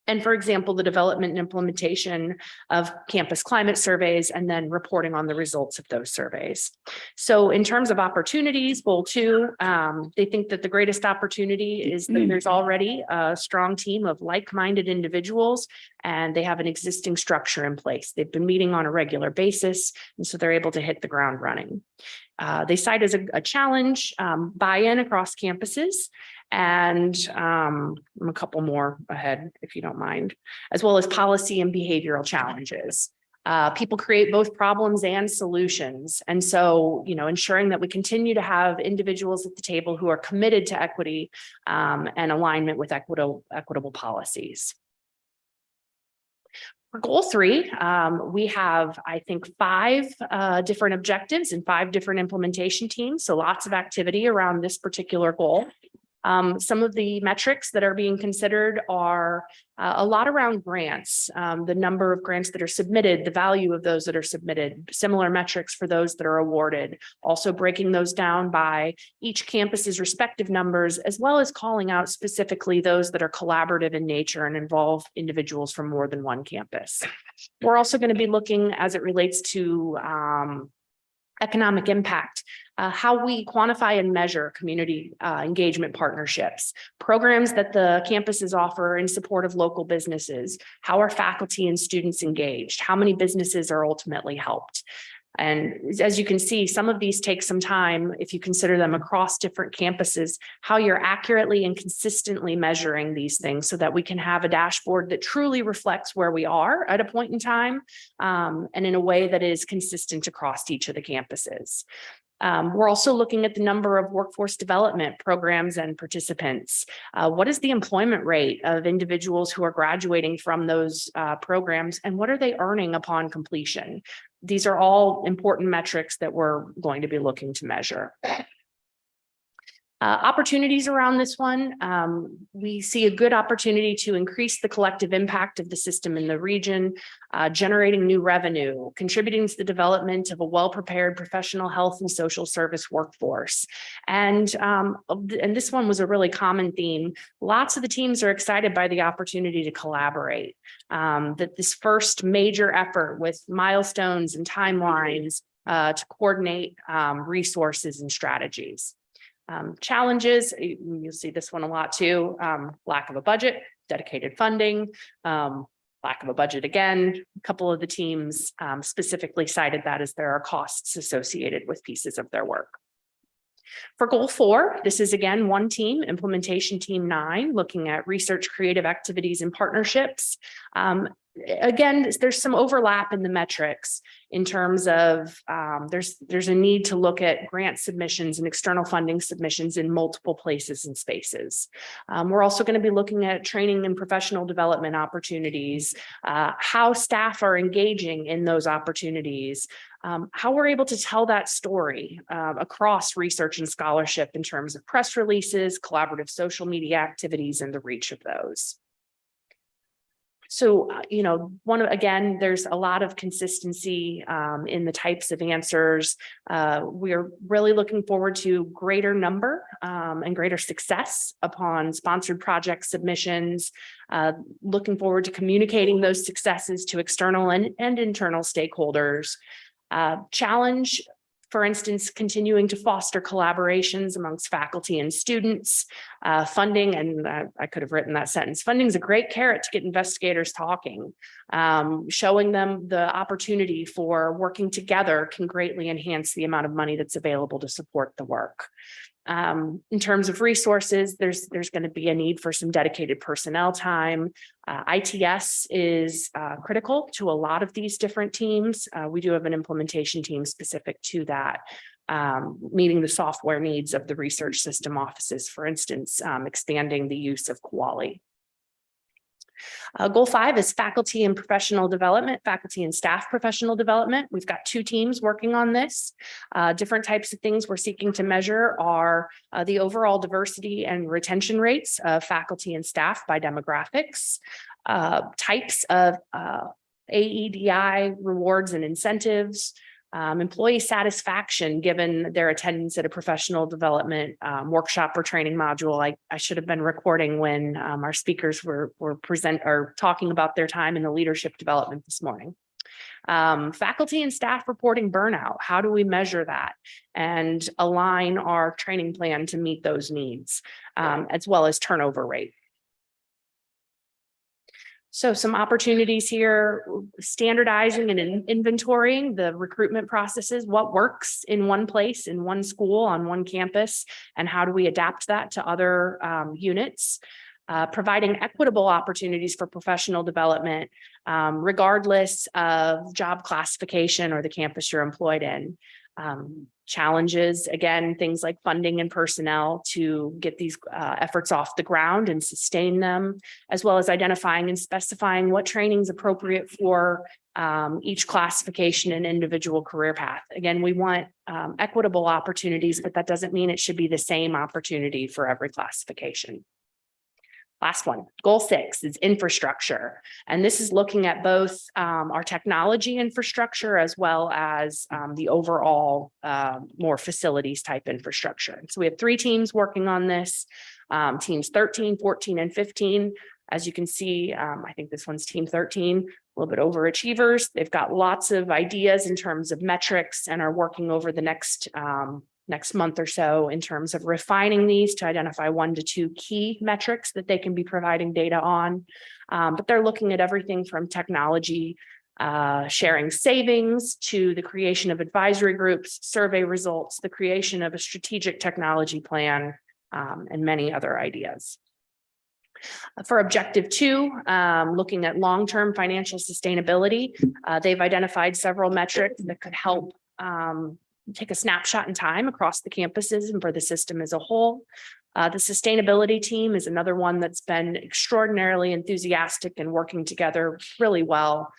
and for example, the development and implementation of campus climate surveys, and then reporting on the results of those surveys. So in terms of opportunities, goal 2, they think that the greatest opportunity is that there's already a strong team of like-minded individuals, and they have an existing structure in place. They've been meeting on a regular basis, and so they're able to hit the ground running. They cite as a challenge buy-in across campuses, and I'm a couple more ahead, if you don't mind, as well as policy and behavioral challenges. People create both problems and solutions. And so, you know, ensuring that we continue to have individuals at the table who are committed to equity and alignment with equitable policies. For goal 3, we have, I think, 5 different objectives and 5 different implementation teams. So lots of activity around this particular goal. Some of the metrics that are being considered are a lot around grants, the number of grants that are submitted, the value of those that are submitted, similar metrics for those that are awarded, also breaking those down by each campus's respective numbers, as well as calling out specifically those that are collaborative in nature and involve individuals from more than one campus. We're also going to be looking as it relates to economic impact, how we quantify and measure community engagement partnerships, programs that the campuses offer in support of local businesses, how are faculty and students engaged, how many businesses are ultimately helped. And as you can see, some of these take some time if you consider them across different campuses, how you're accurately and consistently measuring these things so that we can have a dashboard that truly reflects where we are at a point in time, and in a way that is consistent across each of the campuses. We're also looking at the number of workforce development programs and participants. What is the employment rate of individuals who are graduating from those programs, and what are they earning upon completion? These are all important metrics that we're going to be looking to measure. Opportunities around this one, we see a good opportunity to increase the collective impact of the system in the region, generating new revenue, contributing to the development of a well-prepared professional health and social service workforce. And this one was a really common theme. Lots of the teams are excited by the opportunity to collaborate, that this first major effort with milestones and timelines to coordinate resources and strategies. Challenges, you'll see this one a lot too, lack of a budget, dedicated funding, lack of a budget again. A couple of the teams specifically cited that as there are costs associated with pieces of their work. For goal 4, this is again one team, implementation team 9, looking at research, creative activities and partnerships. Again, there's some overlap in the metrics in terms of there's a need to look at grant submissions and external funding submissions in multiple places and spaces. We're also going to be looking at training and professional development opportunities, how staff are engaging in those opportunities, how we're able to tell that story across research and scholarship in terms of press releases, collaborative social media activities, and the reach of those. So, again, there's a lot of consistency in the types of answers. We're really looking forward to greater number and greater success upon sponsored project submissions, looking forward to communicating those successes to external and internal stakeholders. Challenge, for instance, continuing to foster collaborations amongst faculty and students, funding, and I could have written that sentence. Funding is a great carrot to get investigators talking. Showing them the opportunity for working together can greatly enhance the amount of money that's available to support the work. In terms of resources, there's going to be a need for some dedicated personnel time. ITS is critical to a lot of these different teams. We do have an implementation team specific to that, meeting the software needs of the research system offices, for instance, expanding the use of Quali. Goal 5 is faculty and professional development, faculty and staff professional development. We've got 2 teams working on this. Different types of things we're seeking to measure are the overall diversity and retention rates of faculty and staff by demographics, types of AEDI rewards and incentives, employee satisfaction given their attendance at a professional development workshop or training module. I should have been recording when our speakers were talking about their time in the leadership development this morning. Faculty and staff reporting burnout. How do we measure that and align our training plan to meet those needs, as well as turnover rate? So some opportunities here, standardizing and inventorying the recruitment processes, what works in one place, in one school, on one campus, and how do we adapt that to other units? Providing equitable opportunities for professional development, regardless of job classification or the campus you're employed in. challenges, again, things like funding and personnel to get these efforts off the ground and sustain them, as well as identifying and specifying what training is appropriate for each classification and individual career path. Again, we want equitable opportunities, but that doesn't mean it should be the same opportunity for every classification. Last one, goal 6 is infrastructure. And this is looking at both our technology infrastructure as well as the overall more facilities type infrastructure. So we have 3 teams working on this, teams 13, 14, and 15. As you can see, I think this one's team 13, a little bit overachievers. They've got lots of ideas in terms of metrics and are working over the next month or so in terms of refining these to identify 1 to 2 key metrics that they can be providing data on. But they're looking at everything from technology, sharing savings, to the creation of advisory groups, survey results, the creation of a strategic technology plan, and many other ideas. For objective 2, looking at long-term financial sustainability, they've identified several metrics that could help take a snapshot in time across the campuses and for the system as a whole. The sustainability team is another one that's been extraordinarily enthusiastic and working together really well.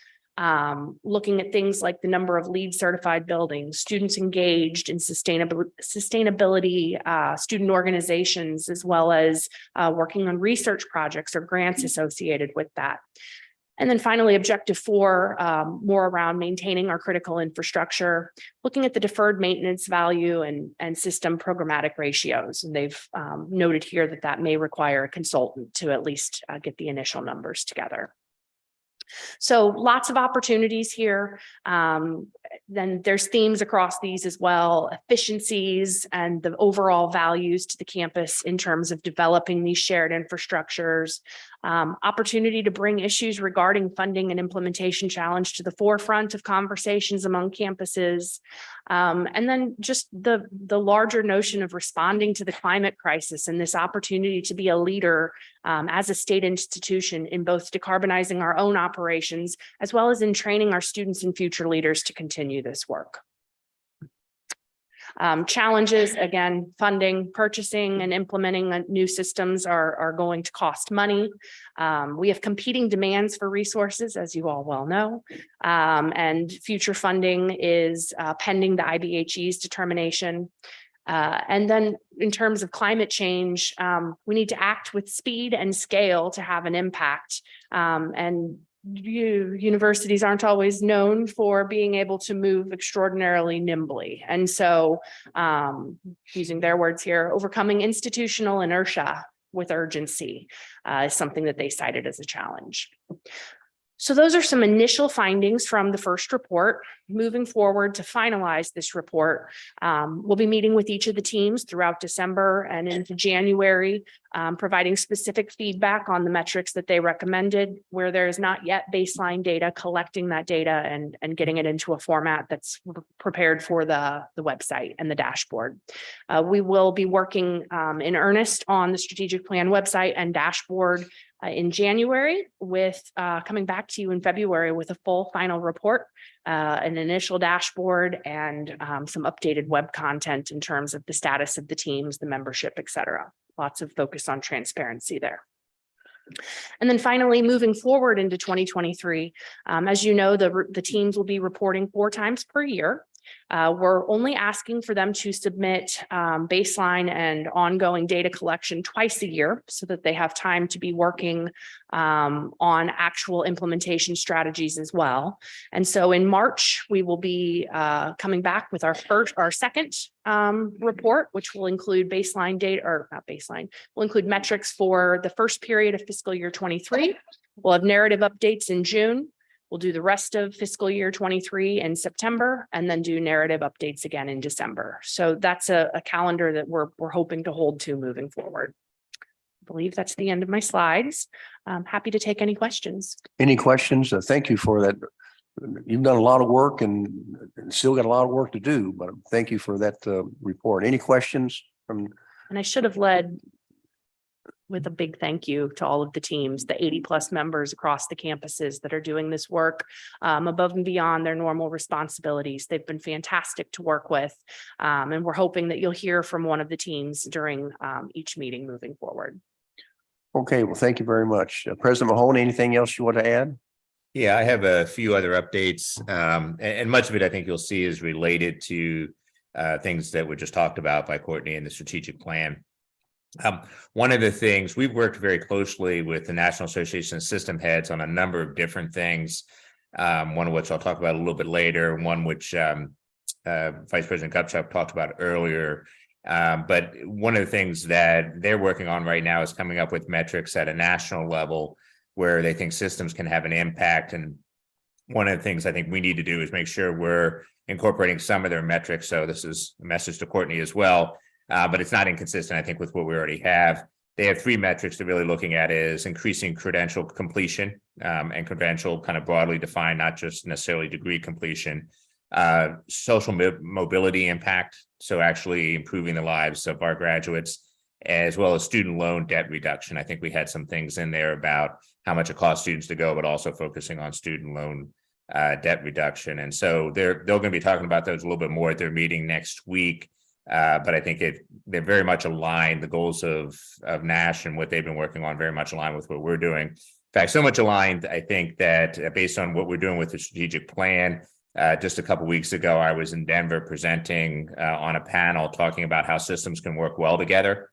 Looking at things like the number of LEED certified buildings, students engaged in sustainability, student organizations, as well as working on research projects or grants associated with that. And then finally, objective 4, more around maintaining our critical infrastructure, looking at the deferred maintenance value and system programmatic ratios. And they've noted here that that may require a consultant to at least get the initial numbers together. So lots of opportunities here. Then there's themes across these as well, efficiencies and the overall values to the campus in terms of developing these shared infrastructures, opportunity to bring issues regarding funding and implementation challenge to the forefront of conversations among campuses. And then just the larger notion of responding to the climate crisis and this opportunity to be a leader as a state institution in both decarbonizing our own operations, as well as in training our students and future leaders to continue this work. Challenges, again, funding, purchasing, and implementing new systems are going to cost money. We have competing demands for resources, as you all well know, and future funding is pending the IBHE's determination. And then in terms of climate change, we need to act with speed and scale to have an impact. And universities aren't always known for being able to move extraordinarily nimbly. And so, using their words here, overcoming institutional inertia with urgency is something that they cited as a challenge. So those are some initial findings from the first report. Moving forward to finalize this report, we'll be meeting with each of the teams throughout December and into January, providing specific feedback on the metrics that they recommended, where there is not yet baseline data, collecting that data and getting it into a format that's prepared for the website and the dashboard. We will be working in earnest on the strategic plan website and dashboard in January, with coming back to you in February with a full final report, an initial dashboard, and some updated web content in terms of the status of the teams, the membership, et cetera. Lots of focus on transparency there. And then finally, moving forward into 2023, as you know, the teams will be reporting 4 times per year. We're only asking for them to submit baseline and ongoing data collection twice a year so that they have time to be working on actual implementation strategies as well. And so in March, we will be coming back with our second report, which will include baseline data, or not baseline, will include metrics for the first period of fiscal year 23. We'll have narrative updates in June. We'll do the rest of fiscal year 23 in September, and then do narrative updates again in December. So that's a calendar that we're hoping to hold to moving forward. I believe that's the end of my slides. I'm happy to take any questions. Any questions? Thank you for that. You've done a lot of work and still got a lot of work to do, but thank you for that report. Any questions from? And I should have led with a big thank you to all of the teams, the 80+ members across the campuses that are doing this work above and beyond their normal responsibilities. They've been fantastic to work with. And we're hoping that you'll hear from one of the teams during each meeting moving forward. Okay, well, thank you very much. President Mahoney, anything else you want to add? Yeah, I have a few other updates, and much of it I think you'll see is related to things that were just talked about by Courtney in the strategic plan. One of the things we've worked very closely with the National Association of System Heads on a number of different things, one of which I'll talk about a little bit later, one which Vice President Gupchuk talked about earlier. But one of the things that they're working on right now is coming up with metrics at a national level where they think systems can have an impact. And one of the things I think we need to do is make sure we're incorporating some of their metrics. So this is a message to Courtney as well, but it's not inconsistent, I think, with what we already have. They have 3 metrics they're really looking at is increasing credential completion, and credential kind of broadly defined, not just necessarily degree completion, social mobility impact. So actually improving the lives of our graduates, as well as student loan debt reduction. I think we had some things in there about how much it costs students to go, but also focusing on student loan debt reduction. And so they're going to be talking about those a little bit more at their meeting next week. But I think they're very much aligned. The goals of NASH and what they've been working on very much aligned with what we're doing. In fact, so much aligned, I think that based on what we're doing with the strategic plan, just a couple of weeks ago, I was in Denver presenting on a panel talking about how systems can work well together,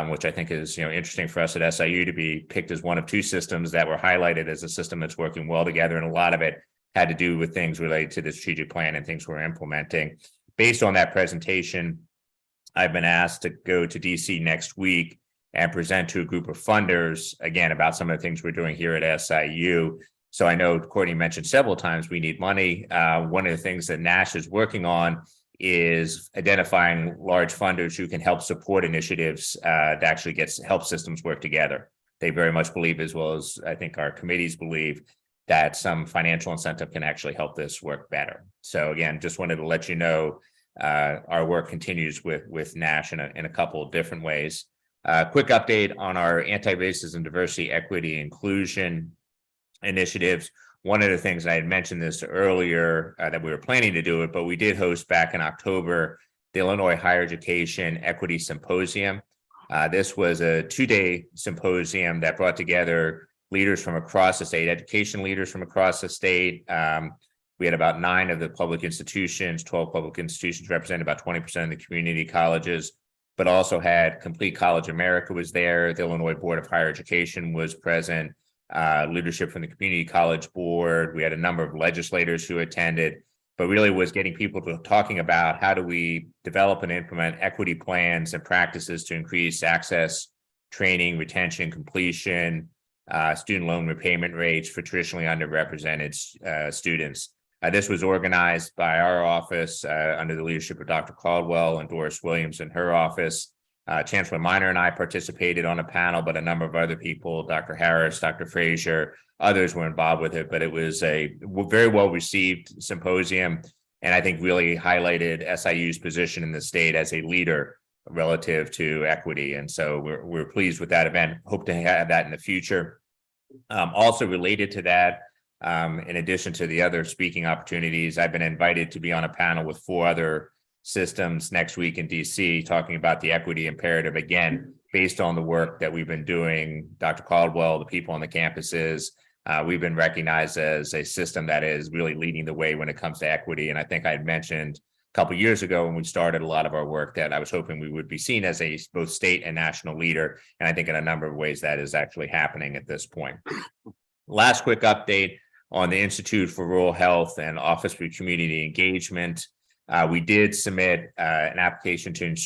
which I think is interesting for us at SIU to be picked as one of 2 systems that were highlighted as a system that's working well together. And a lot of it had to do with things related to the strategic plan and things we're implementing. Based on that presentation, I've been asked to go to DC next week and present to a group of funders, again, about some of the things we're doing here at SIU. So I know Courtney mentioned several times we need money. One of the things that NASH is working on is identifying large funders who can help support initiatives that actually help systems work together. They very much believe, as well as I think our committees believe, that some financial incentive can actually help this work better. So again, just wanted to let you know our work continues with NASH in a couple of different ways. Quick update on our anti-racism, diversity, equity, inclusion initiatives. One of the things, I had mentioned this earlier, that we were planning to do it, but we did host back in October, the Illinois Higher Education Equity Symposium. This was a 2-day symposium that brought together leaders from across the state, education leaders from across the state. We had about 9 of the public institutions, 12 public institutions represented about 20% of the community colleges, but also had Complete College America was there. The Illinois Board of Higher Education was present, leadership from the Community College Board. We had a number of legislators who attended, but really was getting people to talking about how do we develop and implement equity plans and practices to increase access, training, retention, completion, student loan repayment rates for traditionally underrepresented students. This was organized by our office under the leadership of Dr. Caldwell and Doris Williams in her office. Chancellor Minor and I participated on a panel, but a number of other people, Dr. Harris, Dr. Frazier, others were involved with it. But it was a very well-received symposium, and I think really highlighted SIU's position in the state as a leader relative to equity. And so we're pleased with that event. Hope to have that in the future. Also related to that, in addition to the other speaking opportunities, I've been invited to be on a panel with 4 other systems next week in DC talking about the equity imperative, again, based on the work that we've been doing. Dr. Caldwell, the people on the campuses, we've been recognized as a system that is really leading the way when it comes to equity. And I think I had mentioned a couple of years ago when we started a lot of our work that I was hoping we would be seen as a both state and national leader. And I think in a number of ways that is actually happening at this point. Last quick update on the Institute for Rural Health and Office for Community Engagement. We did submit an application to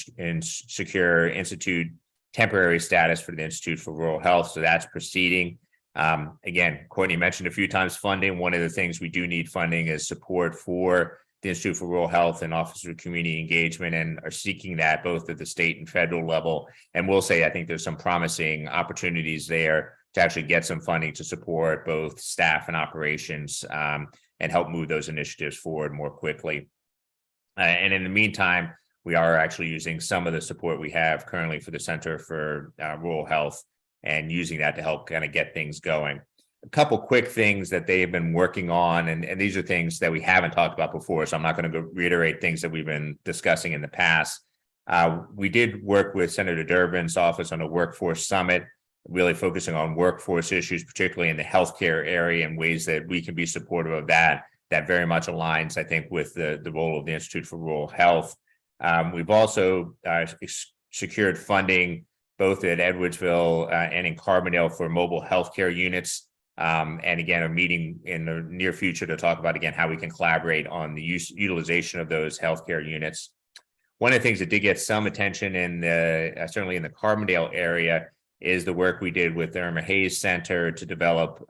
secure Institute temporary status for the Institute for Rural Health. So that's proceeding. Again, Courtney mentioned a few times funding. One of the things we do need funding is support for the Institute for Rural Health and Office for Community Engagement, and are seeking that both at the state and federal level. And we'll say, I think there's some promising opportunities there to actually get some funding to support both staff and operations and help move those initiatives forward more quickly. And in the meantime, we are actually using some of the support we have currently for the Center for Rural Health and using that to help kind of get things going. A couple quick things that they have been working on, and these are things that we haven't talked about before, so I'm not going to go reiterate things that we've been discussing in the past. We did work with Senator Durbin's office on a workforce summit, really focusing on workforce issues, particularly in the healthcare area, and ways that we can be supportive of that. That very much aligns, I think, with the role of the Institute for Rural Health. We've also secured funding both at Edwardsville and in Carbondale for mobile healthcare units. And again, a meeting in the near future to talk about, again, how we can collaborate on the utilization of those healthcare units. One of the things that did get some attention in the certainly in the Carbondale area is the work we did with the Irma Hayes Center to develop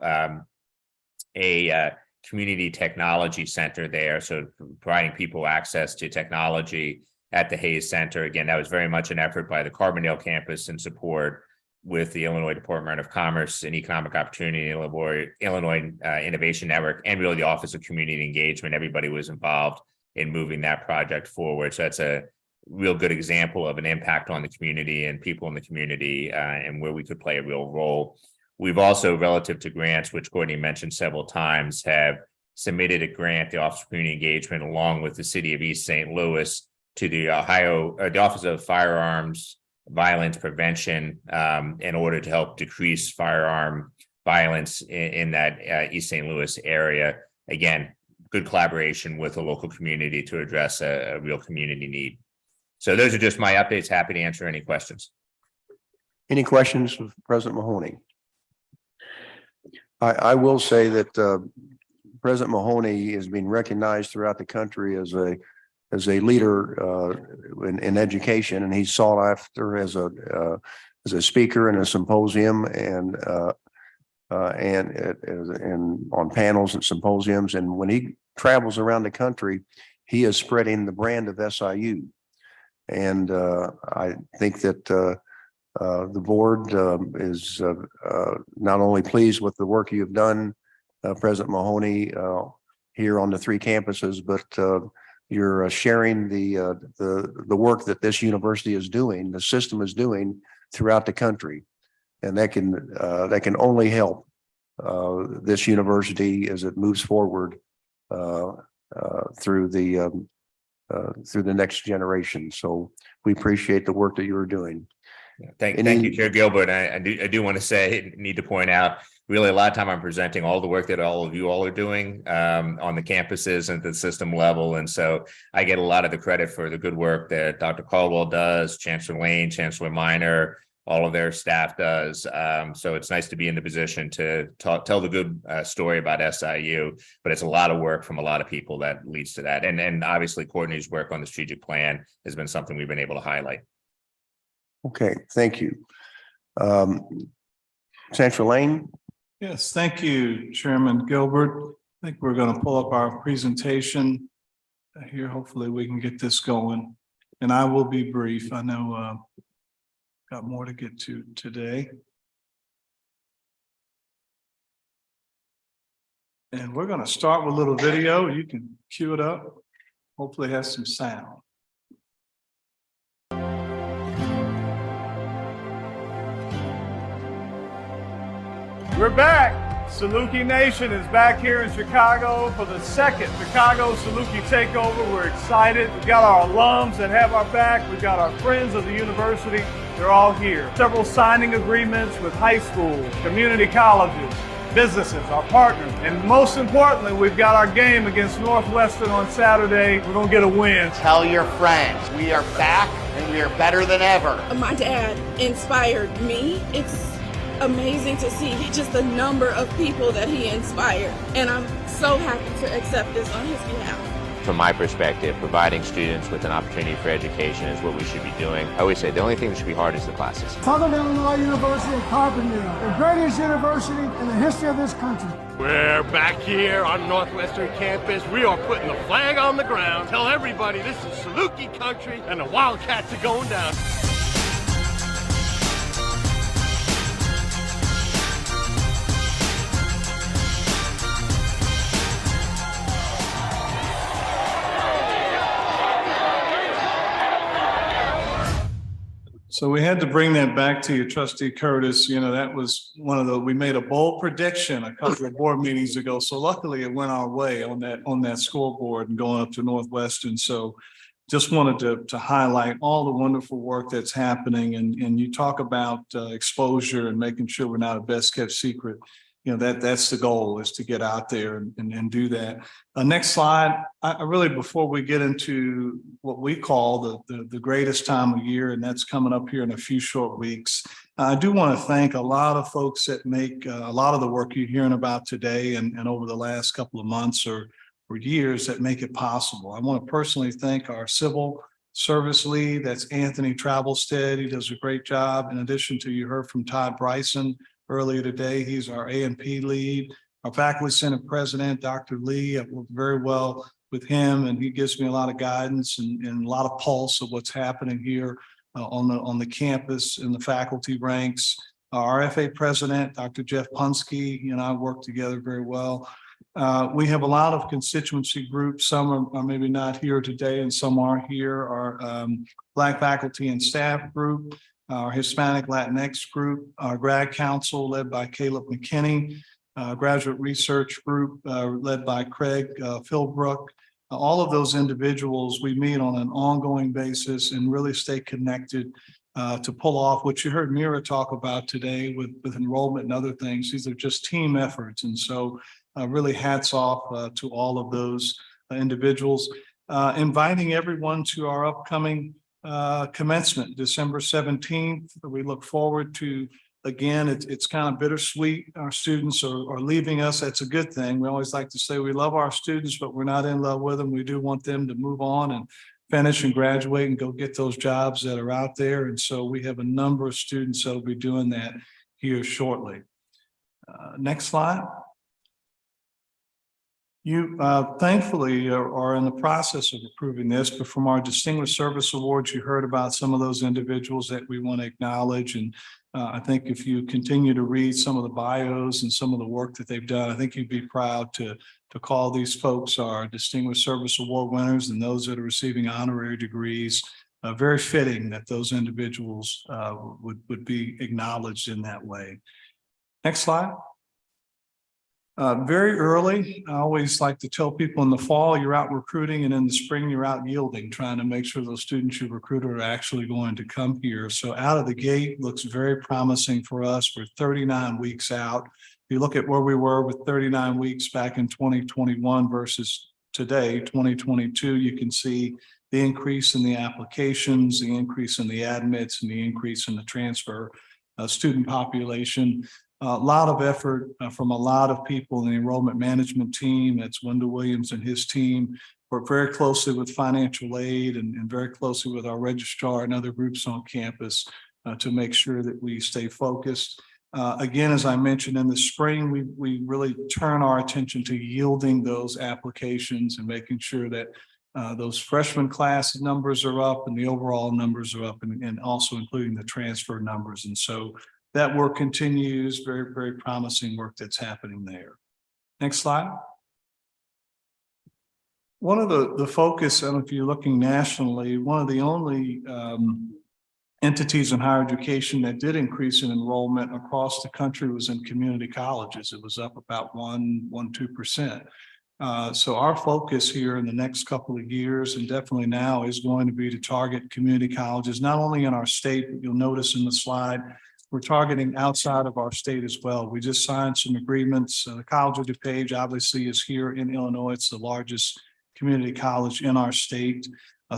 a community technology center there. So providing people access to technology at the Hayes Center. Again, that was very much an effort by the Carbondale campus in support with the Illinois Department of Commerce and Economic Opportunity, Illinois Innovation Network, and really the Office of Community Engagement. Everybody was involved in moving that project forward. So that's a real good example of an impact on the community and people in the community, and where we could play a real role. We've also, relative to grants, which Courtney mentioned several times, have submitted a grant, the Office of Community Engagement, along with the City of East St. Louis, to the the Office of Firearms Violence Prevention, in order to help decrease firearm violence in that East St. Louis area. Again, good collaboration with the local community to address a real community need. So those are just my updates. Happy to answer any questions. Any questions of President Mahoney? I will say that President Mahoney is being recognized throughout the country as a leader in education, and he's sought after as a speaker in a symposium and on panels and symposiums. And when he travels around the country, he is spreading the brand of SIU. And I think that the board is not only pleased with the work you've done, President Mahoney, here on the 3 campuses, but you're sharing the work that this university is doing, the system is doing throughout the country, and that can only help this university as it moves forward through the next generation. So we appreciate the work that you're doing. Thank you, Chair Gilbert. I do want to say, need to point out, really a lot of time I'm presenting all the work that all of you all are doing on the campuses and at the system level. And so I get a lot of the credit for the good work that Dr. Caldwell does, Chancellor Lane, Chancellor Minor, all of their staff does. So it's nice to be in the position to tell the good story about SIU, but it's a lot of work from a lot of people that leads to that. And obviously Courtney's work on the strategic plan has been something we've been able to highlight. Okay, thank you. Chancellor Lane. Yes, thank you, Chairman Gilbert. I think we're going to pull up our presentation here. Hopefully we can get this going, and I will be brief. I know got more to get to today. And we're going to start with a little video. You can cue it up. Hopefully it has some sound. We're back. Saluki Nation is back here in Chicago for the second Chicago Saluki Takeover. We're excited. We've got our alums that have our back. We've got our friends of the university. They're all here. Several signing agreements with high schools, community colleges, businesses, our partners. And most importantly, we've got our game against Northwestern on Saturday. We're going to get a win. Tell your friends. We are back and we are better than ever. My dad inspired me. It's amazing to see just the number of people that he inspired, and I'm so happy to accept this on his behalf. From my perspective, providing students with an opportunity for education is what we should be doing. I always say the only thing that should be hard is the classes. Southern Illinois University at Carbondale, the greatest university in the history of this country. We're back here on Northwestern campus. We are putting the flag on the ground. Tell everybody this is Saluki country and the Wildcats are going down. So we had to bring that back to you, Trustee Curtis. You know, that was one of the, we made a bold prediction a couple of board meetings ago. So luckily it went our way on that scoreboard and going up to Northwestern. So just wanted to highlight all the wonderful work that's happening. And you talk about exposure and making sure we're not a best kept secret. You know, that's the goal, is to get out there and do that. Next slide. I really, before we get into what we call the greatest time of year, and that's coming up here in a few short weeks, I do want to thank a lot of folks that make a lot of the work you're hearing about today and over the last couple of months or years that make it possible. I want to personally thank our civil service lead. That's Anthony Travelstead. He does a great job. In addition to, you heard from Todd Bryson earlier today. He's our A&P lead. Our faculty senate president, Dr. Lee, I've worked very well with him, and he gives me a lot of guidance and a lot of pulse of what's happening here on the campus in the faculty ranks. Our FA president, Dr. Jeff Punske, and I work together very well. We have a lot of constituency groups. Some are maybe not here today and some are here. Our Black faculty and staff group, our Hispanic Latinx group, our grad council led by Caleb McKinney, graduate research group led by Craig Philbrook. All of those individuals, we meet on an ongoing basis and really stay connected to pull off what you heard Mira talk about today with enrollment and other things. These are just team efforts. And so really hats off to all of those individuals. Inviting everyone to our upcoming commencement, December 17th. We look forward to, again, it's kind of bittersweet. Our students are leaving us. That's a good thing. We always like to say we love our students, but we're not in love with them. We do want them to move on and finish and graduate and go get those jobs that are out there. And so we have a number of students that will be doing that here shortly. Next slide. You thankfully are in the process of approving this, but from our Distinguished Service Awards, you heard about some of those individuals that we want to acknowledge. And I think if you continue to read some of the bios and some of the work that they've done, I think you'd be proud to call these folks our Distinguished Service Award winners and those that are receiving honorary degrees. Very fitting that those individuals would be acknowledged in that way. Next slide. Very early, I always like to tell people in the fall, you're out recruiting, and in the spring, you're out yielding, trying to make sure those students you recruited are actually going to come here. So out of the gate, looks very promising for us. We're 39 weeks out. If you look at where we were with 39 weeks back in 2021 versus today, 2022, you can see the increase in the applications, the increase in the admits, and the increase in the transfer student population. A lot of effort from a lot of people in the enrollment management team. That's Wendell Williams and his team. Work very closely with financial aid and very closely with our registrar and other groups on campus to make sure that we stay focused. Again, as I mentioned, in the spring, we really turn our attention to yielding those applications and making sure that those freshman class numbers are up and the overall numbers are up, and also including the transfer numbers. And so that work continues. Very, very promising work that's happening there. Next slide. One of the focus, and if you're looking nationally, one of the only entities in higher education that did increase in enrollment across the country was in community colleges. It was up about 2%. So our focus here in the next couple of years, and definitely now, is going to be to target community colleges, not only in our state, but you'll notice in the slide, we're targeting outside of our state as well. We just signed some agreements. The College of DuPage obviously is here in Illinois. It's the largest community college in our state,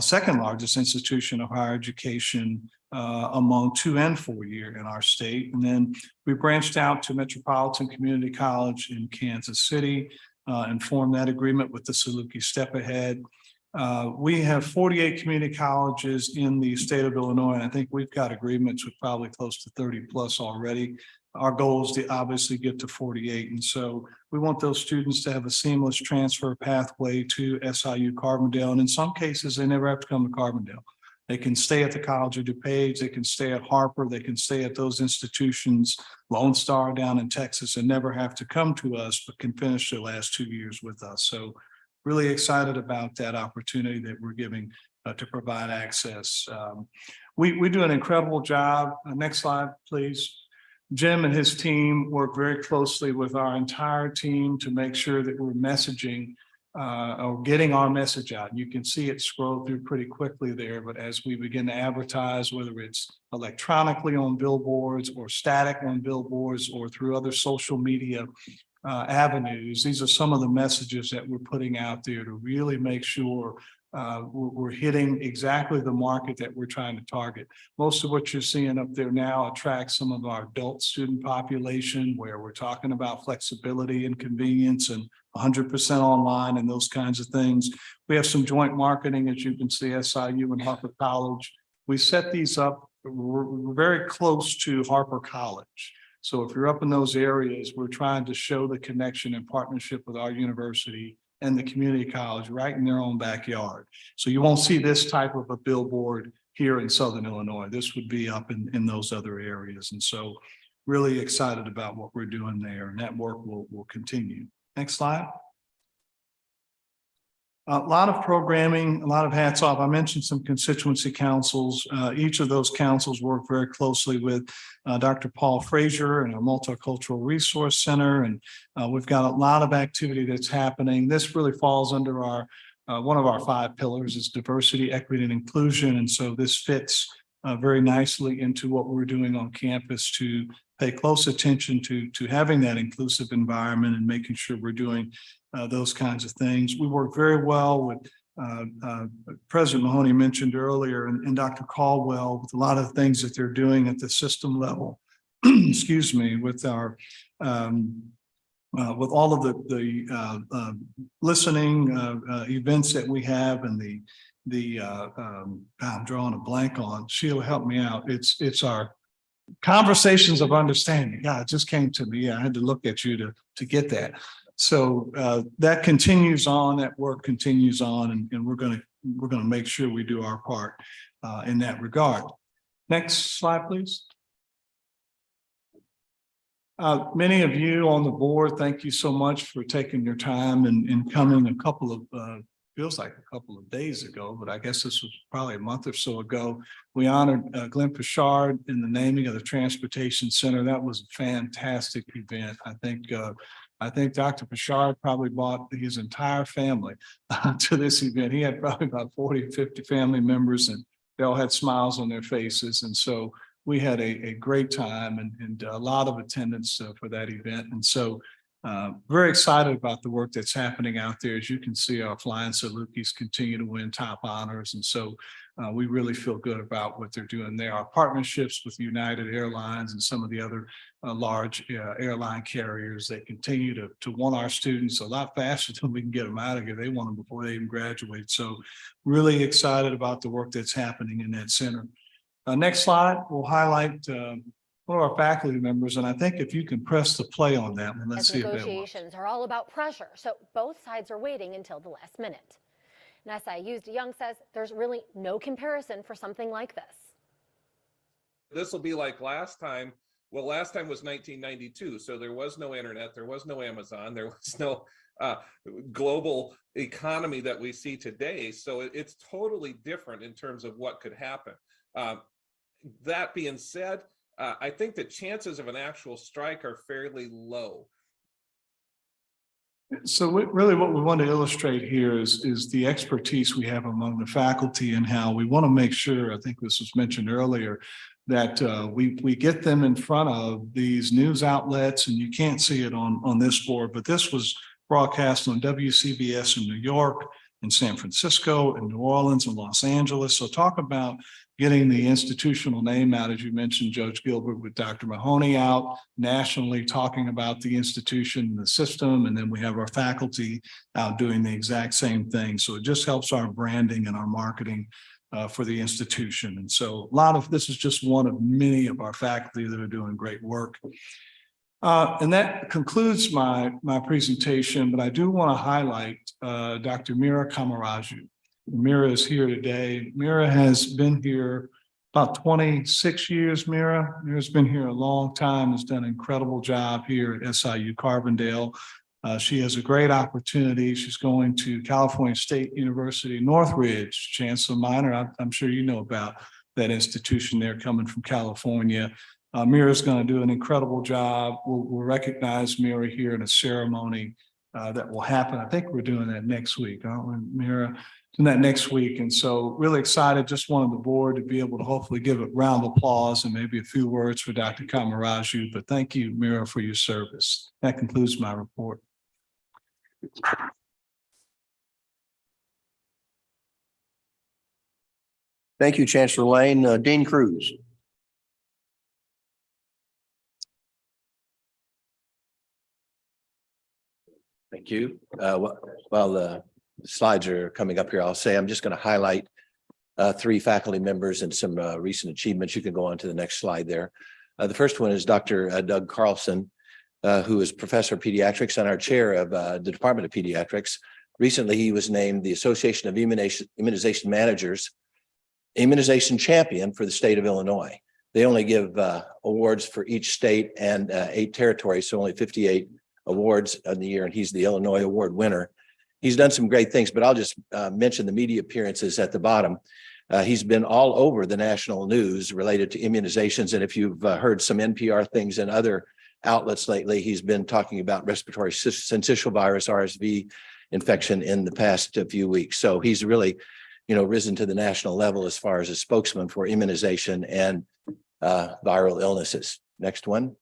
second largest institution of higher education among 2 and 4 year in our state. And then we branched out to Metropolitan Community College in Kansas City and formed that agreement with the Saluki Step Ahead. We have 48 community colleges in the state of Illinois, and I think we've got agreements with probably close to 30 plus already. Our goal is to obviously get to 48. And so we want those students to have a seamless transfer pathway to SIU Carbondale. And in some cases, they never have to come to Carbondale. They can stay at the College of DuPage, they can stay at Harper, they can stay at those institutions, Lone Star down in Texas, and never have to come to us, but can finish their last 2 years with us. So really excited about that opportunity that we're giving to provide access. We do an incredible job. Next slide, please. Jim and his team work very closely with our entire team to make sure that we're messaging or getting our message out. You can see it scroll through pretty quickly there, but as we begin to advertise, whether it's electronically on billboards or static on billboards or through other social media avenues, these are some of the messages that we're putting out there to really make sure we're hitting exactly the market that we're trying to target. Most of what you're seeing up there now attracts some of our adult student population, where we're talking about flexibility and convenience and 100% online and those kinds of things. We have some joint marketing, as you can see, SIU and Harper College. We set these up, we're very close to Harper College. So if you're up in those areas, we're trying to show the connection and partnership with our university and the community college right in their own backyard. So you won't see this type of a billboard here in Southern Illinois. This would be up in those other areas. And so really excited about what we're doing there, and that work will continue. Next slide. A lot of programming, a lot of hats off. I mentioned some constituency councils. Each of those councils work very closely with Dr. Paul Frazier and our Multicultural Resource Center. And we've got a lot of activity that's happening. This really falls under our one of our 5 pillars is diversity, equity, and inclusion. And so this fits very nicely into what we're doing on campus to pay close attention to having that inclusive environment and making sure we're doing those kinds of things. We work very well with President Mahoney mentioned earlier and Dr. Caldwell with a lot of things that they're doing at the system level. Excuse me, with our with all of the listening events that we have and I'm drawing a blank on. Sheila, help me out. It's our conversations of understanding. Yeah, it just came to me. I had to look at you to get that. So that continues on. That work continues on, and we're gonna make sure we do our part in that regard. Next slide, please. Many of you on the board, thank you so much for taking your time and coming a couple of feels like a couple of days ago, but I guess this was probably a month or so ago. We honored Glenn Pichard in the naming of the Transportation Center. That was a fantastic event. I think Dr. Pichard probably brought his entire family to this event. He had probably about 40 or 50 family members, and they all had smiles on their faces. And so we had a great time and a lot of attendance for that event. And so very excited about the work that's happening out there. As you can see, our flying Salukis continue to win top honors. And so we really feel good about what they're doing there. Our partnerships with United Airlines and some of the other large airline carriers, they continue to want our students a lot faster than we can get them out of here. They want them before they even graduate. So really excited about the work that's happening in that center. Next slide, we'll highlight one of our faculty members, and I think if you can press the play on that one, let's see if that works. Negotiations are all about pressure, so both sides are waiting until the last minute. And SIU's DeYoung says there's really no comparison for something like this. This will be like last time. Well, last time was 1992, so there was no internet, there was no Amazon, there was no global economy that we see today. So it's totally different in terms of what could happen. That being said, I think the chances of an actual strike are fairly low. So really what we want to illustrate here is the expertise we have among the faculty and how we want to make sure, I think this was mentioned earlier, that we get them in front of these news outlets, and you can't see it on this board, but this was broadcast on WCBS in New York, in San Francisco, in New Orleans, and Los Angeles. So talk about getting the institutional name out, as you mentioned, Judge Gilbert, with Dr. Mahoney out nationally talking about the institution and the system. And then we have our faculty out doing the exact same thing. So it just helps our branding and our marketing for the institution. And so a lot of this is just one of many of our faculty that are doing great work. And that concludes my presentation, but I do want to highlight Dr. Mira Kamaraju. Mira is here today. Mira has been here about 26 years. Mira's been here a long time, has done an incredible job here at SIU Carbondale. She has a great opportunity. She's going to California State University, Northridge, Chancellor Minor. I'm sure you know about that institution there coming from California. Mira's going to do an incredible job. We'll recognize Mira here in a ceremony that will happen. I think we're doing that next week, aren't we, Mira? Doing that next week. And so really excited. Just wanted the board to be able to hopefully give a round of applause and maybe a few words for Dr. Kamaraju. But thank you, Mira, for your service. That concludes my report. Thank you, Chancellor Lane. Dean Cruz. Thank you. While the slides are coming up here, I'll say I'm just going to highlight three faculty members and some recent achievements. You can go on to the next slide there. The first one is Dr. Doug Carlson, who is professor of pediatrics and our chair of the Department of Pediatrics. Recently, he was named the Association of Immunization Managers Immunization Champion for the state of Illinois. They only give awards for each state and 8 territories, so only 58 awards in the year, and he's the Illinois award winner. He's done some great things, but I'll just mention the media appearances at the bottom. He's been all over the national news related to immunizations, and if you've heard some NPR things and other outlets lately, he's been talking about respiratory syncytial virus, RSV infection in the past few weeks. So he's really, risen to the national level as far as a spokesman for immunization and viral illnesses. Next one.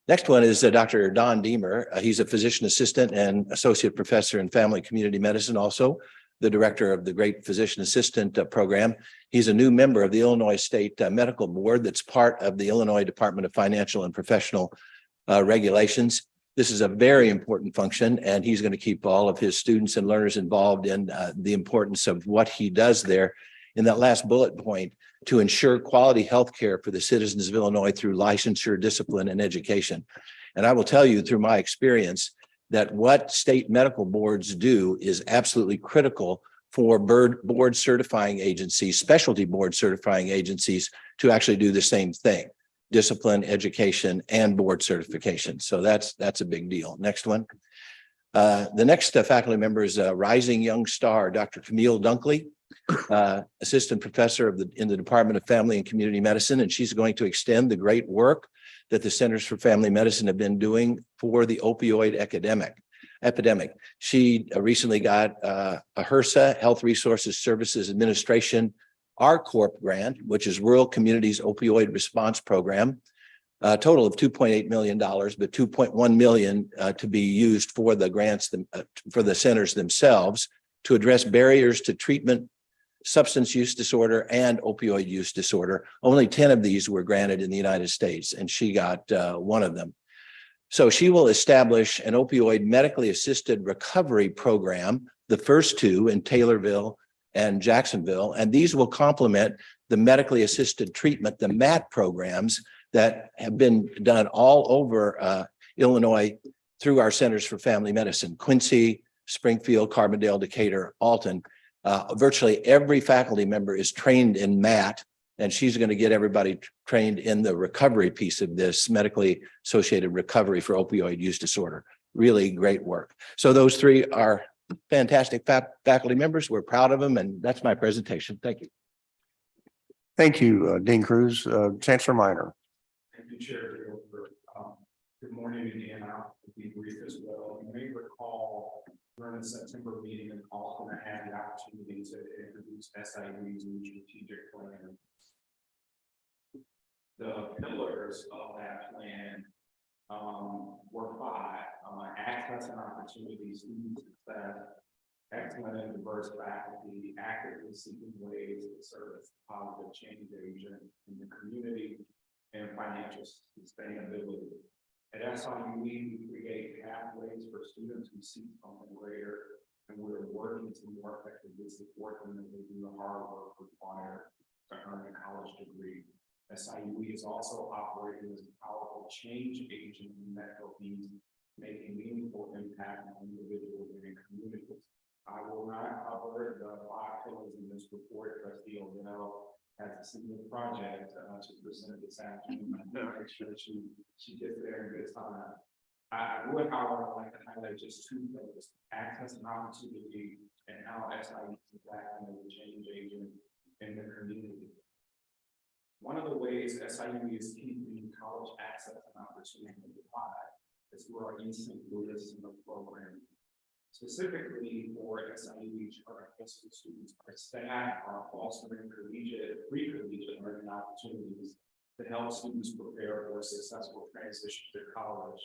Next one is Dr. Don Deemer. He's a physician assistant and associate professor in family community medicine, also the director of the Great Physician Assistant Program. He's a new member of the Illinois State Medical Board that's part of the Illinois Department of Financial and Professional Regulations. This is a very important function, and he's going to keep all of his students and learners involved in the importance of what he does there. In that last bullet point, to ensure quality health care for the citizens of Illinois through licensure, discipline, and education. And I will tell you through my experience that what state medical boards do is absolutely critical for board certifying agencies, specialty board certifying agencies, to actually do the same thing: discipline, education, and board certification. So that's a big deal. Next one. The next faculty member is a rising young star, Dr. Camille Dunkley, assistant professor in the Department of Family and Community Medicine, and she's going to extend the great work that the Centers for Family Medicine have been doing for the opioid epidemic. She recently got a HRSA, Health Resources Services Administration, RCORP grant, which is Rural Communities Opioid Response Program, a total of $2.8 million, but $2.1 million to be used for the grants for the centers themselves to address barriers to treatment, substance use disorder, and opioid use disorder. Only 10 of these were granted in the United States, and she got one of them. So she will establish an opioid medically assisted recovery program, the first two in Taylorville and Jacksonville, and these will complement the medically assisted treatment, the MAT programs that have been done all over Illinois through our Centers for Family Medicine: Quincy, Springfield, Carbondale, Decatur, Alton. Virtually every faculty member is trained in MAT, and she's going to get everybody trained in the recovery piece of this, medically associated recovery for opioid use disorder. Really great work. So those three are fantastic faculty members. We're proud of them, and that's my presentation. Thank you. Thank you, Dean Cruz. Chancellor Minor. Thank you, Chair. Good morning again. I'll be brief as well. You may recall during the September meeting in Austin, I had the opportunity to introduce SIU's new strategic plan. The pillars of that plan were 5: access and opportunities, student success, excellent and diverse faculty, actively seeking ways to serve as a positive change agent in the community, and financial sustainability. At SIU, we create pathways for students who seek something greater, and we're working to more effectively support them as they do the hard work required to earn a college degree. SIU is also operating as a powerful change agent in Metro East, making meaningful impact on individuals and communities. I will not cover the 5 pillars in this report. Trustee Odell has a senior project to present this afternoon. I'm very sure she gets there in good time. I would, however, like to highlight just two things: access and opportunity, and how SIU is acting as a change agent in the community. One of the ways SIU is keeping college access and opportunity alive is through our Eastern Louis program. Specifically for SIU charter high school students, our staff are fostering pre-collegiate learning opportunities to help students prepare for a successful transition to college.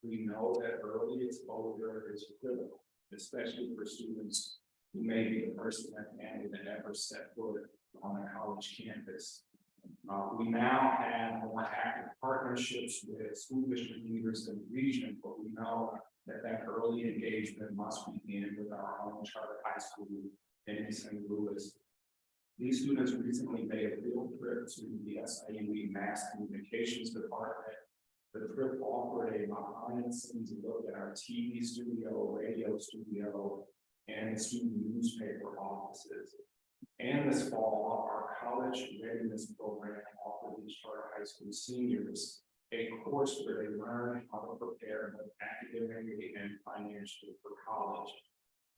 We know that early exposure is critical, especially for students who may be the first in their family that ever set foot on a college campus. We now have more active partnerships with school district leaders in the region, but we know that early engagement must begin with our own charter high school in St. Louis. These students recently made a field trip to the SIU Mass Communications Department. The trip offered a behind-the-scenes look at our TV studio, radio studio, and student newspaper offices. And this fall, our college readiness program offered these charter high school seniors a course where they learn how to prepare both academically and financially for college.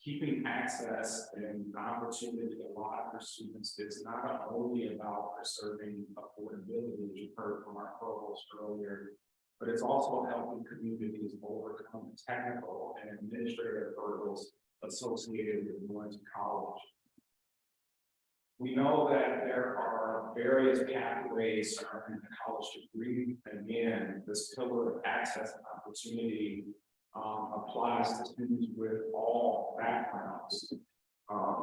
Keeping access and opportunity alive for students is not only about preserving affordability, as you heard from our provost earlier, but it's also helping communities overcome technical and administrative hurdles associated with going to college. We know that there are various pathways to earning a college degree. Again, this pillar of access and opportunity applies to students with all backgrounds.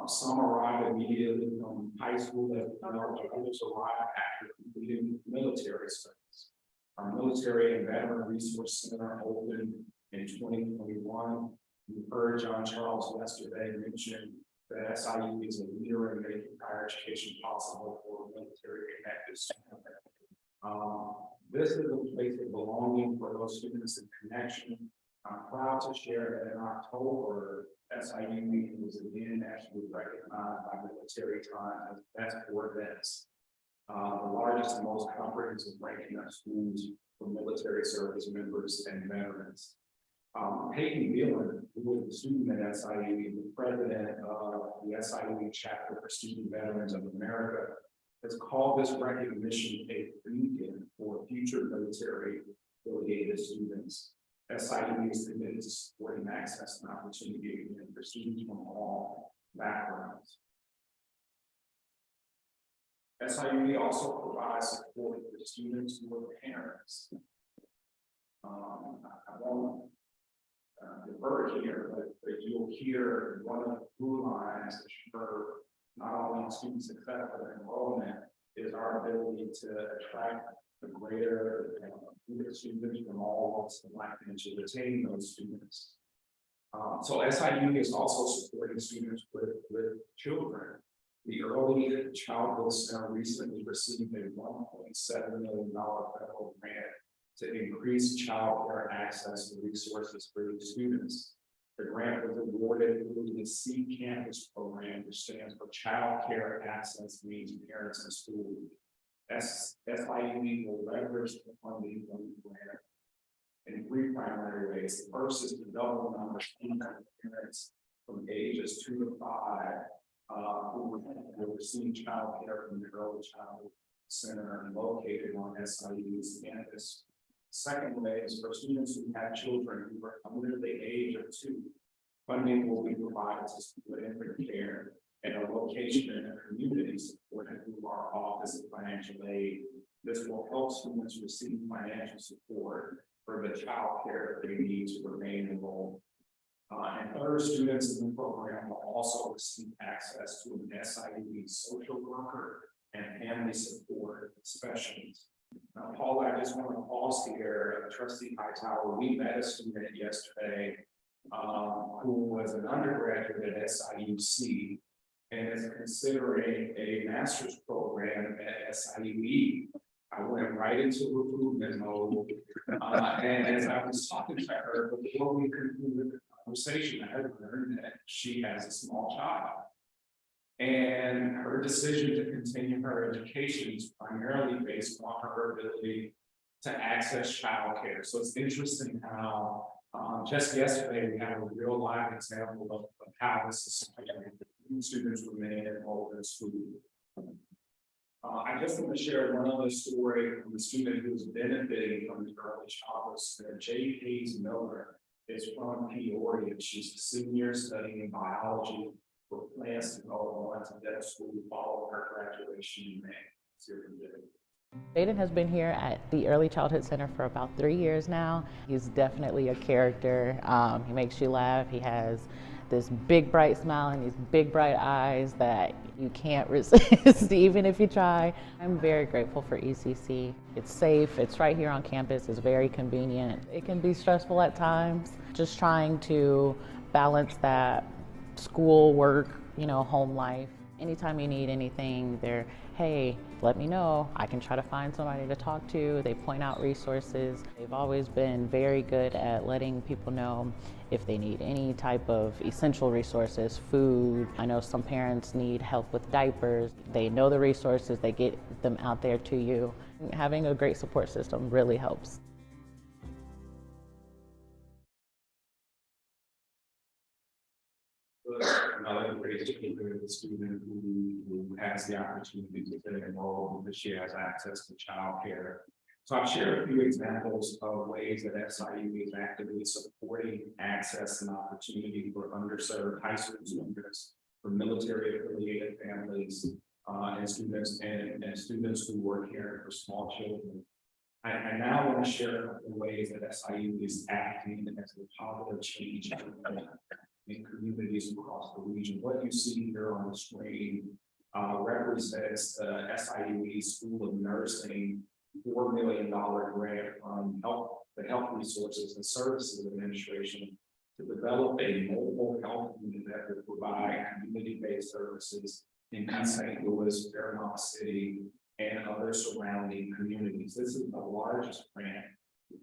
Some arrive immediately from high school, as we know, others arrive after completing military studies. Our Military and Veteran Resource Center opened in 2021. You heard John Charles yesterday mention that SIU is a leader in making higher education possible for military connected students. This is a place of belonging for those students in connection. I'm proud to share that in October, SIU was again nationally recognized by Military Times as best for events. The largest and most comprehensive ranking of schools for military service members and veterans. Peyton Wheeler, who was a student at SIU, the president of the SIU chapter for Student Veterans of America, has called this recognition a beacon for future military affiliated students. SIU is committed to supporting access and opportunity for students from all backgrounds. SIU also provides support for students who are parents. I won't defer here, but you'll hear one of the blue lines that you heard not only in student success but enrollment is our ability to attract a greater group of students from all walks of life and to retain those students. So SIU is also supporting students with children. The Early Childhood Center recently received a $1.7 million federal grant to increase child care access and resources for these students. The grant was awarded through the C Campus program, which stands for Child Care Access Means Parents in School. SIU will leverage the funding from the grant in three primary ways. The first is to double the number of parents from ages 2 to 5 who will receive child care from the Early Childhood Center located on SIU's campus. Second way is for students who have children who are under the age of 2. Funding will be provided to support infant care at a location in a community supported through our Office of Financial Aid. This will help students receive financial support for the child care they need to remain enrolled. And third, students in the program will also receive access to an SIU social worker and family support specialist. Now, Paul, I just want to pause here. Trustee Hightower, we met a student yesterday who was an undergraduate at SIUC and is considering a master's program at SIUE. I went right into recruitment mode, and as I was talking to her before we concluded the conversation, I learned that she has a small child. And her decision to continue her education is primarily based on her ability to access childcare. So it's interesting how just yesterday we had a real live example of how this is students remain enrolled in school. I just want to share one other story from a student who's benefiting from the early childhood center. J. Hayes Miller is from Peoria. She's a senior studying biology with plans to go on to dental school to follow her graduation in May. Aiden has been here at the Early Childhood Center for about 3 years now. He's definitely a character. He makes you laugh. He has this big bright smile and these big bright eyes that you can't resist even if you try. I'm very grateful for ECC. It's safe, it's right here on campus, it's very convenient. It can be stressful at times, just trying to balance that school, work, home life. Anytime you need anything, they're, hey, let me know. I can try to find somebody to talk to. They point out resources. They've always been very good at letting people know if they need any type of essential resources, food. I know some parents need help with diapers. They know the resources, they get them out there to you. Having a great support system really helps. Another great student who has the opportunity to get enrolled because she has access to childcare. So I've shared a few examples of ways that SIU is actively supporting access and opportunity for underserved high school students, for military affiliated families, and students who work caring for small children. I now want to share a couple of ways that SIU is acting as a positive change in communities across the region. What you see here on the screen represents the SIU School of Nursing $4 million grant from the Health Resources and Services Administration to develop a mobile health unit that would provide community-based services in St. Louis, Fairmont City, and other surrounding communities. This is the largest grant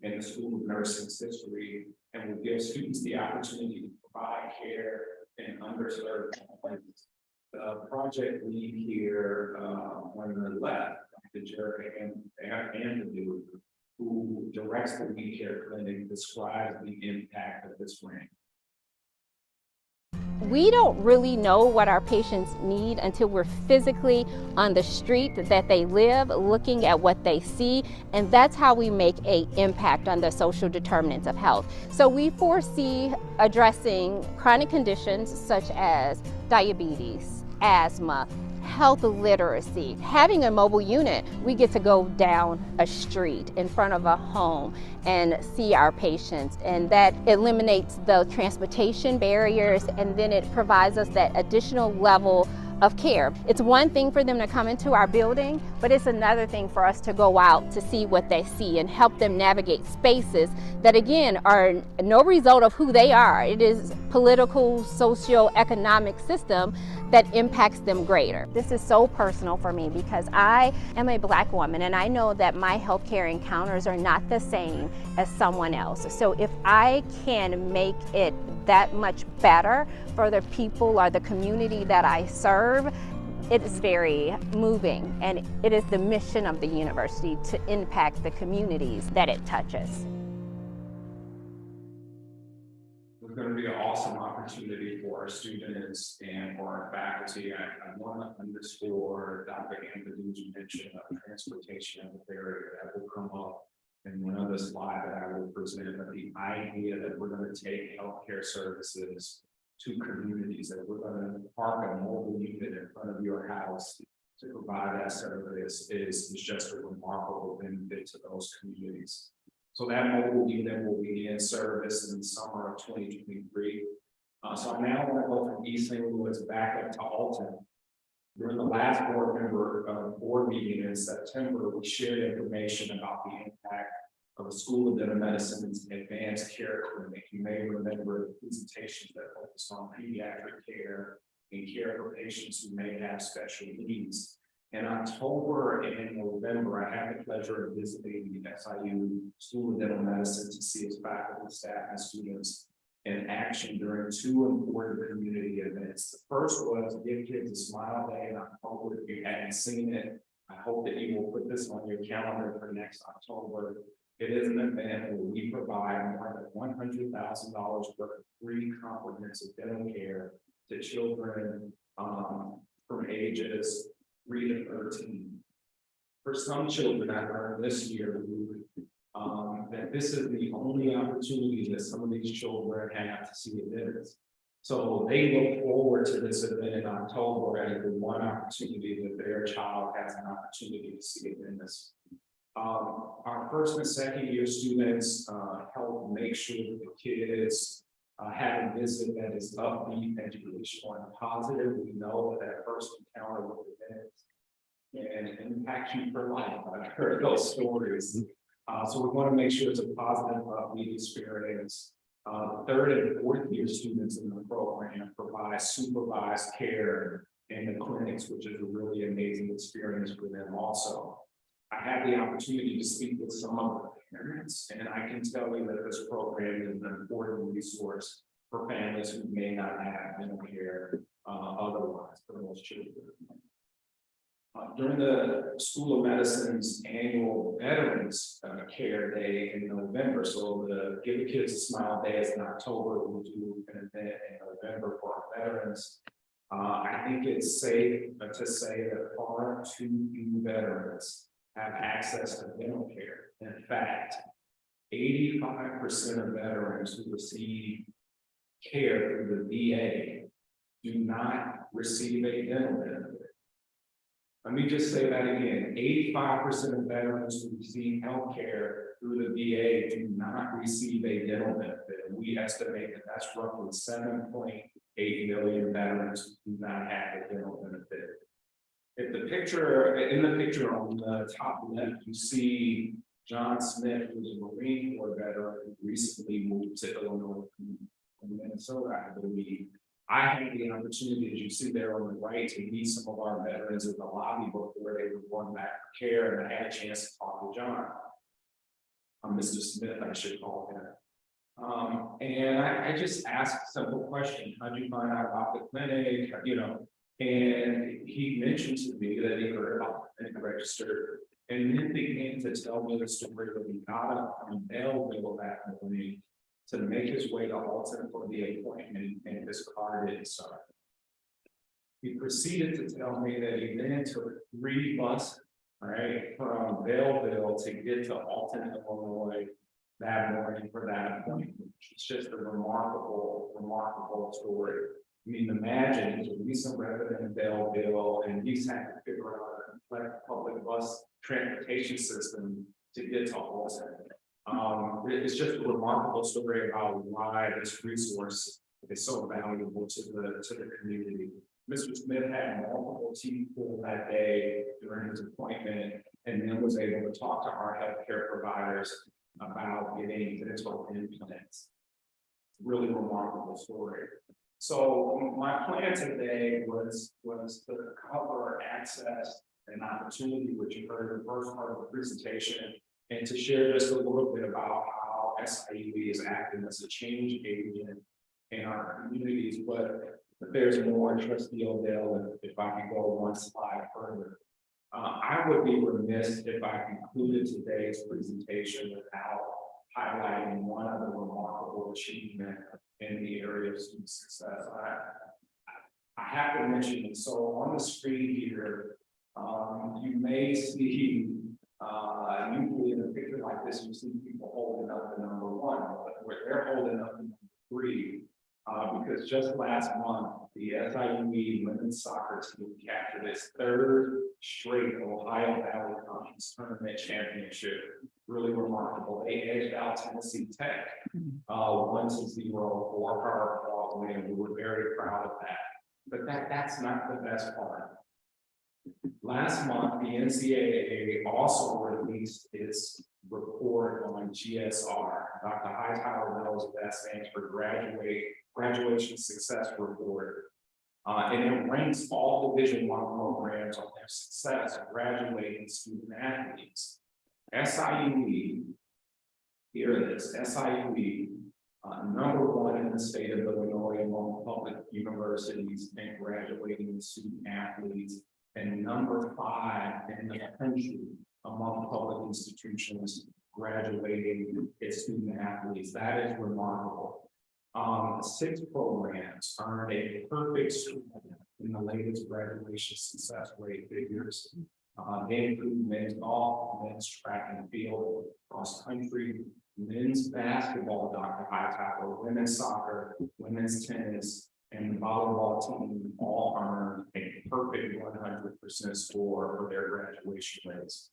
in the School of Nursing's history and will give students the opportunity to provide care in underserved places. The project lead here on the left, Dr. Jerry Andrew, who directs the We Care Clinic, describes the impact of this grant. We don't really know what our patients need until we're physically on the street that they live, looking at what they see, and that's how we make an impact on the social determinants of health. So we foresee addressing chronic conditions such as diabetes, asthma, health literacy. Having a mobile unit, we get to go down a street in front of a home and see our patients, and that eliminates the transportation barriers, and then it provides us that additional level of care. It's one thing for them to come into our building, but it's another thing for us to go out to see what they see and help them navigate spaces that, again, are no result of who they are. It is political, socio-economic system that impacts them greater. This is so personal for me because I am a Black woman, and I know that my healthcare encounters are not the same as someone else. So if I can make it that much better for the people or the community that I serve, it is very moving, and it is the mission of the university to impact the communities that it touches. It's going to be an awesome opportunity for our students and for our faculty. I want to underscore Dr. Andrew's mention of transportation as a barrier that will come up in one of the slides that I will present, but the idea that we're going to take healthcare services to communities, that we're going to park a mobile unit in front of your house to provide that service is just a remarkable benefit to those communities. So that mobile unit will be in service in the summer of 2023. So I now want to go from East St. Louis back up to Alton. During the last board meeting in September, we shared information about the impact of the School of Dental Medicine's Advanced Care Clinic. You may remember the presentations that focused on pediatric care and care for patients who may have special needs. In October and November, I had the pleasure of visiting the SIU School of Dental Medicine to see its faculty, staff, and students in action during two important community events. The first was Give Kids a Smile Day in October. If you hadn't seen it, I hope that you will put this on your calendar for next October. It is an event where we provide more than $100,000 worth of free comprehensive dental care to children from ages 3 to 13. For some children, I learned this year that this is the only opportunity that some of these children have to see a dentist. So they look forward to this event in October as the one opportunity that their child has an opportunity to see a dentist. Our first and second year students help make sure that the kids have a visit that is upbeat, educational, and positive. We know that first encounter with the dentist and impact you for life. I've heard those stories. So we want to make sure it's a positive, upbeat experience. Third and fourth year students in the program provide supervised care in the clinics, which is a really amazing experience for them also. I had the opportunity to speak with some of the parents, and I can tell you that this program is an important resource for families who may not have dental care otherwise for those children. During the School of Medicine's annual Veterans Care Day in November, so the Give the Kids a Smile Day is in October, we'll do an event in November for our veterans. I think it's safe to say that far too few veterans have access to dental care. In fact, 85% of veterans who receive care through the VA do not receive a dental benefit. Let me just say that again, 85% of veterans who receive health care through the VA do not receive a dental benefit. And we estimate that that's roughly 7.8 million veterans who do not have a dental benefit. If the picture, in the picture on the top left, you see John Smith, who's a Marine Corps veteran who recently moved to Illinois from Minnesota, I believe. I had the opportunity, as you see there on the right, to meet some of our veterans in the lobby before they were going back for care, and I had a chance to talk to John. Mr. Smith, I should call him. And I just asked a simple question: how'd you find out about the clinic? You know, and he mentioned to me that he heard about the clinic registered, and then began to tell me the story that he got up from Belleville that morning to make his way to Alton for the appointment, and his car didn't start. He proceeded to tell me that he then took 3 buses, right, from Belleville to get to Alton, Illinois that morning for that appointment. It's just a remarkable story. I mean, imagine he's a recent resident of Belleville, and he's had to figure out a public bus transportation system to get to Alton. It's just a remarkable story about why this resource is so valuable to the community. Mr. Smith had multiple teeth pulled that day during his appointment, and then was able to talk to our healthcare providers about getting dental implants. Really remarkable story. So my plan today was to cover access and opportunity, which you heard in the first part of the presentation, and to share just a little bit about how SIU is acting as a change agent in our communities. But there's more, Trustee Odell, if I can go one slide further. I would be remiss if I concluded today's presentation without highlighting one of the remarkable achievements in the area of student success. I have to mention it. So on the screen here, you may see usually in a picture like this, you see people holding up the number 1, but where they're holding up the number 3, because just last month, the SIU women's soccer team captured its 3rd straight Ohio Valley Conference Tournament championship. Really remarkable. They edged out Tennessee Tech 1-0 for our ball win. We were very proud of that. But that's not the best part. Last month, the NCAA also released its report on GSR. Dr. Hightower knows that stands for Graduation Success Report. And it ranks all Division I programs on their success of graduating student athletes. SIU, here it is, SIU, number 1 in the state of Illinois among public universities and graduating student athletes. and number 5 in the country among public institutions graduating its student athletes. That is remarkable. 6 programs earned a perfect score in the latest graduation success rate figures. They include men's golf, men's track and field, cross country, men's basketball, Dr. Hightower, women's soccer, women's tennis, and the volleyball team all earned a perfect 100% score for their graduation rates.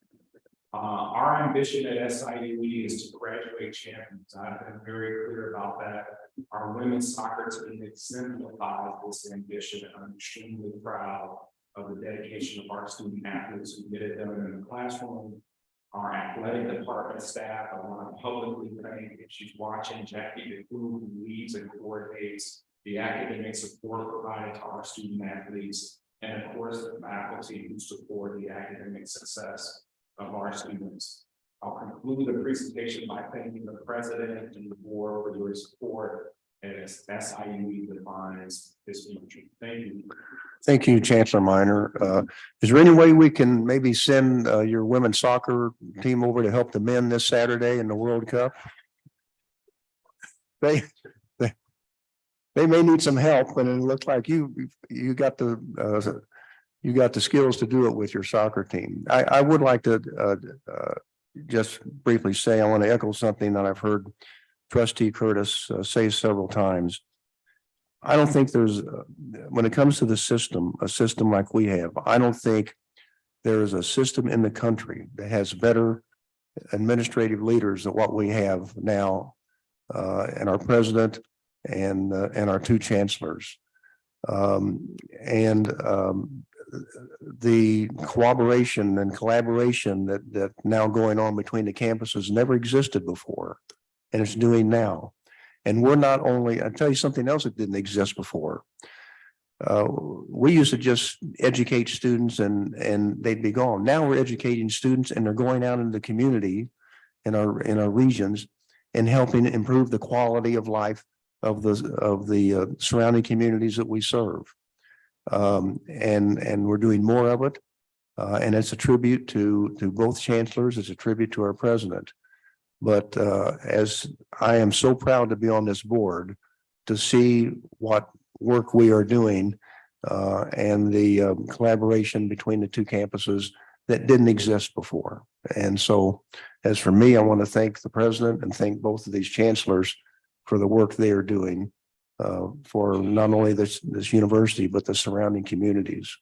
Our ambition at SIU is to graduate champions. I've been very clear about that. Our women's soccer team exemplifies this ambition, and I'm extremely proud of the dedication of our student athletes who get it done in the classroom. Our athletic department staff, I want to publicly thank, if she's watching, Jackie, who leads and coordinates the academic support provided to our student athletes, and of course, the faculty who support the academic success of our students. I'll conclude the presentation by thanking the president and the board for your support as SIU defines this future. Thank you. Thank you, Chancellor Minor. Is there any way we can maybe send your women's soccer team over to help the men this Saturday in the World Cup? They may need some help, and it looks like you got the skills to do it with your soccer team. I would like to just briefly say, I want to echo something that I've heard Trustee Curtis say several times. I don't think there's, when it comes to the system, a system like we have, I don't think there is a system in the country that has better administrative leaders than what we have now, and our president and our 2 chancellors. The cooperation and collaboration that now going on between the campuses never existed before, and it's doing now. And we're not only, I'll tell you something else that didn't exist before. We used to just educate students and they'd be gone. Now we're educating students and they're going out into the community in our regions and helping improve the quality of life of the surrounding communities that we serve. And we're doing more of it. And it's a tribute to both chancellors. It's a tribute to our president. But as I am so proud to be on this board, to see what work we are doing and the collaboration between the 2 campuses that didn't exist before. And so as for me, I want to thank the president and thank both of these chancellors for the work they are doing for not only this university, but the surrounding communities.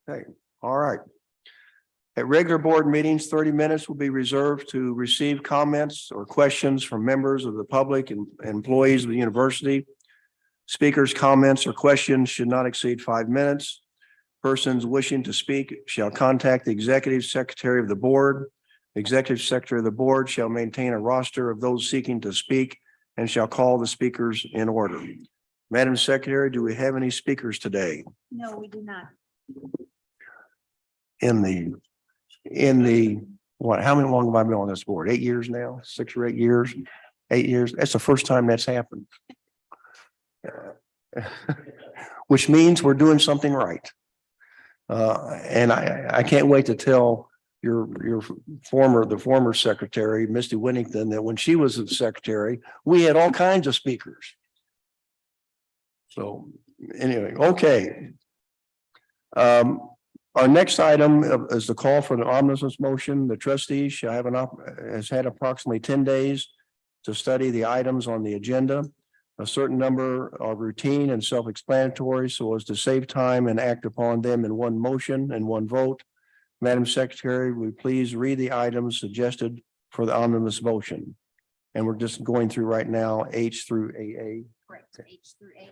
Okay, all right. At regular board meetings, 30 minutes will be reserved to receive comments or questions from members of the public and employees of the university. Speakers' comments or questions should not exceed 5 minutes. Persons wishing to speak shall contact the executive secretary of the board. The executive secretary of the board shall maintain a roster of those seeking to speak and shall call the speakers in order. Madam Secretary, do we have any speakers today? No, we do not. In the what, how many long have I been on this board? 8 years now, 6 or 8 years, 8 years. That's the first time that's happened. Which means we're doing something right. And I can't wait to tell the former secretary, Misty Whittington, that when she was the secretary, we had all kinds of speakers. So anyway, okay. Our next item is the call for the omnibus motion. The trustees shall have has had approximately 10 days to study the items on the agenda. A certain number are routine and self-explanatory so as to save time and act upon them in one motion and one vote. Madam Secretary, will you please read the items suggested for the omnibus motion? And we're just going through right now H through AA. Correct, H through AA.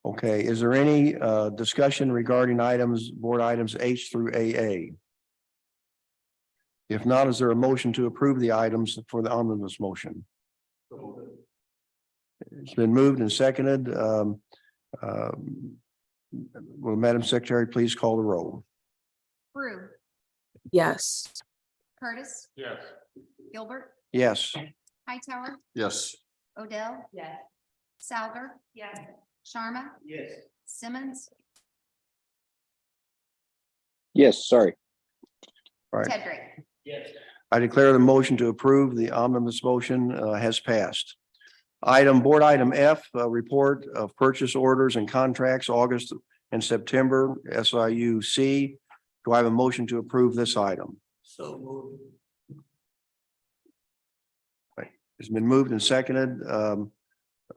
Okay, is there any discussion regarding board items H through AA? If not, is there a motion to approve the items for the omnibus motion? It's been moved and seconded. Will Madam Secretary please call the roll? Brew, Yes. Curtis, Yes. Gilbert, Yes. Hightower, Yes. Odell. Yes. Souter. Yes. Sharma. Yes. Simmons. Yes, sorry. All right. Tedrick. Yes. I declare the motion to approve the omnibus motion has passed. Board item F, report of purchase orders and contracts, August and September, SIU. Do I have a motion to approve this item? So moved. It's been moved and seconded.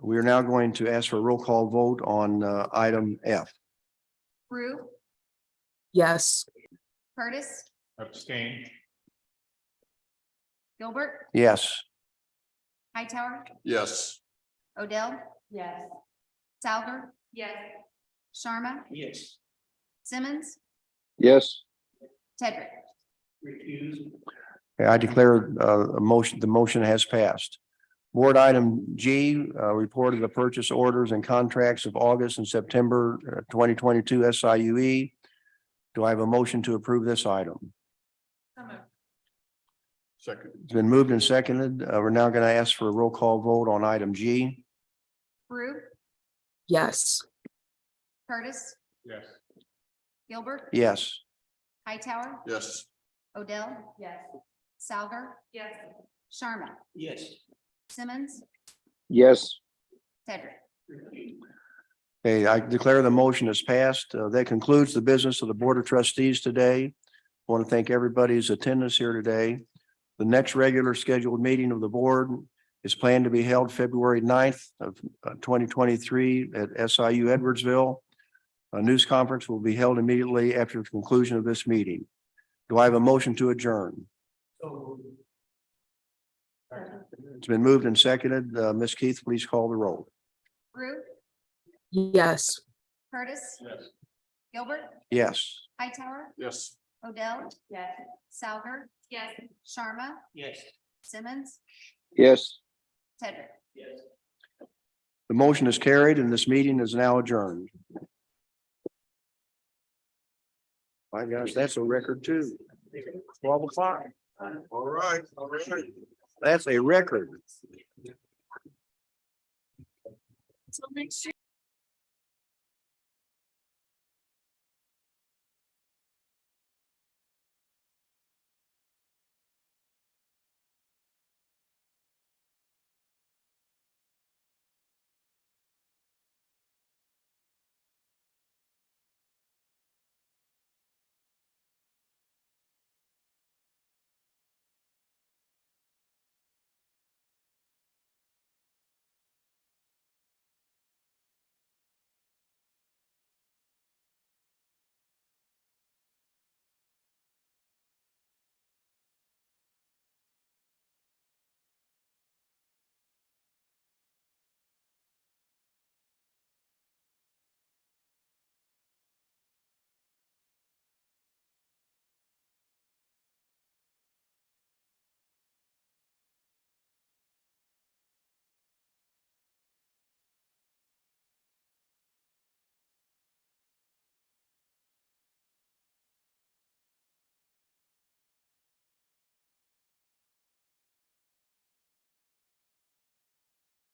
We are now going to ask for a roll call vote on item F. Brew. Yes. Curtis. Abstain. Gilbert. Yes. Hightower. Yes. Odell. Yes. Souter. Yes. Sharma. Yes. Simmons. Yes. Tedrick. Refuse. Okay, I declare the motion has passed. Board item G, report of the purchase orders and contracts of August and September 2022 SIUE. Do I have a motion to approve this item? Second. It's been moved and seconded. We're now going to ask for a roll call vote on item G. Brew. Yes. Curtis. Yes. Gilbert. Yes. Hightower. Yes. Odell. Yes. Souter. Yes. Sharma. Yes. Simmons. Yes. Tedrick. Okay, I declare the motion is passed. That concludes the business of the Board of Trustees today. I want to thank everybody's attendance here today. The next regular scheduled meeting of the board is planned to be held February 9th of 2023 at SIU Edwardsville. A news conference will be held immediately after the conclusion of this meeting. Do I have a motion to adjourn? So It's been moved and seconded. Ms. Keith, please call the roll. Brew. Yes. Curtis. Yes. Gilbert. Yes. Hightower. Yes. Odell. Yes. Souter. Yes. Sharma. yes. Simmons. Yes. Tedrick. Yes. The motion is carried and this meeting is now adjourned. My gosh, that's a record too. 12 o'clock. All right. All right. That's a record. So make sure